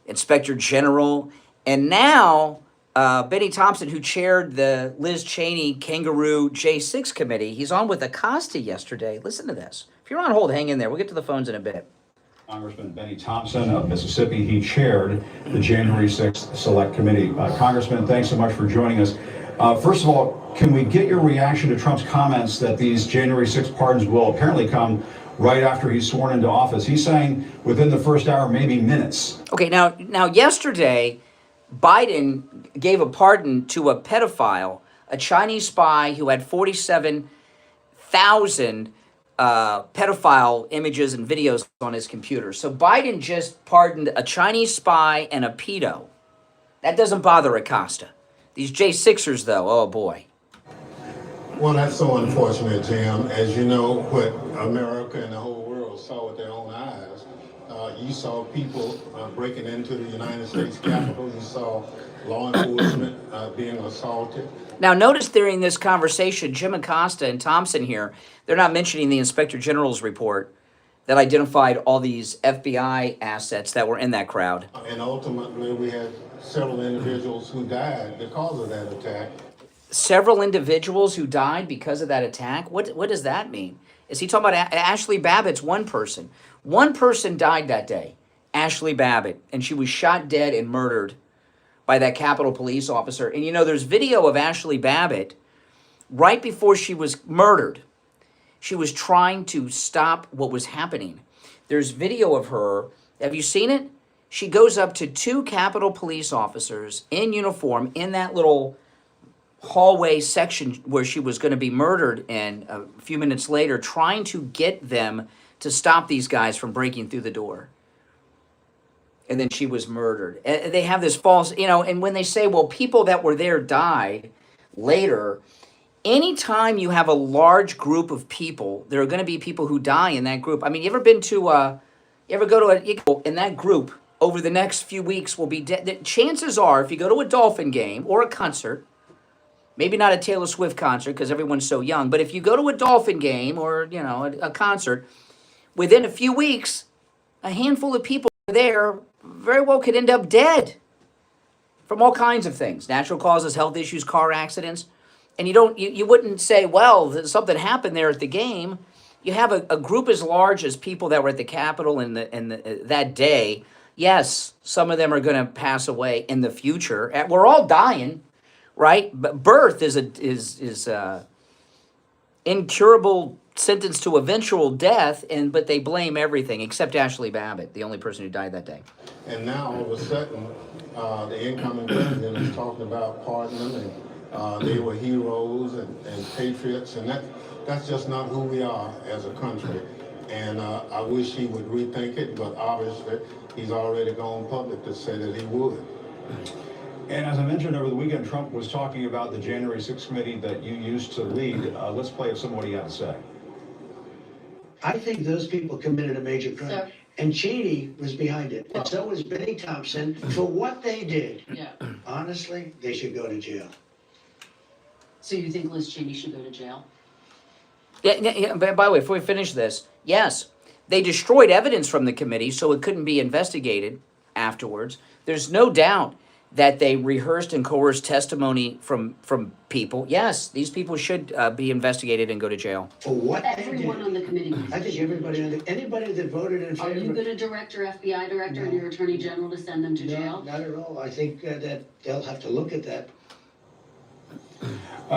Inspector General, and now Benny Thompson, who chaired the Liz Cheney Kangaroo J6 committee, he's on with Acosta yesterday. Listen to this. If you're on hold, hang in there. We'll get to the phones in a bit. Congressman Benny Thompson of Mississippi, he chaired the January 6th Select Committee. Congressman, thanks so much for joining us. First of all, can we get your reaction to Trump's comments that these January 6th pardons will apparently come right after he's sworn into office? He's saying within the first hour, maybe minutes. Okay, now yesterday, Biden gave a pardon to a pedophile, a Chinese spy who had 47,000 pedophile images and videos on his computer. So Biden just pardoned a Chinese spy and a pedo. That doesn't bother Acosta. These J6ers, though, oh boy. Well, that's so unfortunate, Jim. As you know, what America and the whole world saw with their own eyes. You saw people breaking into the United States Capitol. You saw law enforcement being assaulted. Now, notice during this conversation, Jim Acosta and Thompson here, they're not mentioning the Inspector General's report that identified all these FBI assets that were in that crowd. And ultimately, we had several individuals who died because of that attack. Several individuals who died because of that attack? What does that mean? Is he talking about Ashley Babbitt's one person? One person died that day, Ashley Babbitt, and she was shot dead and murdered by that Capitol Police officer. And you know, there's video of Ashley Babbitt right before she was murdered. She was trying to stop what was happening. There's video of her. Have you seen it? She goes up to two Capitol Police officers in uniform in that little hallway section where she was going to be murdered, and a few minutes later trying to get them to stop these guys from breaking through the door. And then she was murdered. And they have this false, you know, and when they say, well, people that were there died later, anytime you have a large group of people, there are going to be people who die in that group. I mean, you ever been to, you ever go to in that group over the next few weeks will be dead. Chances are, if you go to a Dolphin game or a concert, maybe not a Taylor Swift concert because everyone's so young, but if you go to a Dolphin game or, you know, a concert, within a few weeks, a handful of people there very well could end up dead from all kinds of things. Natural causes, health issues, car accidents. And you wouldn't say, well, something happened there at the game. You have a group as large as people that were at the Capitol that day. Yes, some of them are going to pass away in the future. We're all dying, right? But birth is a incurable sentence to eventual death, but they blame everything except Ashley Babbitt, the only person who died that day. And now all of a sudden, the incoming president is talking about pardoning them, and they were heroes and patriots, and that's just not who we are as a country. And I wish he would rethink it, but obviously he's already gone public to say that he would. And as I mentioned over the weekend, Trump was talking about the January 6th committee that you used to lead. Let's play some of what he had to say. I think those people committed a major crime. Sir. And Cheney was behind it. And so was Benny Thompson for what they did. Yeah. Honestly, they should go to jail. So you think Liz Cheney should go to jail? Yeah. By the way, before we finish this, yes, they destroyed evidence from the committee so it couldn't be investigated afterwards. There's no doubt that they rehearsed and coerced testimony from people. Yes, these people should be investigated and go to jail. For what? Everyone on the committee. I think anybody that voted in favor. Are you going to direct your FBI director and your attorney general to send them to jail? Not at all. I think that they'll have to look at that.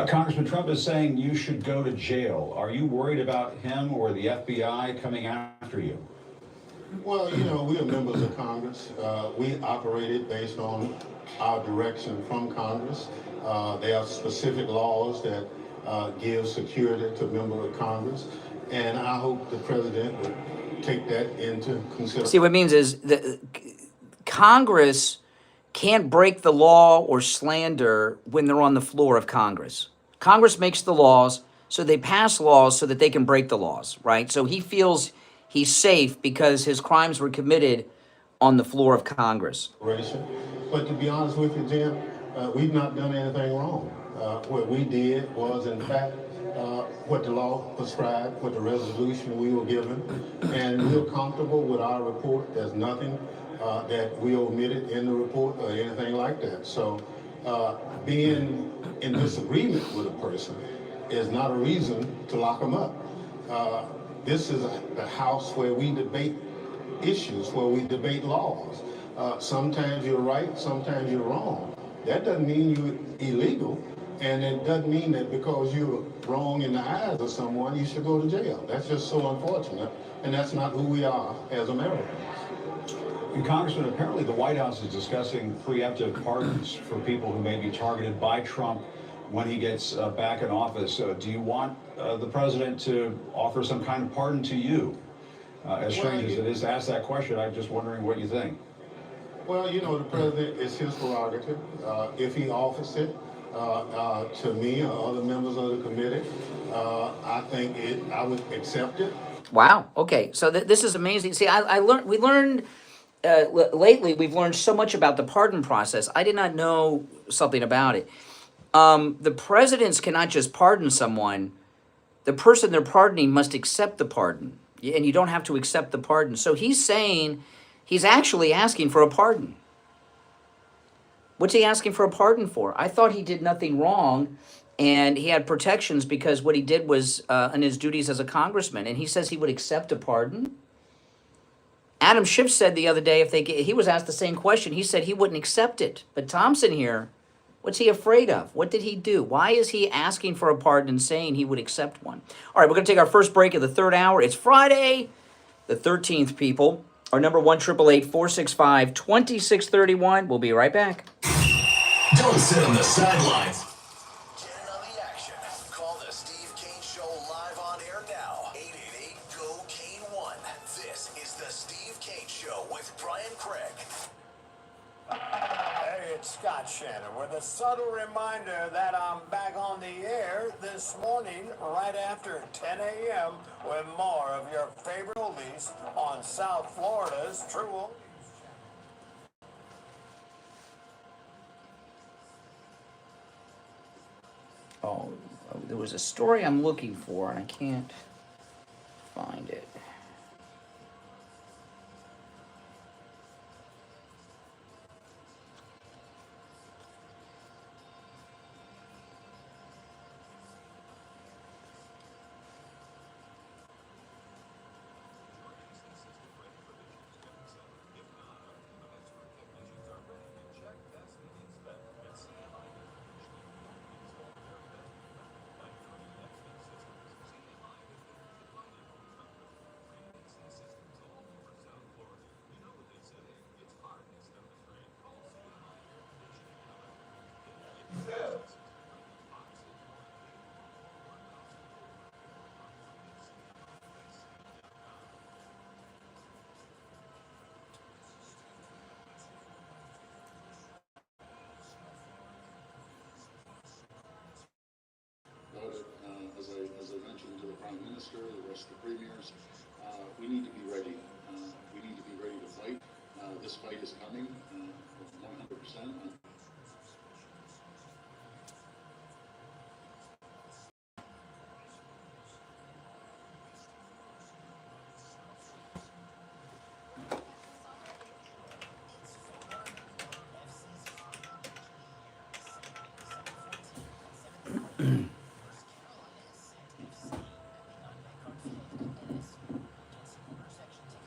Congressman Trump is saying you should go to jail. Are you worried about him or the FBI coming after you? Well, you know, we are members of Congress. We operated based on our direction from Congress. There are specific laws that give security to members of Congress, and I hope the president would take that into consideration. See, what it means is that Congress can't break the law or slander when they're on the floor of Congress. Congress makes the laws, so they pass laws so that they can break the laws, right? So he feels he's safe because his crimes were committed on the floor of Congress. But to be honest with you, Jim, we've not done anything wrong. What we did was, in fact, what the law prescribed, what the resolution we were given, and we're comfortable with our report. There's nothing that we omitted in the report or anything like that. So being in disagreement with a person is not a reason to lock them up. This is the house where we debate issues, where we debate laws. Sometimes you're right, sometimes you're wrong. That doesn't mean you're illegal, and it doesn't mean that because you're wrong in the eyes of someone, you should go to jail. That's just so unfortunate, and that's not who we are as Americans. And Congressman, apparently the White House is discussing preemptive pardons for people who may be targeted by Trump when he gets back in office. Do you want the president to offer some kind of pardon to you? As strange as it is to ask that question, I'm just wondering what you think. Well, you know, the president, is his prerogative. If he offers it, to me or other members of the committee, I would accept it. Wow. Okay. So this is amazing. See, we learned lately. We've learned so much about the pardon process. I did not know something about it. The presidents cannot just pardon someone. The person they're pardoning must accept the pardon, and you don't have to accept the pardon. So he's saying he's actually asking for a pardon. What's he asking for a pardon for? I thought he did nothing wrong, and he had protections because what he did was in his duties as a congressman, and he says he would accept a pardon. Adam Schiff said the other day he was asked the same question, he said he wouldn't accept it. But Thompson here, what's he afraid of? What did he do? Why is he asking for a pardon and saying he would accept one? All right, we're going to take our first break of the third hour. It's Friday, the 13th, people. Our number 1-888-465-2631. We'll be right back. Don't sit on the sidelines. Get in on the action. Call the Steve Kane Show live on air now. 888-GO-KANE-1. This is the Steve Kane Show with Brian Craig. Hey, it's Scott Shannon with a subtle reminder that I'm back on the air this morning right after 10 a.m. with more of your favorite oldies on South Florida's True Oldies. Oh, there was a story I'm looking for, and I can't find it. As I mentioned to the Prime Minister, the rest of the premiers, we need to be ready. We need to be ready to fight. This fight is coming 100%.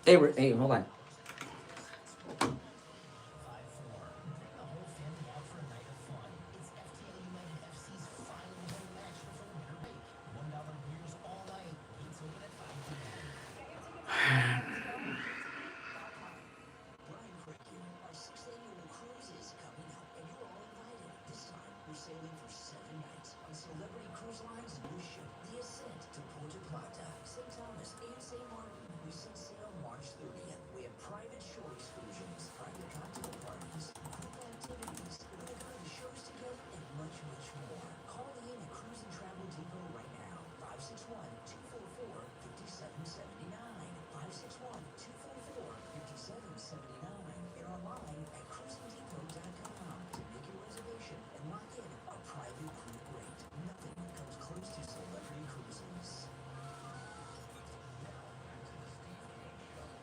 Hey, hold on.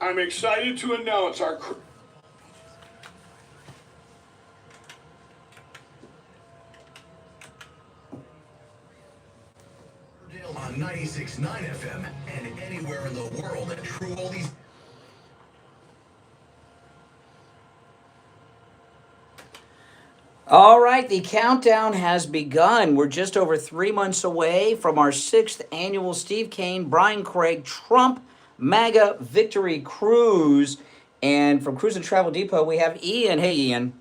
I'm excited to announce our on 96.9 FM and anywhere in the world at True Oldies. All right, the countdown has begun. We're just over 3 months away from our 6th annual Steve Kane, Brian Craig, Trump MAGA Victory Cruise. And from Cruise and Travel Depot, we have Ian. Hey, Ian.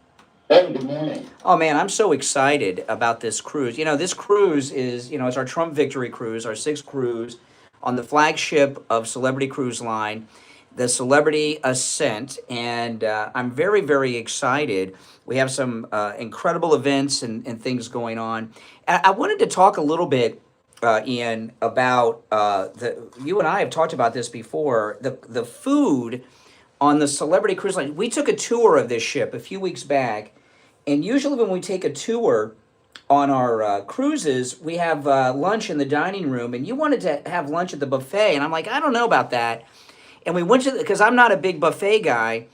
Hey, good morning. Oh, man, I'm so excited about this cruise. You know, this cruise is, it's our Trump Victory Cruise, our 6th cruise on the flagship of Celebrity Cruise Line. the Celebrity Ascent, and I'm very, very excited. We have some incredible events and things going on. And I wanted to talk a little bit, Ian, about you and I have talked about this before, the food on the Celebrity Cruise Line. We took a tour of this ship a few weeks back, and usually when we take a tour on our cruises, we have lunch in the dining room, and you wanted to have lunch at the buffet, and I'm like, I don't know about that. And we went to, because I'm not a big buffet guy,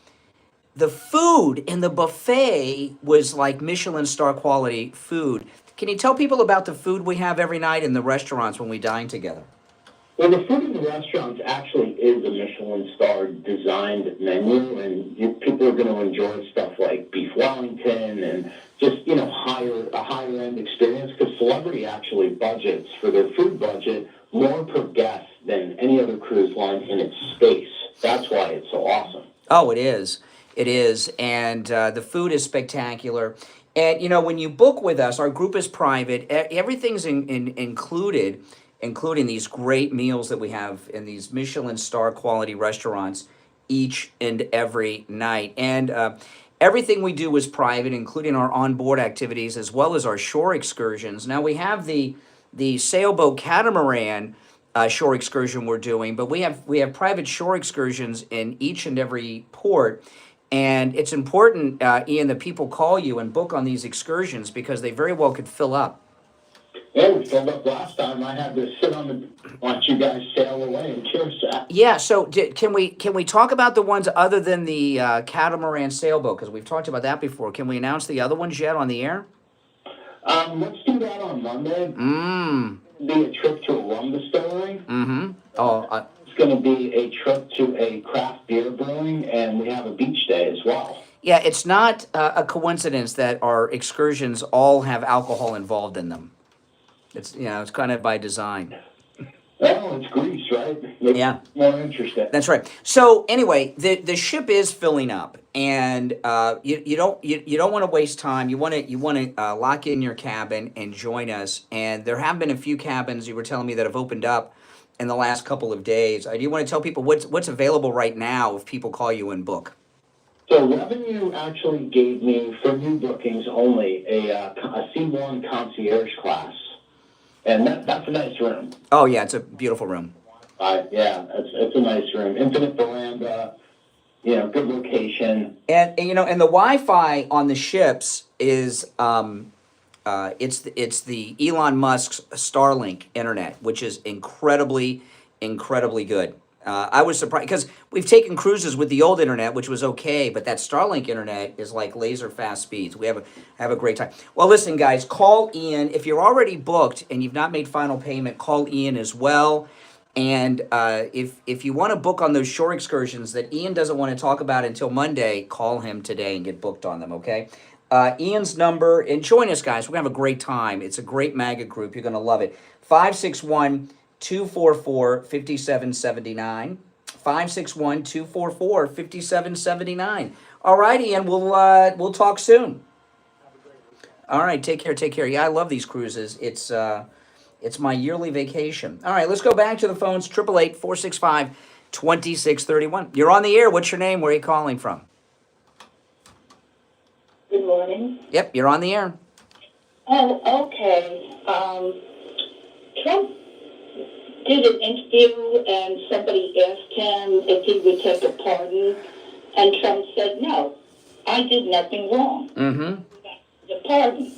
the food in the buffet was like Michelin star quality food. Can you tell people about the food we have every night in the restaurants when we dine together? Well, the food in the restaurants actually is a Michelin star designed menu, and people are going to enjoy stuff like beef Wellington and just, you know, a higher end experience, because Celebrity actually budgets for their food budget more per guest than any other cruise line in its space. That's why it's so awesome. Oh, it is. It is. And the food is spectacular. And, you know, when you book with us, our group is private. Everything's included, including these great meals that we have in these Michelin star quality restaurants each and every night. And everything we do is private, including our onboard activities as well as our shore excursions. Now, we have the sailboat catamaran shore excursion we're doing, but we have private shore excursions in each and every port. And it's important, Ian, that people call you and book on these excursions because they very well could fill up. Yeah, we filled up last time. I had to sit watch you guys sail away in Kyrgyzstan. Yeah, so can we talk about the ones other than the catamaran sailboat? Because we've talked about that before. Can we announce the other ones yet on the air? Let's do that on Monday. Be a trip to a rum distillery. Oh, it's going to be a trip to a craft beer brewing, and we have a beach day as well. Yeah, it's not a coincidence that our excursions all have alcohol involved in them. It's, you know, it's kind of by design. Well, it's Greece, right? Makes Yeah, more interesting. that's right. So anyway, the ship is filling up, and you don't want to waste time. You want to lock in your cabin and join us. And there have been a few cabins you were telling me that have opened up in the last couple of days. Do you want to tell people what's available right now if people call you and book? So Revenue actually gave me, for new bookings only, a C1 concierge class. And that's a nice room. Oh, yeah, it's a beautiful room. Yeah, it's a nice room. Infinite veranda, you know, good location. And you know, and the Wi-Fi on the ships is it's the Elon Musk's Starlink internet, which is incredibly good. I was surprised because we've taken cruises with the old internet, which was okay, but that Starlink internet is like laser fast speeds. We have a great time. Well, listen, guys, call Ian if you're already booked and you've not made final payment. Call Ian as well. And if you want to book on those shore excursions that Ian doesn't want to talk about until Monday, call him today and get booked on them. Okay. Ian's number, and join us, guys. We're gonna have a great time. It's a great MAGA group. You're gonna love it. 561-244-5779. 561-244-5779. All right, Ian, we'll talk soon. All right, take care. Yeah, I love these cruises. It's my yearly vacation. All right, let's go back to the phones. 888-465-2631. You're on the air. What's your name? Where are you calling from? Good morning. Yep, you're on the air. Oh, okay. Trump did an interview and somebody asked him if he would take a pardon, and Trump said, no, I did nothing wrong. The pardon.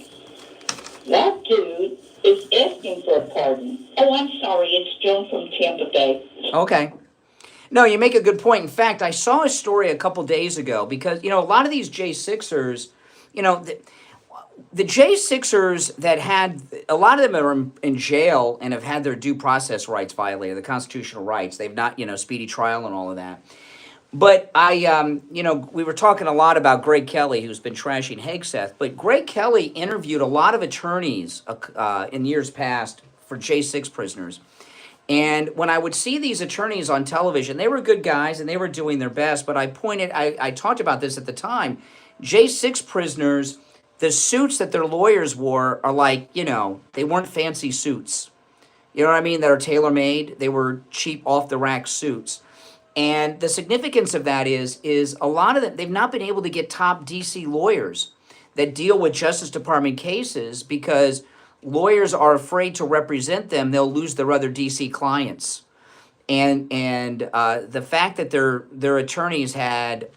That dude is asking for a pardon. Oh, I'm sorry, it's Joan from Tampa Bay. Okay. No, you make a good point. In fact, I saw a story a couple days ago because, you know, a lot of these J6ers, you know, the J6ers that had, a lot of them are in jail and have had their due process rights violated, the constitutional rights. They've not, you know, speedy trial and all of that. But you know, we were talking a lot about Greg Kelly, who's been trashing Hegseth. But Greg Kelly interviewed a lot of attorneys in years past for J6 prisoners. And when I would see these attorneys on television, they were good guys and they were doing their best. But I talked about this at the time. J6 prisoners, the suits that their lawyers wore are like, you know, they weren't fancy suits. You know what I mean? That are tailor-made. They were cheap, off-the-rack suits. And the significance of that is a lot of them, they've not been able to get top DC lawyers that deal with Justice Department cases because lawyers are afraid to represent them. They'll lose their other DC clients. And the fact that their attorneys had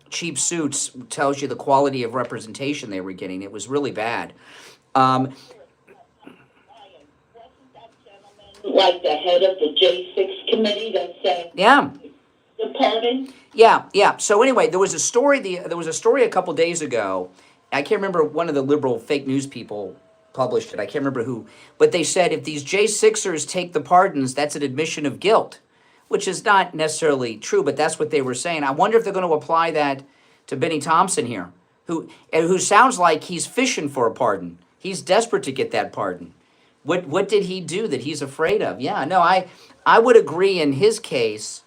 cheap suits tells you the quality of representation they were getting. It was really bad. Like the head of the J6 committee that said, Yeah. the pardon? Yeah. So anyway, there was a story. There was a story a couple days ago. I can't remember, one of the liberal fake news people published it. I can't remember who, but they said if these J6ers take the pardons, that's an admission of guilt, which is not necessarily true, but that's what they were saying. I wonder if they're going to apply that to Benny Thompson here, who sounds like he's fishing for a pardon. He's desperate to get that pardon. What did he do that he's afraid of? Yeah, no, I would agree in his case,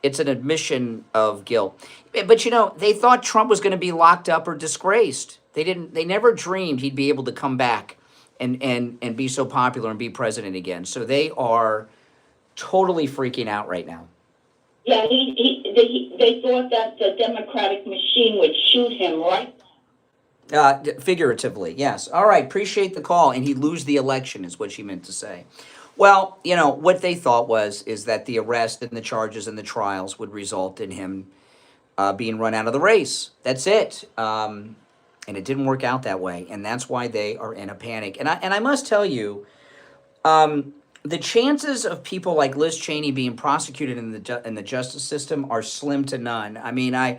it's an admission of guilt. But you know, they thought Trump was going to be locked up or disgraced. They never dreamed he'd be able to come back and be so popular and be president again. So they are totally freaking out right now. Yeah, they thought that the Democratic machine would shoot him, right? Figuratively, yes. All right, appreciate the call. And he'd lose the election is what she meant to say. Well, you know, what they thought is that the arrest and the charges and the trials would result in him being run out of the race. That's it. And it didn't work out that way. And that's why they are in a panic. And I must tell you, the chances of people like Liz Cheney being prosecuted in the justice system are slim to none. I mean, I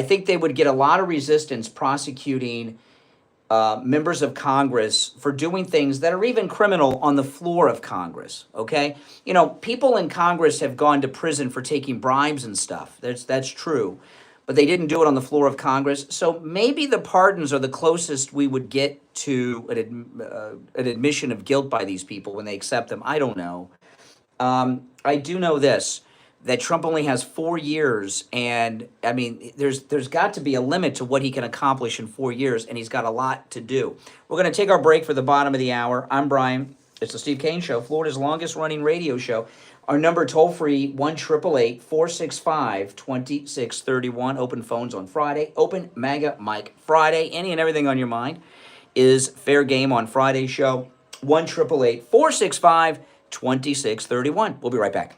think they would get a lot of resistance prosecuting members of Congress for doing things that are even criminal on the floor of Congress, okay? You know, people in Congress have gone to prison for taking bribes and stuff. That's true. But they didn't do it on the floor of Congress. So maybe the pardons are the closest we would get to an admission of guilt by these people when they accept them. I don't know. I do know this, that Trump only has 4 years, and I mean, there's got to be a limit to what he can accomplish in 4 years, and he's got a lot to do. We're going to take our break for the bottom of the hour. I'm Brian. It's the Steve Kane Show, Florida's longest running radio show. Our number toll-free, 1-888-465-2631. Open phones on Friday. Open MAGA Mike Friday. Any and everything on your mind is fair game on Friday's show. 1-888-465-2631. We'll be right back.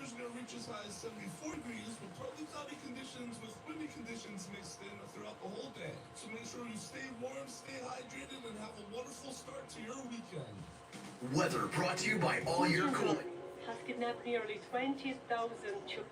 Temperatures are going to reach as high as 74 degrees with partly cloudy conditions with windy conditions mixed in throughout the whole day. So make sure you stay warm, stay hydrated, and have a wonderful start to your weekend. Weather brought to you by All Year Cooling. Has kidnapped nearly 20,000 children.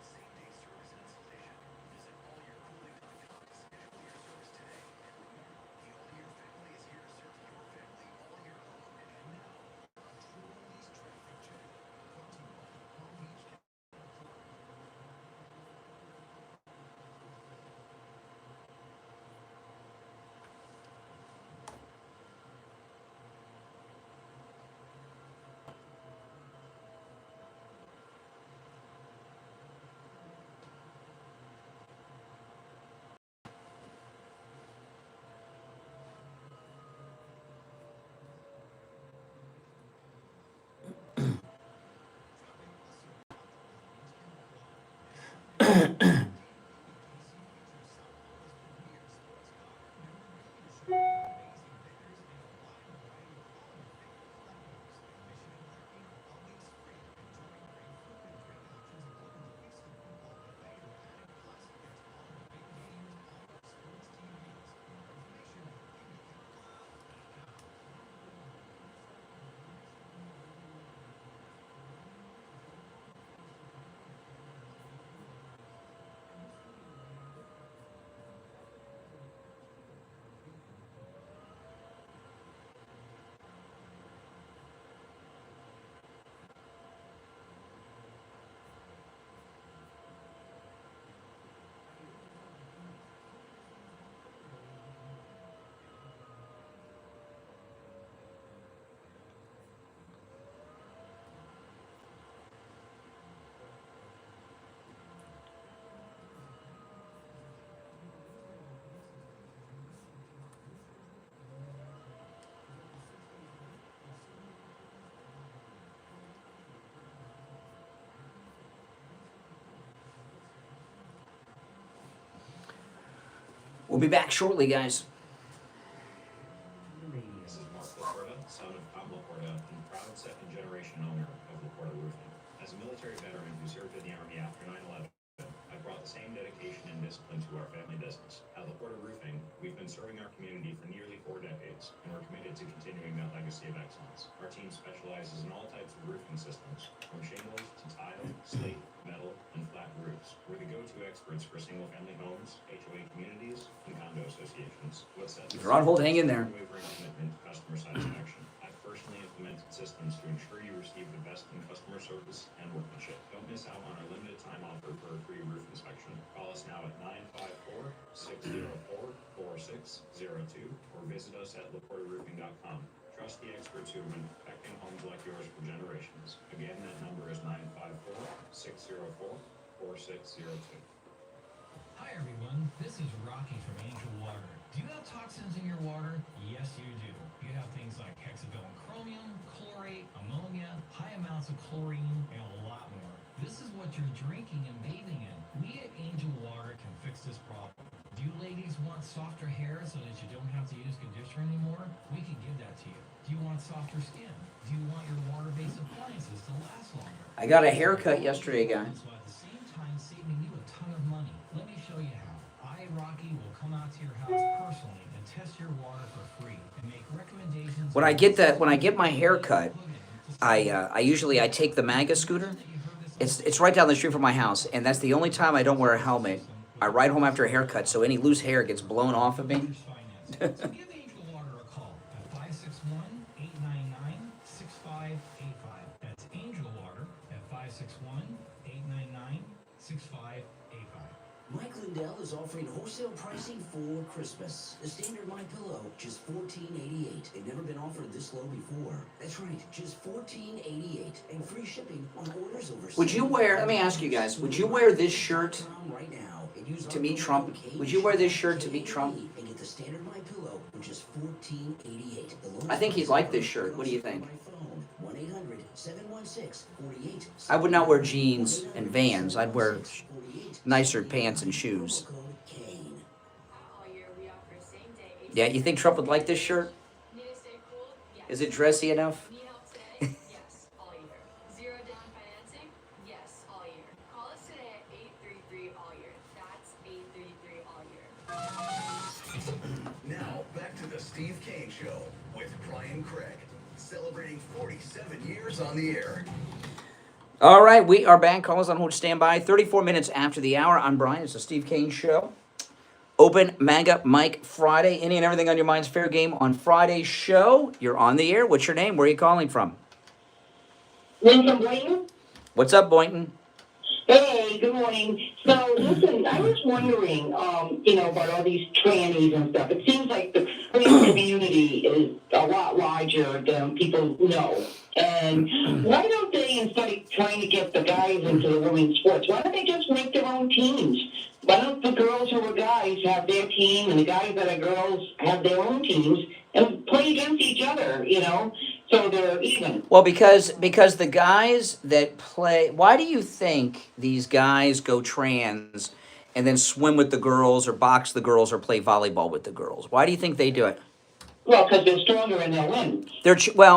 We'll be back shortly, guys. This is Mark Laporta, son of Pamela Laporta, and proud second-generation owner of Laporta Roofing. As a military veteran who served in the Army after 9/11, I brought the same dedication and discipline to our family business. At Laporta Roofing, we've been serving our community for nearly 4 decades, and we're committed to continuing that legacy of excellence. Our team specializes in all types of roofing systems, from shingles to tile, slate, metal, and flat roofs. We're the go-to experts for single-family homes, HOA communities, and condo associations. What sets If you're on hold, hang in there. unwavering commitment to customer satisfaction. I've personally implemented systems to ensure you receive the best in customer service and workmanship. Don't miss out on our limited time offer for a free roof inspection. Call us now at 954-604-4602 or visit us at laportaroofing.com. Trust the experts who have been protecting homes like yours for generations. Again, that number is 954-604-4602. Hi everyone, this is Rocky from Angel Water. Do you have toxins in your water? Yes, you do. You have things like hexavalent chromium, chlorate, ammonia, high amounts of chlorine, and a lot more. This is what you're drinking and bathing in. We at Angel Water can fix this problem. Do you ladies want softer hair so that you don't have to use conditioner anymore? We can give that to you. Do you want softer skin? Do you want your water-based appliances to last longer? I got a haircut yesterday, guys. So at the same time saving you a ton of money. Let me show you how. I, Rocky, will come out to your house personally and test your water for free and make recommendations. When I get my hair cut, I usually take the MAGA scooter. It's right down the street from my house, and that's the only time I don't wear a helmet. I ride home after a haircut, so any loose hair gets blown off of me. So give Angel Water a call at 561-899-6585. That's Angel Water at 561-899-6585. Mike Lindell is offering wholesale pricing for Christmas. The standard MyPillow, just $14.88. They've never been offered this low before. That's right, just $14.88 and free shipping on orders over. Would you wear? Let me ask you guys. Would you wear this shirt right now to meet Trump? Would you wear this shirt to meet Trump? and get the standard MyPillow for just $14.88? I think he'd like this shirt. What do you think? 1-800-716-48. I would not wear jeans and Vans. I'd wear nicer pants and shoes. Yeah, you think Trump would like this shirt? Is it dressy enough? Now, back to the Steve Kane Show with Brian Craig, celebrating 47 years on the air. All right, we are back. Call us on hold, stand by. 34 minutes after the hour. I'm Brian. It's the Steve Kane Show. Open MAGA Mike Friday. Any and everything on your mind's fair game on Friday's show. You're on the air. What's your name? Where are you calling from? Lynn from Boynton? What's up, Boynton? Hey, good morning. So, listen, I was wondering, about all these trannies and stuff. It seems like the trans community is a lot larger than people know. And why don't they, instead of trying to get the guys into the women's sports, why don't they just make their own teams? Why don't the girls who are guys have their team and the guys that are girls have their own teams and play against each other, so they're even? Well, because the guys that play, why do you think these guys go trans and then swim with the girls or box the girls or play volleyball with the girls? Why do you think they do it? Well, because they're stronger and they'll win.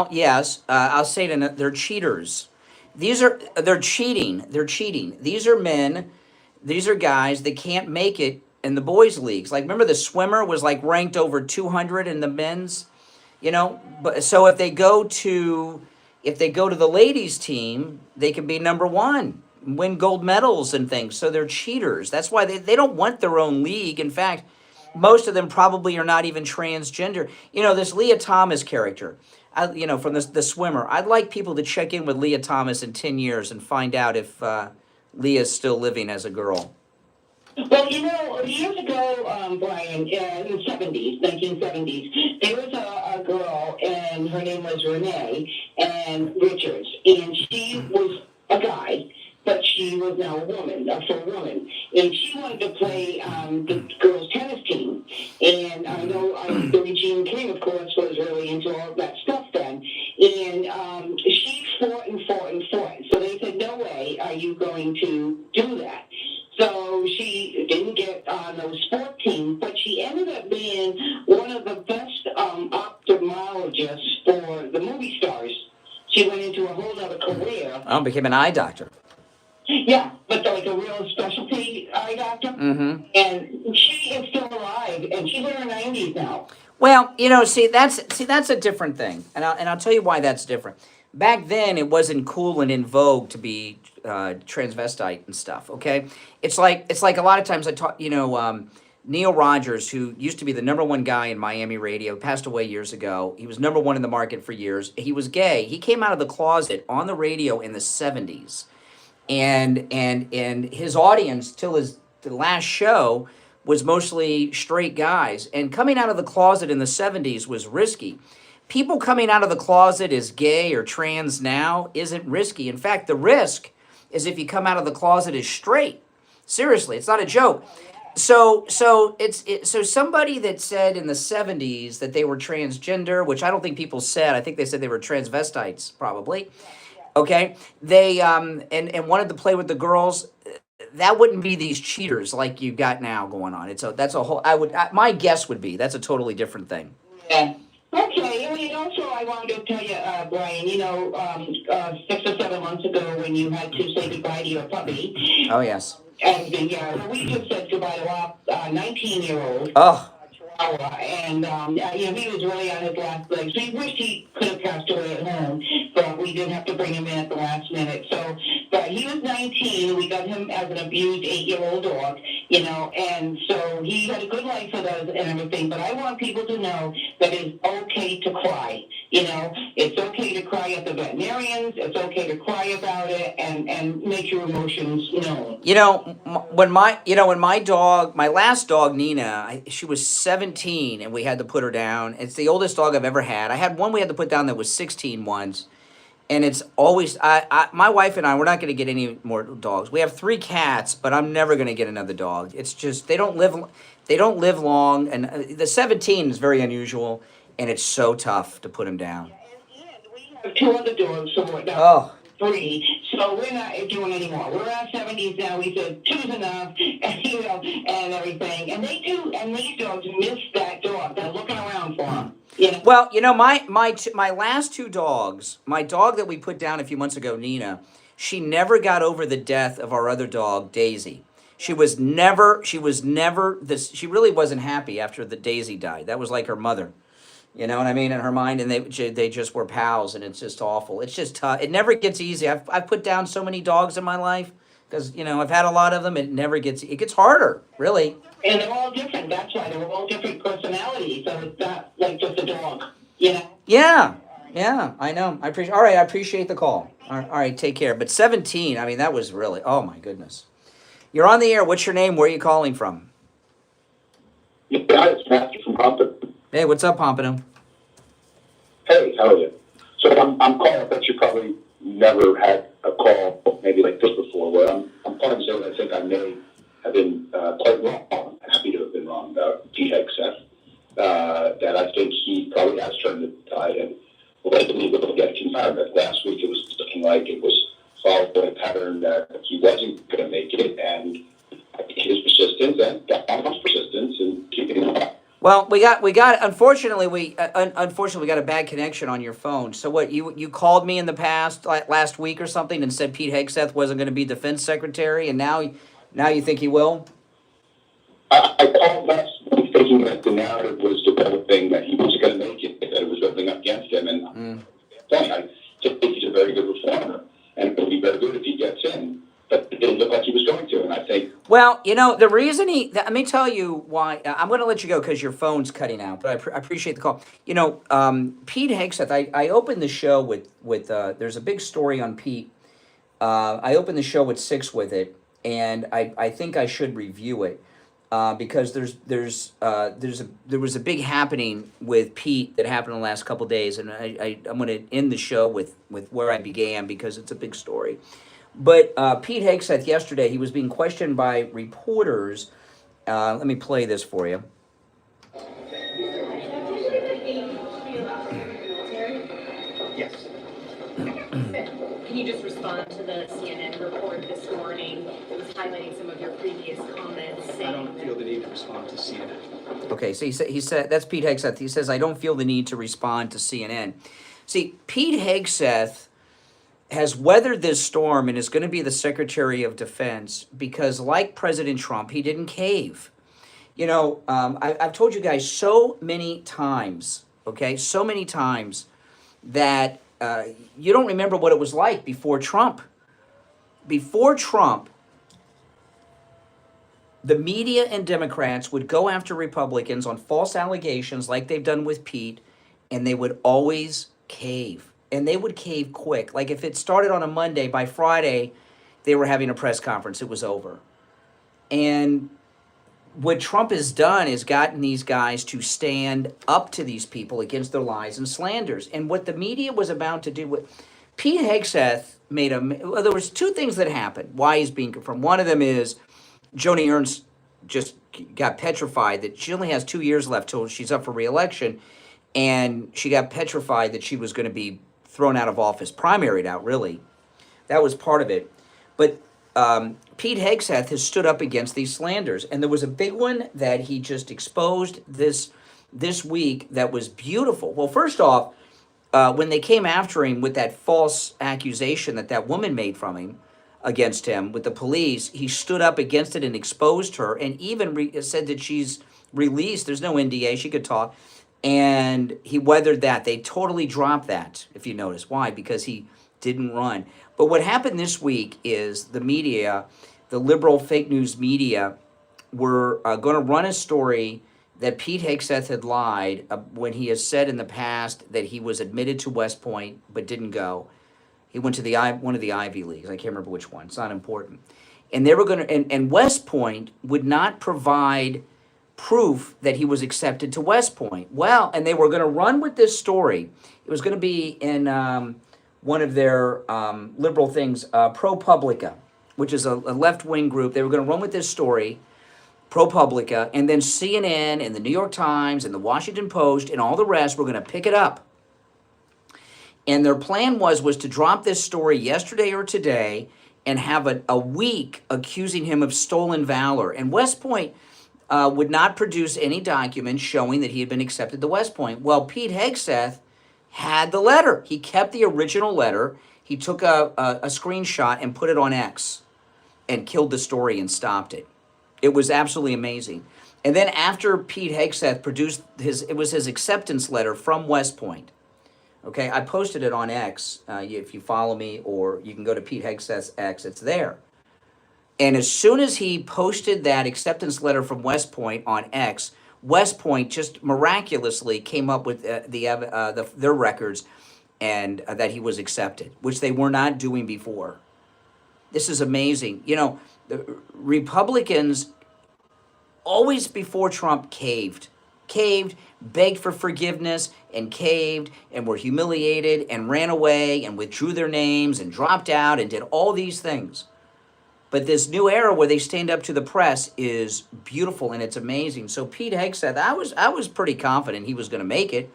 Yes. I'll say it. They're cheaters. They're cheating. They're cheating. These are men. These are guys that can't make it in the boys' leagues. Like, remember the swimmer was ranked over 200 in the men's. But so if they go to the ladies' team, they can be number one, win gold medals and things. So they're cheaters. That's why they don't want their own league. In fact, most of them probably are not even transgender. This Leah Thomas character, from the swimmer. I'd like people to check in with Leah Thomas in 10 years and find out if Leah's still living as a girl. Well, years ago, Brian, in the 1970s, there was a girl, and her name was Renee and Richards, and she was a guy, but she was now a woman, a full woman, and she wanted to play the girls' tennis team. And I know Billie Jean King, of course, was really into all of that stuff then, and she fought and fought and fought. So they said, "No way are you going to do that." So she didn't get on the sport team, but she ended there. I became an eye doctor. Yeah, but like a real specialty eye doctor. Mm-hmm. And she is still alive, and she's in her 90s now. Well, that's a different thing, and I'll tell you why that's different. Back then, it wasn't cool and in vogue to be transvestite and stuff. Okay, it's like a lot of times I talk. Neil Rogers, who used to be the #1 guy in Miami radio, passed away years ago. He was #1 in the market for years. He was gay. He came out of the closet on the radio in the 70s, and his audience till the last show was mostly straight guys. And coming out of the closet in the 70s was risky. People coming out of the closet as gay or trans now isn't risky. In fact, the risk is if you come out of the closet as straight. Seriously, it's not a joke. So somebody that said in the 70s that they were transgender, which I don't think people said, I think they said they were transvestites, probably. Okay, they and wanted to play with the girls. That wouldn't be these cheaters like you got now going on. That's a whole. My guess would be that's a totally different thing. Yeah. Okay, and also I wanted to tell you, Brian, 6 or 7 months ago when you had to say goodbye to your puppy. Oh, yes. And we just said goodbye to our 19-year-old. Oh. And he was really on his last legs. We wished he could have passed away at home, but we did have to bring him in at the last minute. But he was 19. We got him as an abused 8-year-old dog, and so he had a good life with us and everything. But I want people to know that it's okay to cry. It's okay to cry at the veterinarians. It's okay to cry about it and make your emotions known. When my last dog, Nina, she was 17 and we had to put her down. It's the oldest dog I've ever had. I had one we had to put down that was 16 once. And it's always, my wife and I, we're not going to get any more dogs. We have 3 cats, but I'm never going to get another dog. It's just, they don't live long. And the 17 is very unusual. And it's so tough to put them down. We have 2 other dogs, so we're down. Oh. 3, so we're not doing any more. We're at 70s now. We said 2's enough, and everything. And they do, and these dogs miss that dog. They're looking around for him. Well, my last 2 dogs, my dog that we put down a few months ago, Nina, she never got over the death of our other dog, Daisy. She really wasn't happy after the Daisy died. That was like her mother. You know what I mean? In her mind, and they just were pals, and it's just awful. It's just tough. It never gets easy. I've put down so many dogs in my life because I've had a lot of them. It gets harder, really. And they're all different. That's why they're all different personalities. So it's not like just a dog. Yeah, I know. I appreciate the call. All right, take care. But 17, that was really. Oh my goodness. You're on the air. What's your name? Where are you calling from? Yeah, it's Matthew from Pompano. Hey, what's up, Pompano? Hey, how are you? So I'm calling. I bet you probably never had a call maybe like this before, where I'm calling saying I think I may have been quite wrong. I'm happy to have been wrong about Pete Hegseth. That I think he probably has turned the tide and led me to get confirmed. That last week it was looking like it was following a pattern that he wasn't going to make it, and I think his persistence and Donald's persistence and keeping him up. Well, unfortunately, we got a bad connection on your phone. So what, you called me in the past, last week or something, and said Pete Hegseth wasn't going to be defense secretary, and now you think he will? I called last week thinking that the narrative was developing that he was going to make it, that it was opening up against him, and I think he's a very good reformer, and it would be very good if he gets in. But it didn't look like he was going to, and I think... Well, the reason let me tell you why. I'm going to let you go because your phone's cutting out, but I appreciate the call. Pete Hegseth, I opened the show with there's a big story on Pete. I opened the show with 6 with it, and I think I should review it because there was a big happening with Pete that happened in the last couple of days, and I'm going to end the show with where I began because it's a big story. But Pete Hegseth yesterday, he was being questioned by reporters. Let me play this for you. Yes. Can you just respond to the CNN report this morning that was highlighting some of your previous comments? I don't feel the need to respond to CNN. Okay, so he said that's Pete Hegseth. He says, I don't feel the need to respond to CNN. See, Pete Hegseth has weathered this storm and is going to be the Secretary of Defense because, like President Trump, he didn't cave. You know, I've told you guys so many times, okay, so many times that you don't remember what it was like before Trump. Before Trump, the media and Democrats would go after Republicans on false allegations like they've done with Pete, and they would always cave. And they would cave quick. Like if it started on a Monday, by Friday, they were having a press conference. It was over. And what Trump has done is gotten these guys to stand up to these people against their lies and slanders. And what the media was about to do with Pete Hegseth well, there was two things that happened. Why he's being confirmed. One of them is Joni Ernst just got petrified that she only has 2 years left till she's up for re-election. And she got petrified that she was going to be thrown out of office, primaried out, really. That was part of it. But Pete Hegseth has stood up against these slanders. And there was a big one that he just exposed this week that was beautiful. Well, first off, when they came after him with that false accusation that woman made from him against him with the police, he stood up against it and exposed her and even said that she's released. There's no NDA. She could talk. And he weathered that. They totally dropped that, if you notice. Why? Because he didn't run. But what happened this week is the media, the liberal fake news media, were going to run a story that Pete Hegseth had lied when he has said in the past that he was admitted to West Point but didn't go. He went to one of the Ivy Leagues. I can't remember which one. It's not important. And they were going to, and West Point would not provide proof that he was accepted to West Point. Well, and they were going to run with this story. It was going to be in one of their liberal things, ProPublica, which is a left-wing group. They were going to run with this story, ProPublica, and then CNN and the New York Times and the Washington Post and all the rest were going to pick it up. And their plan was to drop this story yesterday or today and have a week accusing him of stolen valor. And West Point would not produce any documents showing that he had been accepted to West Point. Well, Pete Hegseth had the letter. He kept the original letter. He took a screenshot and put it on X and killed the story and stopped it. It was absolutely amazing. And then after Pete Hegseth produced it was his acceptance letter from West Point. Okay, I posted it on X. If you follow me, or you can go to Pete Hegseth's X, it's there. And as soon as he posted that acceptance letter from West Point on X, West Point just miraculously came up with their records and that he was accepted, which they were not doing before. This is amazing. You know, the Republicans always before Trump caved, begged for forgiveness and caved and were humiliated and ran away and withdrew their names and dropped out and did all these things. But this new era where they stand up to the press is beautiful and it's amazing. So Pete Hegseth, I was pretty confident he was going to make it.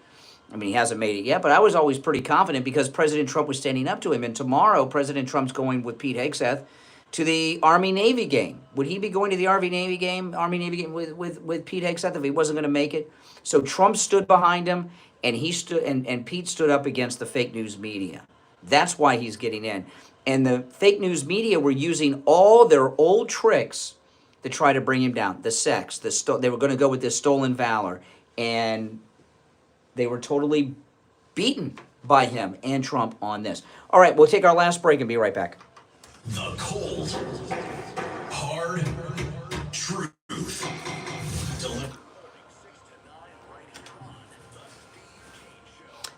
I mean, he hasn't made it yet, but I was always pretty confident because President Trump was standing up to him. And tomorrow, President Trump's going with Pete Hegseth to the Army-Navy game. Would he be going to the Army-Navy game with Pete Hegseth if he wasn't going to make it? So Trump stood behind him, and and Pete stood up against the fake news media. That's why he's getting in. And the fake news media were using all their old tricks to try to bring him down. The sex, they were going to go with this stolen valor, and they were totally beaten by him and Trump on this. All right, we'll take our last break and be right back. The cold, hard truth.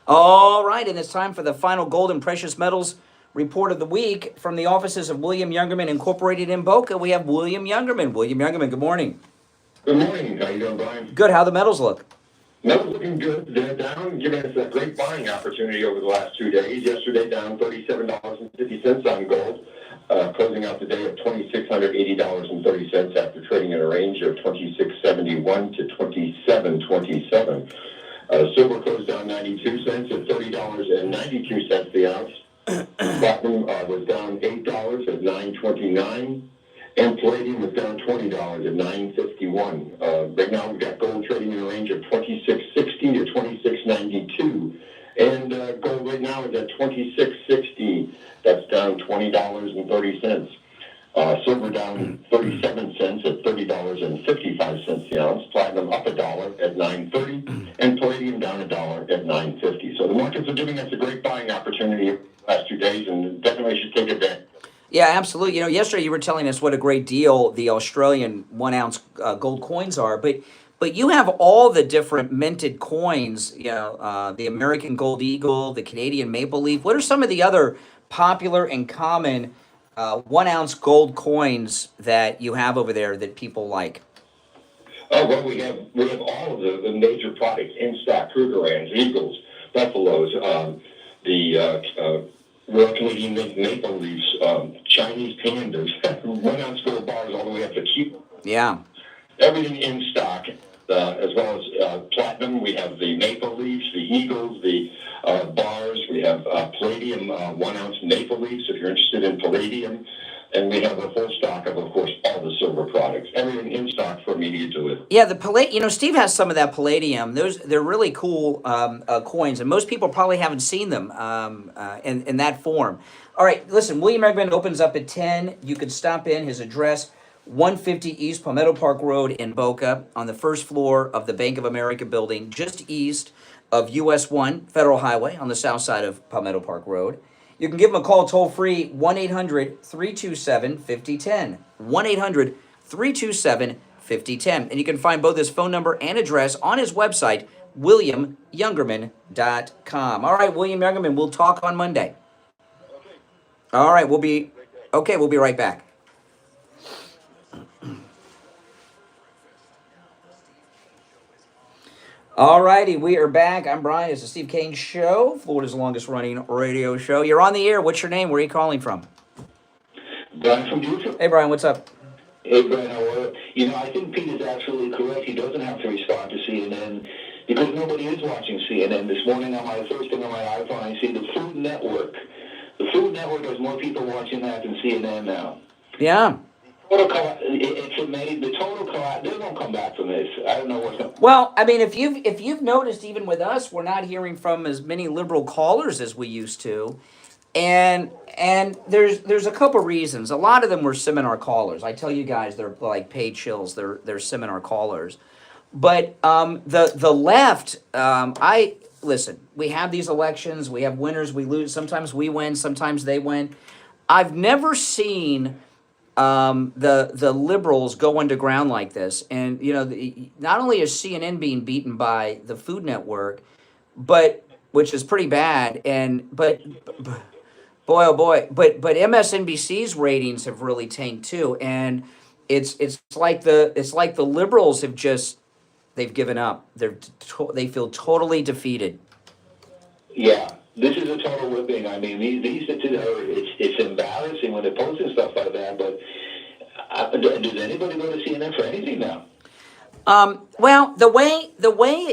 All right, and it's time for the final gold and precious metals report of the week from the offices of William Youngerman Incorporated in Boca. We have William Youngerman. William Youngerman, good morning. Good morning. How you doing, Brian? Good. How the metals look? Metals looking good. They're down, giving us a great buying opportunity over the last 2 days. Yesterday, down $37.50 on gold, closing out the day at $2,680.30 after trading in a range of $26.71 to $27.27. Silver closed down 92 cents at $30.92 the ounce. Platinum was down $8 at $9.29. And palladium was down $20 at $9.51. Right now we've got gold trading in a range of $26.60 to $26.92. And gold right now is at $26.60. That's $30.30. Silver down 37 cents at $30.55 the ounce. Platinum up $1 at $9.30, and palladium down $1 at $9.50. So the markets are giving us a great buying opportunity the last 2 days, and definitely should take advantage. Yeah, absolutely. You know, yesterday you were telling us what a great deal the Australian 1 ounce gold coins are, but you have all the different minted coins. You know, the American Gold Eagle, the Canadian Maple Leaf. What are some of the other popular and common 1 ounce gold coins that you have over there that people like? Oh, well, we have all of the major products in stock: Krugerrands, Eagles, Buffaloes, the Royal Canadian Maple Leafs, Chinese Pandas, 1 ounce gold bars all the way up to kilo. Yeah. Everything in stock, as well as platinum. We have the Maple Leafs, the Eagles, the bars. We have palladium 1 ounce Maple Leafs if you're interested in palladium. And we have a full stock of course, all the silver products. Everything in stock for immediate delivery. Yeah, the palladium. You know, Steve has some of that palladium. They're really cool coins, and most people probably haven't seen them in that form. All right, listen. William Egman opens up at 10. You could stop in. His address: 150 East Palmetto Park Road in Boca, on the first floor of the Bank of America building, just east of US 1 Federal Highway on the south side of Palmetto Park Road. You can give him a call toll free, 1-800-327-5010. 1-800-327-5010. And you can find both his phone number and address on his website, WilliamYoungerman.com. All right, William Youngerman, we'll talk on Monday. All right, we'll be right back. All righty, we are back. I'm Brian. It's the Steve Kane Show, Florida's longest running radio show. You're on the air. What's your name? Where are you calling from? Brian from Houston. Hey, Brian, what's up? Hey, Brian, how are you? You know, I think Pete is absolutely correct. He doesn't have to respond to CNN because nobody is watching CNN. This morning on my first thing on my iPhone, I see the Food Network. The Food Network has more people watching that than CNN now. Yeah. It's amazing. The total collapse. They won't come back from this. I don't know what's going. Well, I mean, if you've noticed, even with us, we're not hearing from as many liberal callers as we used to, and there's a couple reasons. A lot of them were seminar callers. I tell you guys, they're like paid chills. They're seminar callers, but the left. I listen. We have these elections. We have winners. We lose. Sometimes we win. Sometimes they win. I've never seen the liberals go underground like this, and you know, not only is CNN being beaten by the Food Network, but which is pretty bad, but boy oh boy, but MSNBC's ratings have really tanked too, and it's like the liberals have they've given up. They feel totally defeated. Yeah. This is a total whipping. I mean, these it's embarrassing when they're posting stuff like that, but does anybody go to CNN for anything now? Well, the way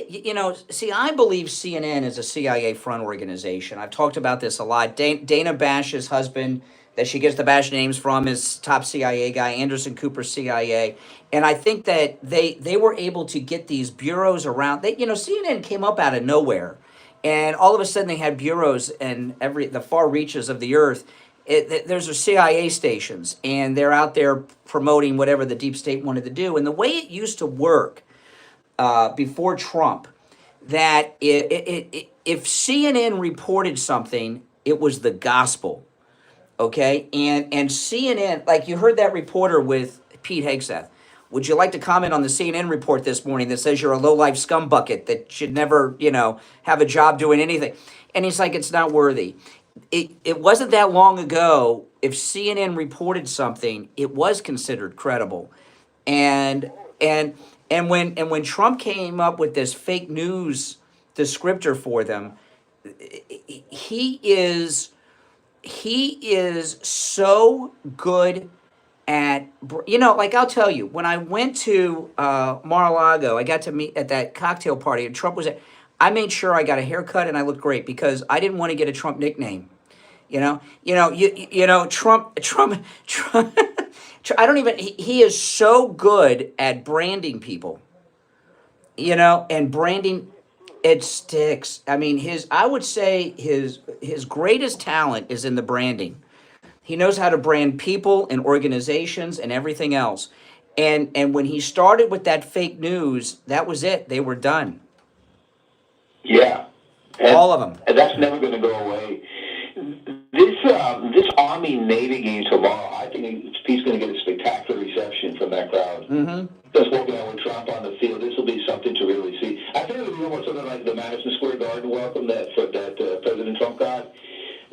you know, see, I believe CNN is a CIA front organization. I've talked about this a lot. Dana Bash's husband, that she gets the Bash names from, is top CIA guy. Anderson Cooper, CIA, and I think that they were able to get these bureaus around. You know, CNN came up out of nowhere. And all of a sudden, they had bureaus in the far reaches of the earth. There's CIA stations, and they're out there promoting whatever the deep state wanted to do. And the way it used to work before Trump, that if CNN reported something, it was the gospel, okay? And CNN, like you heard that reporter with Pete Hegseth. Would you like to comment on the CNN report this morning that says you're a low-life scumbucket that should never, you know, have a job doing anything? And he's like, it's not worthy. It wasn't that long ago, if CNN reported something, it was considered credible. And when Trump came up with this fake news descriptor for them, he is so good at, you know, like I'll tell you, when I went to Mar-a-Lago, I got to meet at that cocktail party, and Trump was there. I made sure I got a haircut and I looked great because I didn't want to get a Trump nickname. You know, Trump. I don't even. He is so good at branding people. You know, and branding, it sticks. I mean, I would say his greatest talent is in the branding. He knows how to brand people and organizations and everything else. And when he started with that fake news, that was it. They were done. Yeah. All of them. And that's never going to go away. This Army-Navy game tomorrow, I think Pete's going to get a spectacular reception from that crowd. Mm-hmm. Just walking out with Trump on the field, this will be something to really see. I think it'll be almost something like the Madison Square Garden welcome that President Trump got.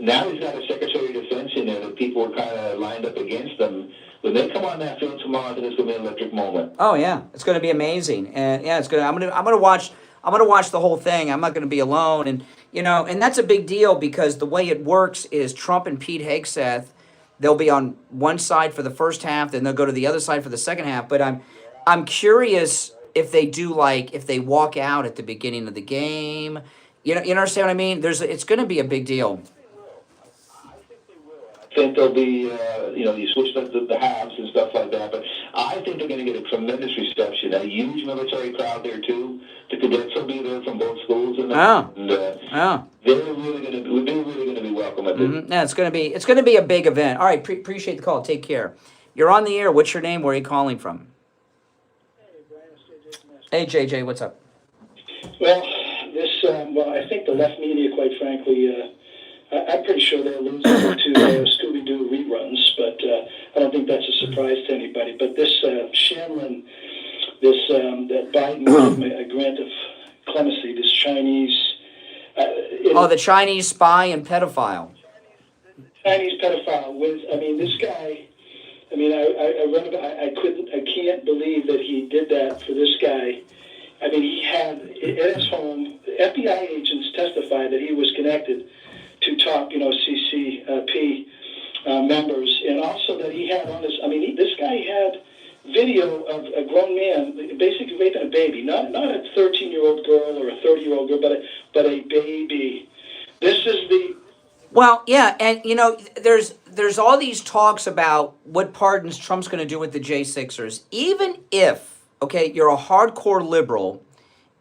Now he's got a Secretary of Defense in there that people were kind of lined up against them. When they come on that field tomorrow, I think it's going to be an electric moment. Oh yeah, it's going to be amazing, and yeah, it's going. I'm going to watch. I'm going to watch the whole thing. I'm not going to be alone, and and that's a big deal because the way it works is Trump and Pete Hegseth, they'll be on one side for the first half, then they'll go to the other side for the second half. But I'm curious if they do if they walk out at the beginning of the game. You understand what I mean? It's going to be a big deal. I think there'll be, you switch the halves and stuff like that, but I think they're going to get a tremendous reception. A huge military crowd there too. The cadets will be there from both schools, and they're really going to be welcome at this. Yeah, it's going to be a big event. All right, appreciate the call. Take care. You're on the air. What's your name? Where are you calling from? Hey, JJ, what's up? Well, I think the left media, quite frankly, I'm pretty sure they're losing to Scooby-Doo reruns, but I don't think that's a surprise to anybody. But this Shanlin, that Biden gave him a grant of clemency, this Chinese... the Chinese spy and pedophile. Chinese pedophile. This guy... I read about. I can't believe that he did that for this guy. He had at his home. FBI agents testified that he was connected to top, CCP members, and also that he had on his. This guy had video of a grown man basically raping a baby, not a 13-year-old girl or a 30-year-old girl, but a baby. This is the. Well, yeah, and there's all these talks about what pardons Trump's going to do with the J6ers. Even if, you're a hardcore liberal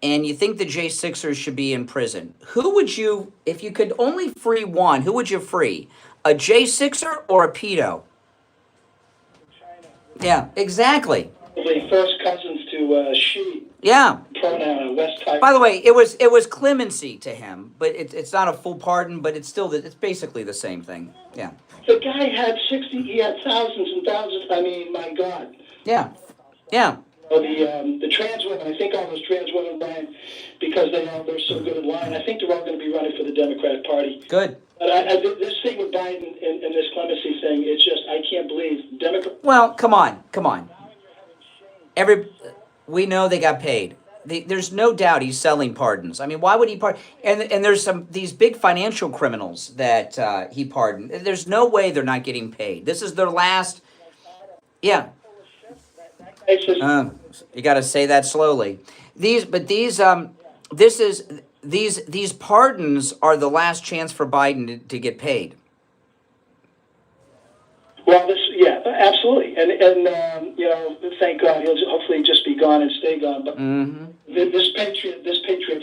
and you think the J6ers should be in prison, who would you, if you could only free one, who would you free? A J6er or a pedo? Yeah, exactly. The first cousins to she. Yeah. Pronoun West type. By the way, it was clemency to him, but it's not a full pardon, but it's basically the same thing. Yeah. The guy had he had thousands and thousands. My God. Yeah. Yeah. The trans women, I think all those trans women, Brian, because they're so good in line, I think they're all going to be running for the Democratic Party. Good. But this thing with Biden and this clemency thing, it's just, I can't believe Democrat. Well, come on. We know they got paid. There's no doubt he's selling pardons. Why would he pardon? And there's these big financial criminals that he pardoned. There's no way they're not getting paid. This is their last. Yeah. You got to say that slowly. These pardons are the last chance for Biden to get paid. Well, absolutely, and thank God he'll hopefully just be gone and stay gone. But this Patriot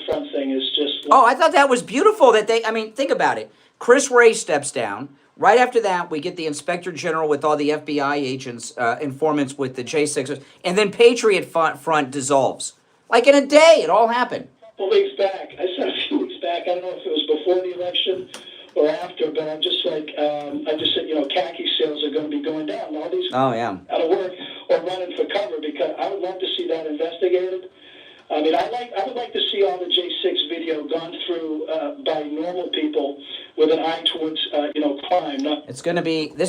Front thing is just. I thought that was beautiful. That think about it. Chris Wray steps down. Right after that, we get the Inspector General with all the FBI agents, informants with the J6ers, and then Patriot Front dissolves. Like in a day, it all happened. A couple weeks back, I said a few weeks back. I don't know if it was before the election or after, but I'm just like, I just said, khaki sales are going to be going down. All these out of work or running for cover, because I would love to see that investigated. I would like to see all the J6 video gone through by normal people with an eye towards, crime. This is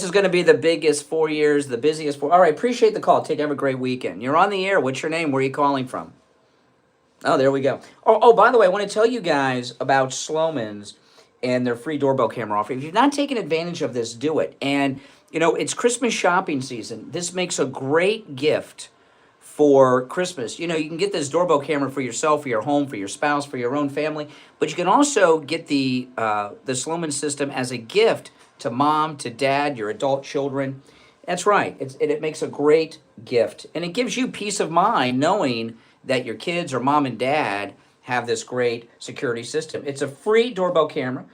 going to be the biggest 4 years, the busiest 4. All right, appreciate the call. Have a great weekend. You're on the air. What's your name? Where are you calling from? Oh, there we go. Oh, by the way, I want to tell you guys about Sloman's and their free doorbell camera offer. If you've not taken advantage of this, do it. And, it's Christmas shopping season. This makes a great gift for Christmas. You can get this doorbell camera for yourself, for your home, for your spouse, for your own family. But you can also get the Sloman system as a gift to mom, to dad, your adult children. That's right. It makes a great gift. And it gives you peace of mind knowing that your kids or mom and dad have this great security system. It's a free doorbell camera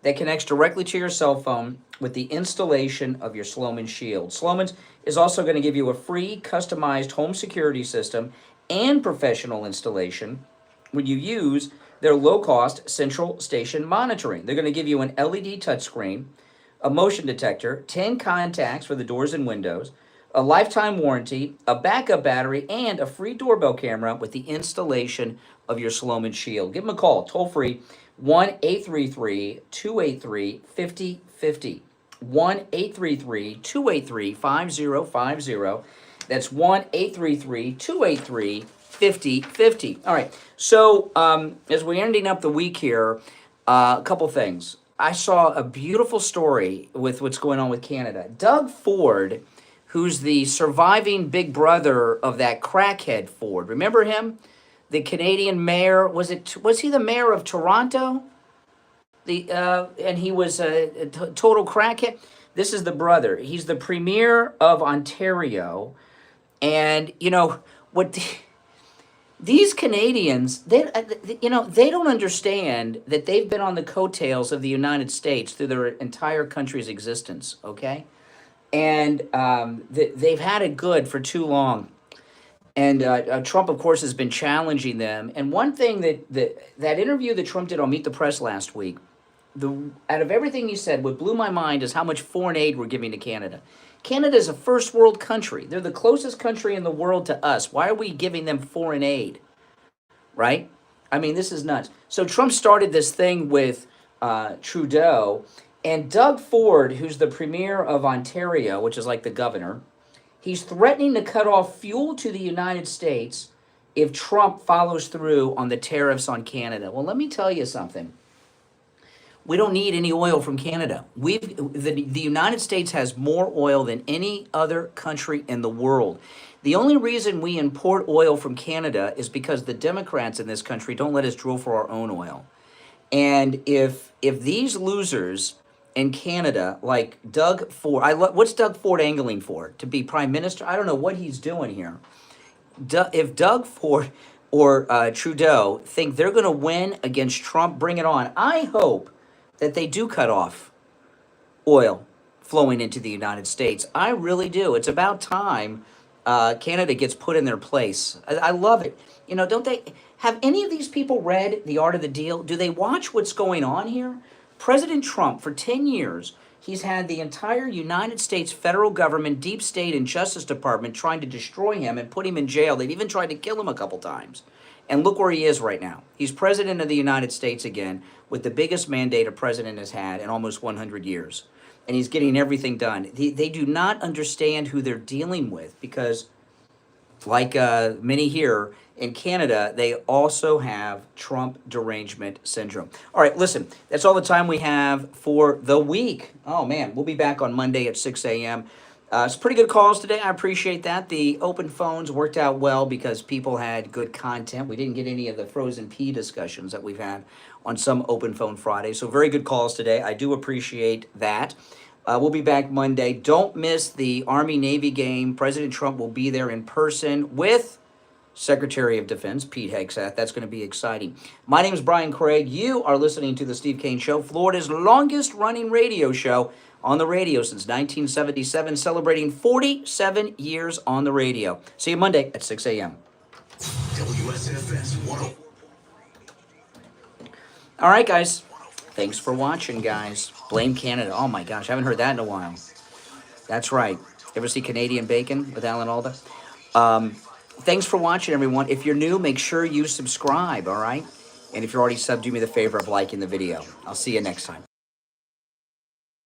that connects directly to your cell phone with the installation of your Sloman Shield. Sloman's is also going to give you a free customized home security system and professional installation when you use their low-cost central station monitoring. They're going to give you an LED touchscreen, a motion detector, 10 contacts for the doors and windows, a lifetime warranty, a backup battery, and a free doorbell camera with the installation of your Sloman Shield. Give them a call, toll free, 1-833-283-5050. 1-833-283-5050. That's 1-833-283-5050. All right, so as we're ending up the week here, a couple things. I saw a beautiful story with what's going on with Canada. Doug Ford, who's the surviving big brother of that crackhead Ford. Remember him? The Canadian mayor, was he the mayor of Toronto? And he was a total crackhead. This is the brother. He's the premier of Ontario. And, you know, these Canadians, they don't understand that they've been on the coattails of the United States through their entire country's existence, okay? And they've had it good for too long. And Trump, of course, has been challenging them. And one thing that interview that Trump did on Meet the Press last week, out of everything he said, what blew my mind is how much foreign aid we're giving to Canada. Canada is a first world country. They're the closest country in the world to us. Why are we giving them foreign aid? Right? I mean, this is nuts. So Trump started this thing with Trudeau, and Doug Ford, who's the premier of Ontario, which is like the governor, he's threatening to cut off fuel to the United States if Trump follows through on the tariffs on Canada. Well, let me tell you something. We don't need any oil from Canada. The United States has more oil than any other country in the world. The only reason we import oil from Canada is because the Democrats in this country don't let us drill for our own oil. And if these losers in Canada, like Doug Ford, what's Doug Ford angling for? To be prime minister? I don't know what he's doing here. If Doug Ford or Trudeau think they're going to win against Trump, bring it on. I hope that they do cut off oil flowing into the United States. I really do. It's about time Canada gets put in their place. I love it. You know, have any of these people read The Art of the Deal? Do they watch what's going on here? President Trump, for 10 years, he's had the entire United States federal government, deep state, and Justice Department trying to destroy him and put him in jail. They've even tried to kill him a couple times. And look where he is right now. He's president of the United States again, with the biggest mandate a president has had in almost 100 years. And he's getting everything done. They do not understand who they're dealing with because, like many here in Canada, they also have Trump derangement syndrome. All right, listen, that's all the time we have for the week. Oh, man, we'll be back on Monday at 6 a.m. It's pretty good calls today. I appreciate that. The open phones worked out well because people had good content. We didn't get any of the frozen pea discussions that we've had on some open phone Fridays. So very good calls today. I do appreciate that. We'll be back Monday. Don't miss the Army-Navy game. President Trump will be there in person with Secretary of Defense Pete Hegseth. That's going to be exciting. My name is Brian Craig. You are listening to The Steve Kane Show, Florida's longest-running radio show on the radio since 1977, celebrating 47 years on the radio. See you Monday at 6 a.m. WSFS 104. All right, guys. Thanks for watching, guys. Blame Canada. Oh, my gosh. I haven't heard that in a while. That's right. Ever see Canadian Bacon with Alan Alda? Thanks for watching, everyone. If you're new, make sure you subscribe, all right? And if you're already subbed, do me the favor of liking the video. I'll see you next time.